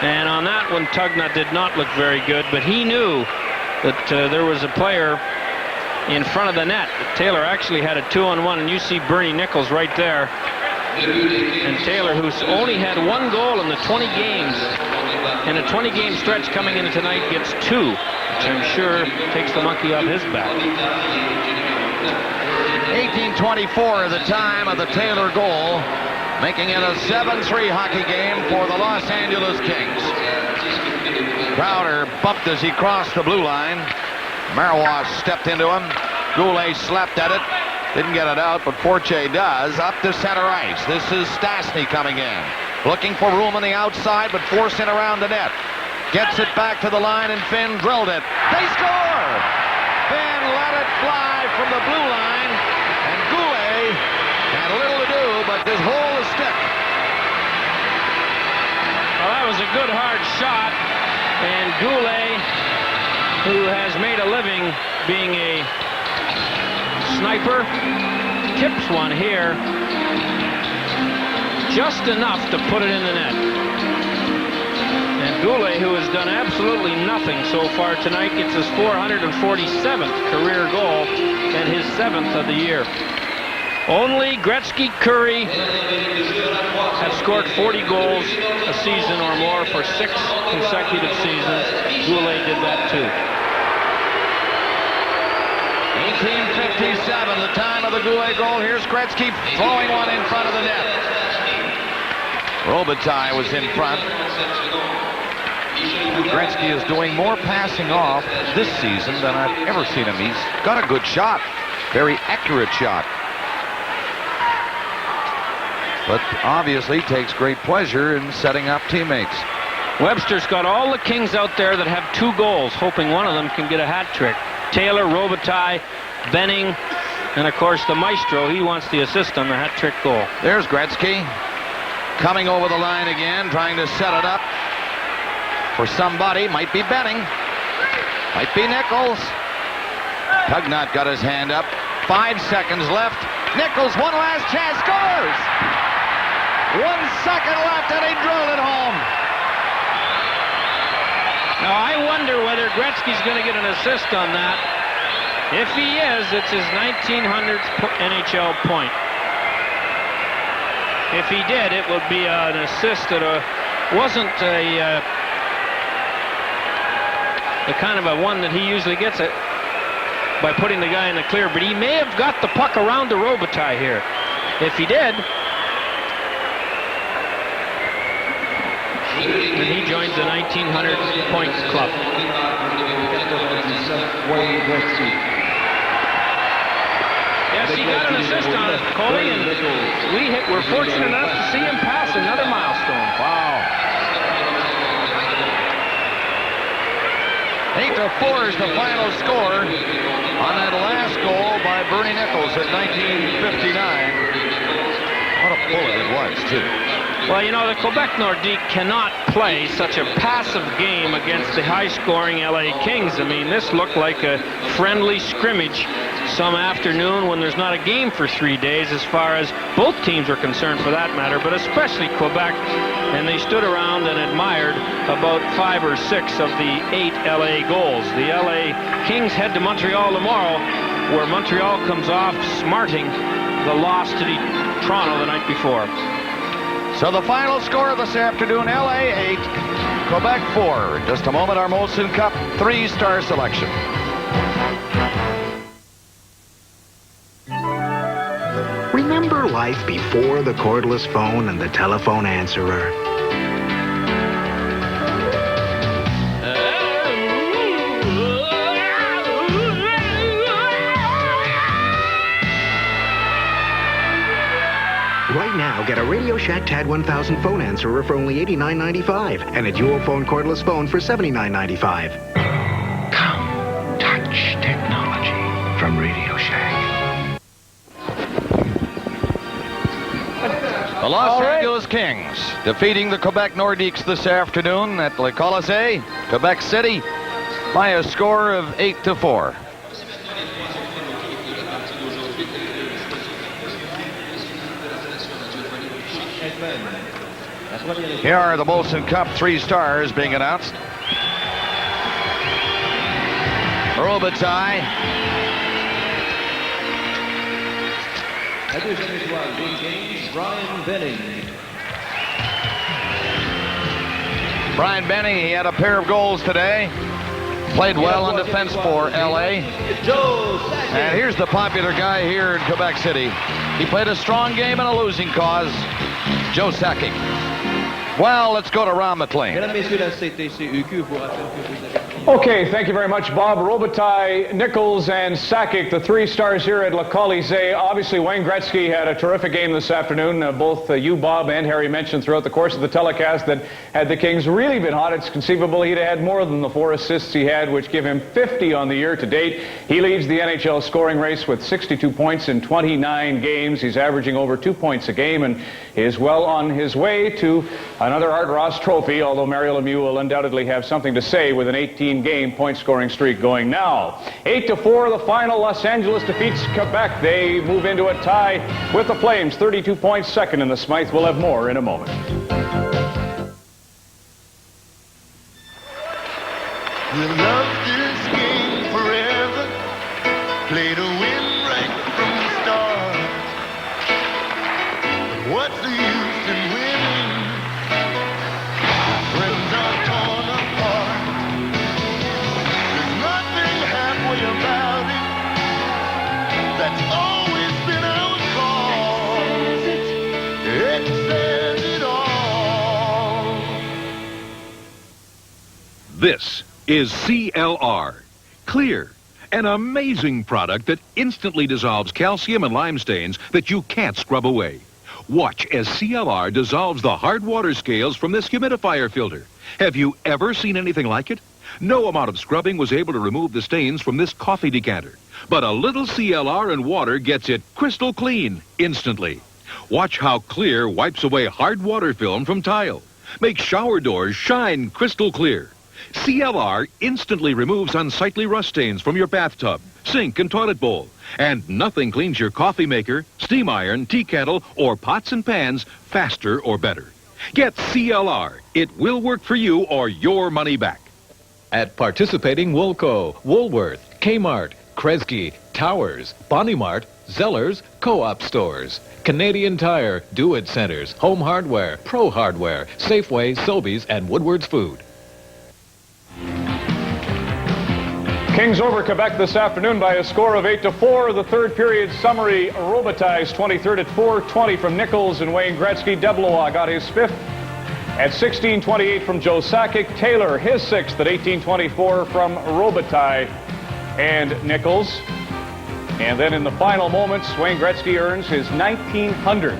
And on that one, Tugnut did not look very good, but he knew that there was a player in front of the net. Taylor actually had a 2-on-1, and you see Bernie Nichols right there. And Taylor, who's only had 1 goal in the 20 games, in a 20-game stretch coming into tonight, gets 2, which I'm sure takes the monkey off his back. 18:24 the time of the Taylor goal, making it a 7-3 hockey game for the Los Angeles Kings. Crowder bumped as he crossed the blue line. Marois stepped into him. Goulet slapped at it. Didn't get it out, but Fortier does. Up to center ice. This is Stastny coming in. Looking for room on the outside, but forcing around the net. Gets it back to the line, and Finn drilled it. They score! Finn let it fly from the blue line, and Goulet had little to do but just hold the stick. Well, that was a good hard shot, and Goulet, who has made a living being a sniper, tips one here just enough to put it in the net. And Goulet, who has done absolutely nothing so far tonight, gets his 447th career goal and his 7th of the year. Only Gretzky, Curry have scored 40 goals a season or more for 6 consecutive seasons. Goulet did that too. 18:57, the time of the Goulet goal. Here's Gretzky throwing one in front of the net. Robitaille was in front. Gretzky is doing more passing off this season than I've ever seen him. He's got a good shot, very accurate shot. But obviously takes great pleasure in setting up teammates. Webster's got all the Kings out there that have 2 goals, hoping one of them can get a hat trick. Taylor, Robitaille, Benning, and of course the Maestro. He wants the assist on the hat trick goal. There's Gretzky coming over the line again, trying to set it up for somebody. Might be Benning, might be Nichols. Tugnot got his hand up. 5 seconds left. Nichols, one last chance, scores! 1 second left and he drilled it home. Now I wonder whether Gretzky's going to get an assist on that. If he is, it's his 1900th NHL point. If he did, it would be an assist that wasn't the kind of a one that he usually gets it by putting the guy in the clear, but he may have got the puck around the Robitaille here. If he did, then he joins the 1900 points club. Yes, he got an assist on it, Coley, and we're fortunate enough to see him pass another milestone. Wow. 8-4 is the final score on that last goal by Bernie Nichols in 1959. What a bullet it was, too. Well, you know, the Quebec Nordiques cannot play such a passive game against the high-scoring LA Kings. I mean, this looked like a friendly scrimmage some afternoon when there's not a game for 3 days, as far as both teams are concerned for that matter, but especially Quebec. And they stood around and admired about 5 or 6 of the 8 LA goals. The LA Kings head to Montreal tomorrow, where Montreal comes off smarting the loss to Toronto the night before. So the final score this afternoon, LA 8, Quebec 4. In just a moment, our Molson Cup 3-star selection. Remember life before the cordless phone and the telephone answerer? Right now, get a Radio Shack TAD 1000 phone answerer for only $89.95 and a dual phone cordless phone for $79.95. Come, touch technology from Radio Shack. The Los Angeles Kings defeating the Quebec Nordiques this afternoon at Le Colisée, Quebec City, by a score of 8-4. Here are the Molson Cup 3 stars being announced. Robitaille. Brian Benning. Brian Benning, he had a pair of goals today. Played well on defense for LA. And here's the popular guy here in Quebec City. He played a strong game in a losing cause. Joe Sakic. Well, let's go to Ron McLean. Okay, thank you very much, Bob. Robitaille, Nichols, and Sakic, the 3 stars here at Le Colisée. Obviously, Wayne Gretzky had a terrific game this afternoon. Both you, Bob, and Harry mentioned throughout the course of the telecast that had the Kings really been hot, it's conceivable he'd had more than the 4 assists he had, which give him 50 on the year to date. He leads the NHL scoring race with 62 points in 29 games. He's averaging over 2 points a game and is well on his way to another Art Ross trophy, although Mario Lemieux will undoubtedly have something to say with an 18-game point-scoring streak going now. 8-4, the final. Los Angeles defeats Quebec. They move into a tie with the Flames, 32 points second in the Smythe. We'll have more in a moment. play to win right from the start. But what's the use in winning? Friends are torn apart. There's nothing halfway about it. That's always been our cause. It says it all. This is CLR. Clear. An amazing product that instantly dissolves calcium and lime stains that you can't scrub away. Watch as CLR dissolves the hard water scales from this humidifier filter. Have you ever seen anything like it? No amount of scrubbing was able to remove the stains from this coffee decanter. But a little CLR and water gets it crystal clean instantly. Watch how Clear wipes away hard water film from tile. Make shower doors shine crystal clear. CLR instantly removes unsightly rust stains from your bathtub, sink, and toilet bowl. And nothing cleans your coffee maker, steam iron, tea kettle, or pots and pans faster or better. Get CLR. It will work for you or your money back. At participating Woolco, Woolworth, Kmart, Kresge, Towers, Bonnie Mart, Zellers, Co-op stores, Canadian Tire, Do-It Centers, Home Hardware, Pro Hardware, Safeway, Sobeys, and Woodward's Food. Kings over Quebec this afternoon by a score of 8-4. The third period summary, Robitaille's 23rd at 4:20 from Nichols and Wayne Gretzky. Deblois got his fifth at 16:28 from Joe Sakic. Taylor his sixth at 18:24 from Robitaille and Nichols. And then in the final moments, Wayne Gretzky earns his 1900th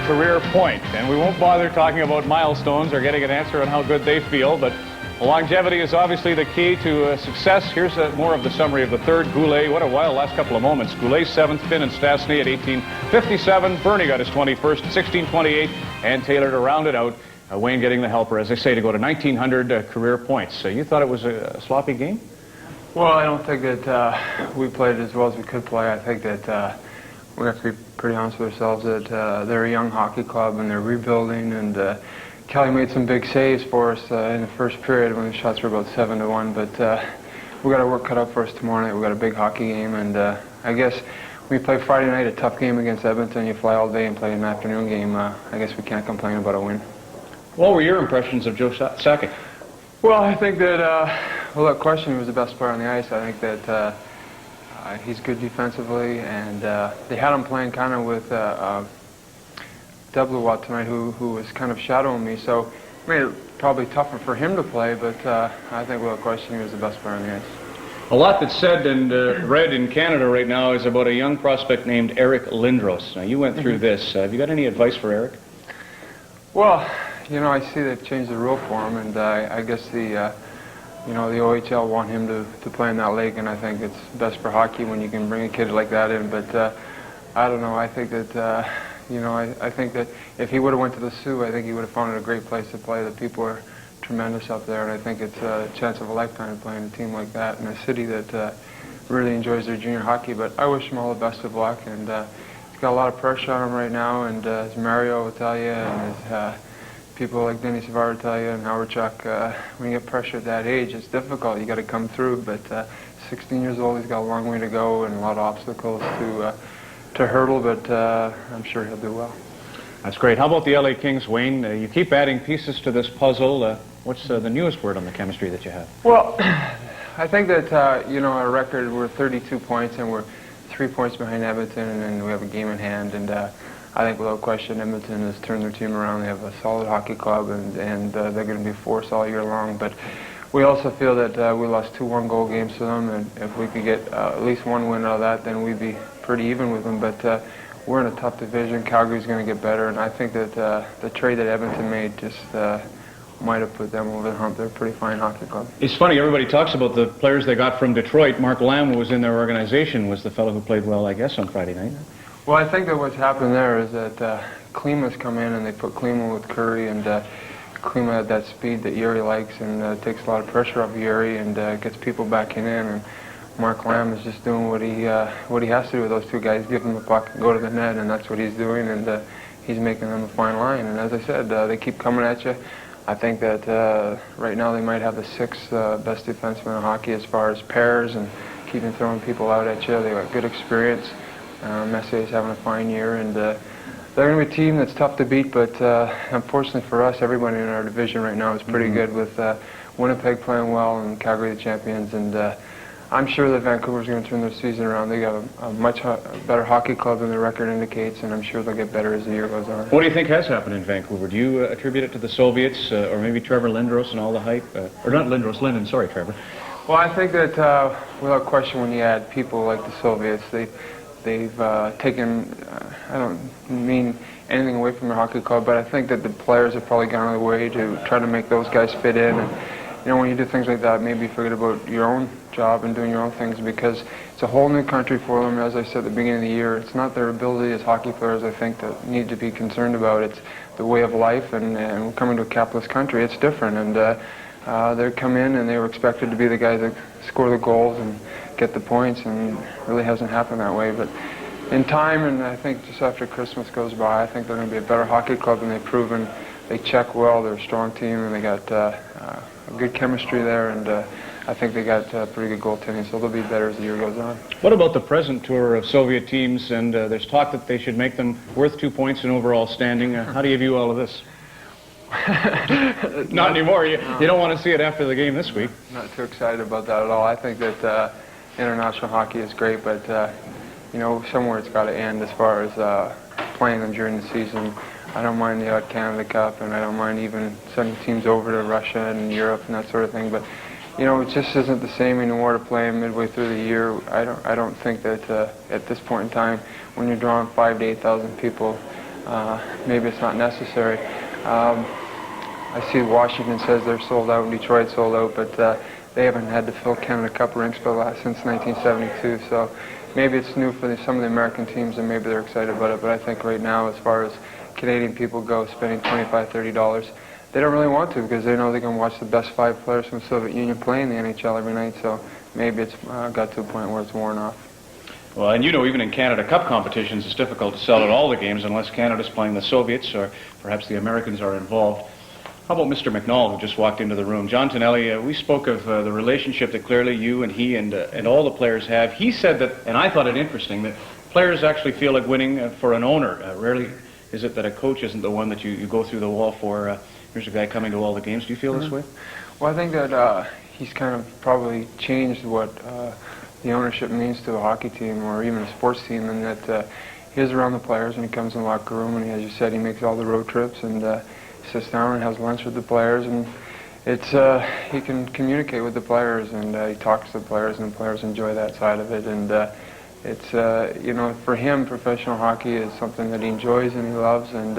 career point. And we won't bother talking about milestones or getting an answer on how good they feel, but longevity is obviously the key to success. Here's more of the summary of the third. Goulet, what a wild last couple of moments. Goulet 7th, Finn and Stastny at 18:57. Bernie got his 21st, 16:28, and Taylor to round it out. Wayne getting the helper, as I say, to go to 1900 career points. You thought it was a sloppy game? Well, I don't think that we played as well as we could play. I think that we have to be pretty honest with ourselves that they're a young hockey club and they're rebuilding, and Kelly made some big saves for us in the first period when the shots were about 7-1, but we got our work cut out for us tomorrow night. We got a big hockey game, and I guess when you play Friday night, a tough game against Edmonton, you fly all day and play an afternoon game. I guess we can't complain about a win. What were your impressions of Joe Sakic? Well, I think that, without question, he was the best player on the ice. I think that he's good defensively, and they had him playing kind of with Deblois tonight, who was kind of shadowing me, so it made it probably tougher for him to play, but I think without question he was the best player on the ice. A lot that's said and read in Canada right now is about a young prospect named Eric Lindros. Now, you went through this. Have you got any advice for Eric? Well, you know, I see they've changed the rule for him, and I guess the OHL want him to play in that league, and I think it's best for hockey when you can bring a kid like that in, but I don't know. I think that, I think that if he would have went to the Sioux, I think he would have found it a great place to play. The people are tremendous up there, and I think it's a chance of a lifetime playing a team like that in a city that really enjoys their junior hockey. But I wish him all the best of luck, and he's got a lot of pressure on him right now, and as Mario will tell you, and as people like Denny Savard will tell you, and Howard Chuck, when you get pressure at that age, it's difficult. You got to come through, but 16 years old, he's got a long way to go and a lot of obstacles to hurdle, but I'm sure he'll do well. That's great. How about the LA Kings, Wayne? You keep adding pieces to this puzzle. What's the newest word on the chemistry that you have? Well, I think that, our record, we're 32 points, and we're 3 points behind Edmonton, and we have a game in hand, and I think without question Edmonton has turned their team around. They have a solid hockey club, and they're going to be a force all year long, but we also feel that we lost 2 one-goal games to them, and if we could get at least one win out of that, then we'd be pretty even with them, but we're in a tough division. Calgary's going to get better, and I think that the trade that Edmonton made just might have put them over the hump. They're a pretty fine hockey club. It's funny, everybody talks about the players they got from Detroit. Mark Lamb, who was in their organization, was the fellow who played well, I guess, on Friday night. Well, I think that what's happened there is that Klima's come in, and they put Klima with Curry, and Klima had that speed that Yuri likes, and takes a lot of pressure off Yuri, and gets people backing in, and Mark Lamb is just doing what he has to do with those two guys, give them the puck and go to the net, and that's what he's doing, and he's making them a fine line. And as I said, they keep coming at you. I think that right now they might have the 6th best defenseman in hockey as far as pairs, and keeping throwing people out at you. They got good experience. Messier's having a fine year, and they're going to be a team that's tough to beat, but unfortunately for us, everybody in our division right now is pretty good, with Winnipeg playing well and Calgary the champions, and I'm sure that Vancouver's going to turn their season around. They got a much better hockey club than their record indicates, and I'm sure they'll get better as the year goes on. What do you think has happened in Vancouver? Do you attribute it to the Soviets, or maybe Trevor Lindros and all the hype? Or not Lindros, Linden, sorry, Trevor. Well, I think that without question, when you add people like the Soviets, they've taken, I don't mean anything away from their hockey club, but I think that the players have probably gone out of the way to try to make those guys fit in. And, you know, when you do things like that, maybe forget about your own job and doing your own things, because it's a whole new country for them. As I said at the beginning of the year, it's not their ability as hockey players, I think, that need to be concerned about. It's the way of life, and coming to a capitalist country, it's different. And they come in and they were expected to be the guys that score the goals and get the points, and it really hasn't happened that way. But in time, and I think just after Christmas goes by, I think they're going to be a better hockey club than they've proven. They check well, they're a strong team, and they got a good chemistry there, and I think they got pretty good goaltending, so they'll be better as the year goes on. What about the present tour of Soviet teams? And there's talk that they should make them worth 2 points in overall standing. How do you view all of this? Not anymore. You don't want to see it after the game this week. Not too excited about that at all. I think that international hockey is great, but you know, somewhere it's got to end as far as playing them during the season. I don't mind the odd Canada Cup, and I don't mind even sending teams over to Russia and Europe and that sort of thing. But you know, it just isn't the same anymore to play them midway through the year. I don't think that at this point in time, when you're drawing 5,000 to 8,000 people, maybe it's not necessary. I see Washington says they're sold out and Detroit sold out, but they haven't had to fill Canada Cup rinks since 1972. So maybe it's new for some of the American teams, and maybe they're excited about it. But I think right now, as far as Canadian people go, spending $25, $30, they don't really want to, because they know they can watch the best 5 players from the Soviet Union play in the NHL every night. So maybe it's got to a point where it's worn off. Well, and you know, even in Canada Cup competitions, it's difficult to sell out all the games unless Canada's playing the Soviets, or perhaps the Americans are involved. How about Mr. McNall, who just walked into the room? John Tonelli, we spoke of the relationship that clearly you and he and all the players have. He said that, and I thought it interesting, that players actually feel like winning for an owner. Rarely is it that a coach isn't the one that you go through the wall for. Here's a guy coming to all the games. Do you feel this way? Well, I think that he's kind of probably changed what the ownership means to a hockey team or even a sports team, and that he's around the players and he comes in the locker room, and as you said, he makes all the road trips, and sits down and has lunch with the players, and it's he can communicate with the players, and he talks to the players, and the players enjoy that side of it. And it's you know, for him, professional hockey is something that he enjoys and he loves, and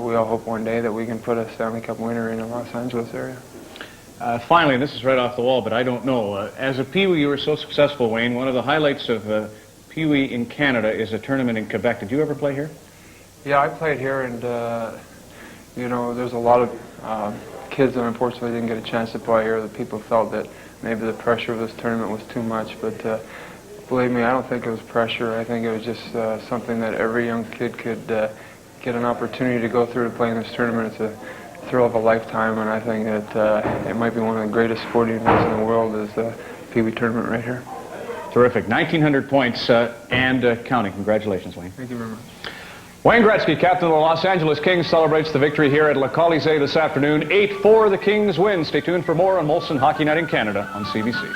we all hope one day that we can put a Stanley Cup winner in the Los Angeles area. Finally, and this is right off the wall, but I don't know. As a Pee-wee, you were so successful, Wayne. One of the highlights of Pee-wee in Canada is a tournament in Quebec. Did you ever play here? Yeah, I played here, and you know, there's a lot of kids that unfortunately didn't get a chance to play here. The people felt that maybe the pressure of this tournament was too much, but believe me, I don't think it was pressure. I think it was just something that every young kid could get an opportunity to go through to play in this tournament. It's a thrill of a lifetime, and I think that it might be one of the greatest sporting events in the world is the Pee-wee tournament right here. Terrific. 1,900 points and counting. Congratulations, Wayne. Thank you very much. Wayne Gretzky, captain of the Los Angeles Kings, celebrates the victory here at Le Colisée this afternoon. 8-4, the Kings win. Stay tuned for more on Molson Hockey Night in Canada on CBC.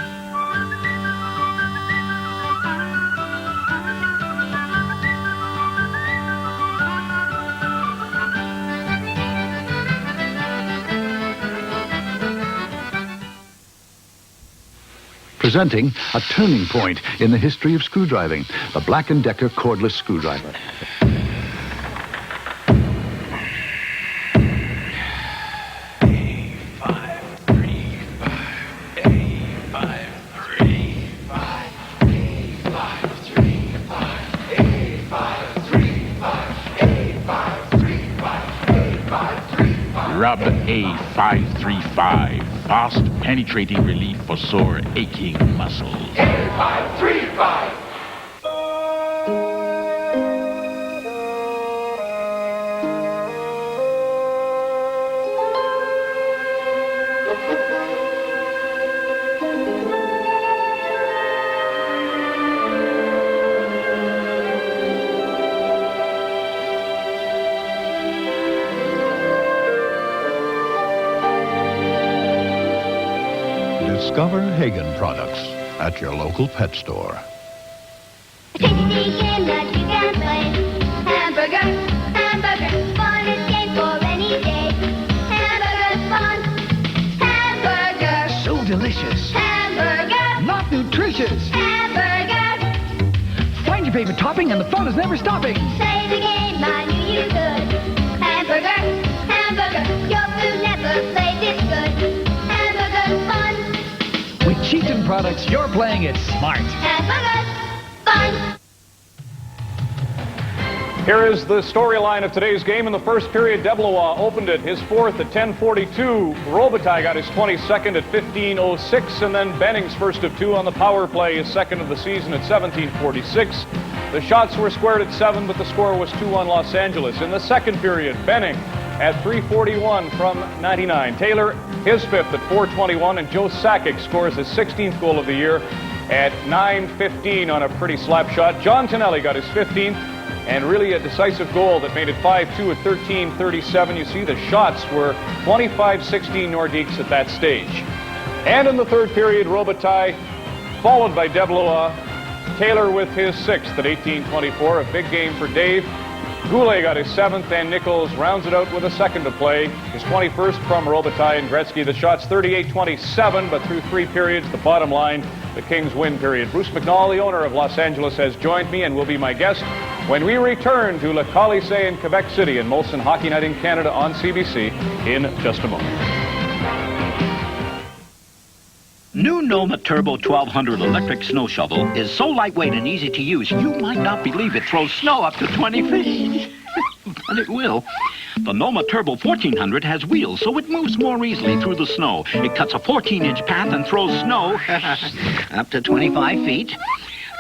Presenting a turning point in the history of screwdriving, the Black & Decker cordless screwdriver. Rub A535. Fast, penetrating relief for sore, aching muscles. A535. Discover Hagen products at your local pet store. Tasty game that you can play. Hamburger, hamburger, fun is game for any day. Hamburger's fun. Hamburger. So delicious. Hamburger. Not nutritious. Hamburger. Find your favorite topping and the fun is never stopping. Play the game, I knew you could. Hamburger, hamburger, your food never played this good. Hamburger's fun. With Cheatin' products, you're playing it smart. Hamburger's fun. Here is the storyline of today's game. In the first period, Deblois opened it, his fourth at 10:42. Robitaille got his 22nd at 15:06, and then Benning's first of two on the power play, his second of the season at 17:46. The shots were squared at 7, but the score was 2-1 Los Angeles. In the second period, Benning at 3:41 from 99. Taylor, his fifth at 4:21, and Joe Sakic scores his 16th goal of the year at 9:15 on a pretty slap shot. John Tonelli got his 15th. And really a decisive goal that made it 5-2 at 13:37. You see the shots were 25-16 Nordiques at that stage. And in the third period, Robitaille, followed by Deblois. Taylor with his sixth at 18:24. A big game for Dave. Goulet got his seventh, and Nichols rounds it out with a second to play. His 21st from Robitaille and Gretzky. The shots 38-27, but through three periods, the bottom line, the Kings win period. Bruce McNall, the owner of Los Angeles, has joined me and will be my guest when we return to Le Colisée in Quebec City and Molson Hockey Night in Canada on CBC in just a moment. New Noma Turbo 1200 electric snow shovel is so lightweight and easy to use, you might not believe it throws snow up to 20 feet. But it will. The Noma Turbo 1400 has wheels, so it moves more easily through the snow. It cuts a 14-inch path and throws snow up to 25 feet.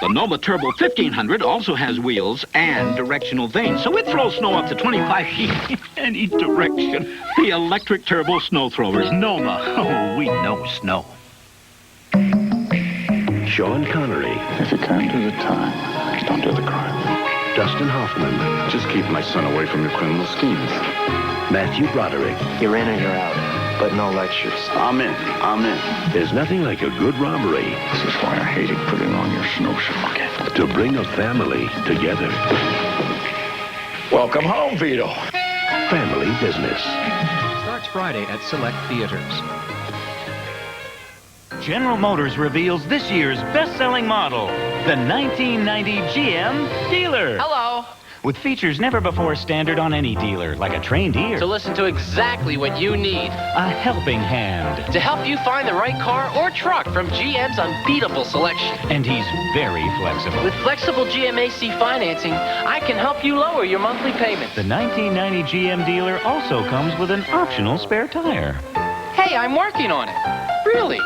The Noma Turbo 1500 also has wheels and directional vanes, so it throws snow up to 25 feet in each direction. The electric turbo snow throwers, Noma. Oh, we know snow. Sean Connery. If you can't do the time, don't do the crime. Dustin Hoffman. Just keep my son away from your criminal schemes. Matthew Broderick. You're in or you're out, but no lectures. I'm in. There's nothing like a good robbery. This is why I hated putting on your snowshoe again. To bring a family together. Welcome home, Vito. Family business. Starts Friday at select theaters. General Motors reveals this year's best-selling model, the 1990 GM Dealer. Hello. With features never before standard on any dealer, like a trained ear. To listen to exactly what you need. A helping hand. To help you find the right car or truck from GM's unbeatable selection. And he's very flexible. With flexible GMAC financing, I can help you lower your monthly payments. The 1990 GM Dealer also comes with an optional spare tire. Hey, I'm working on it. Really.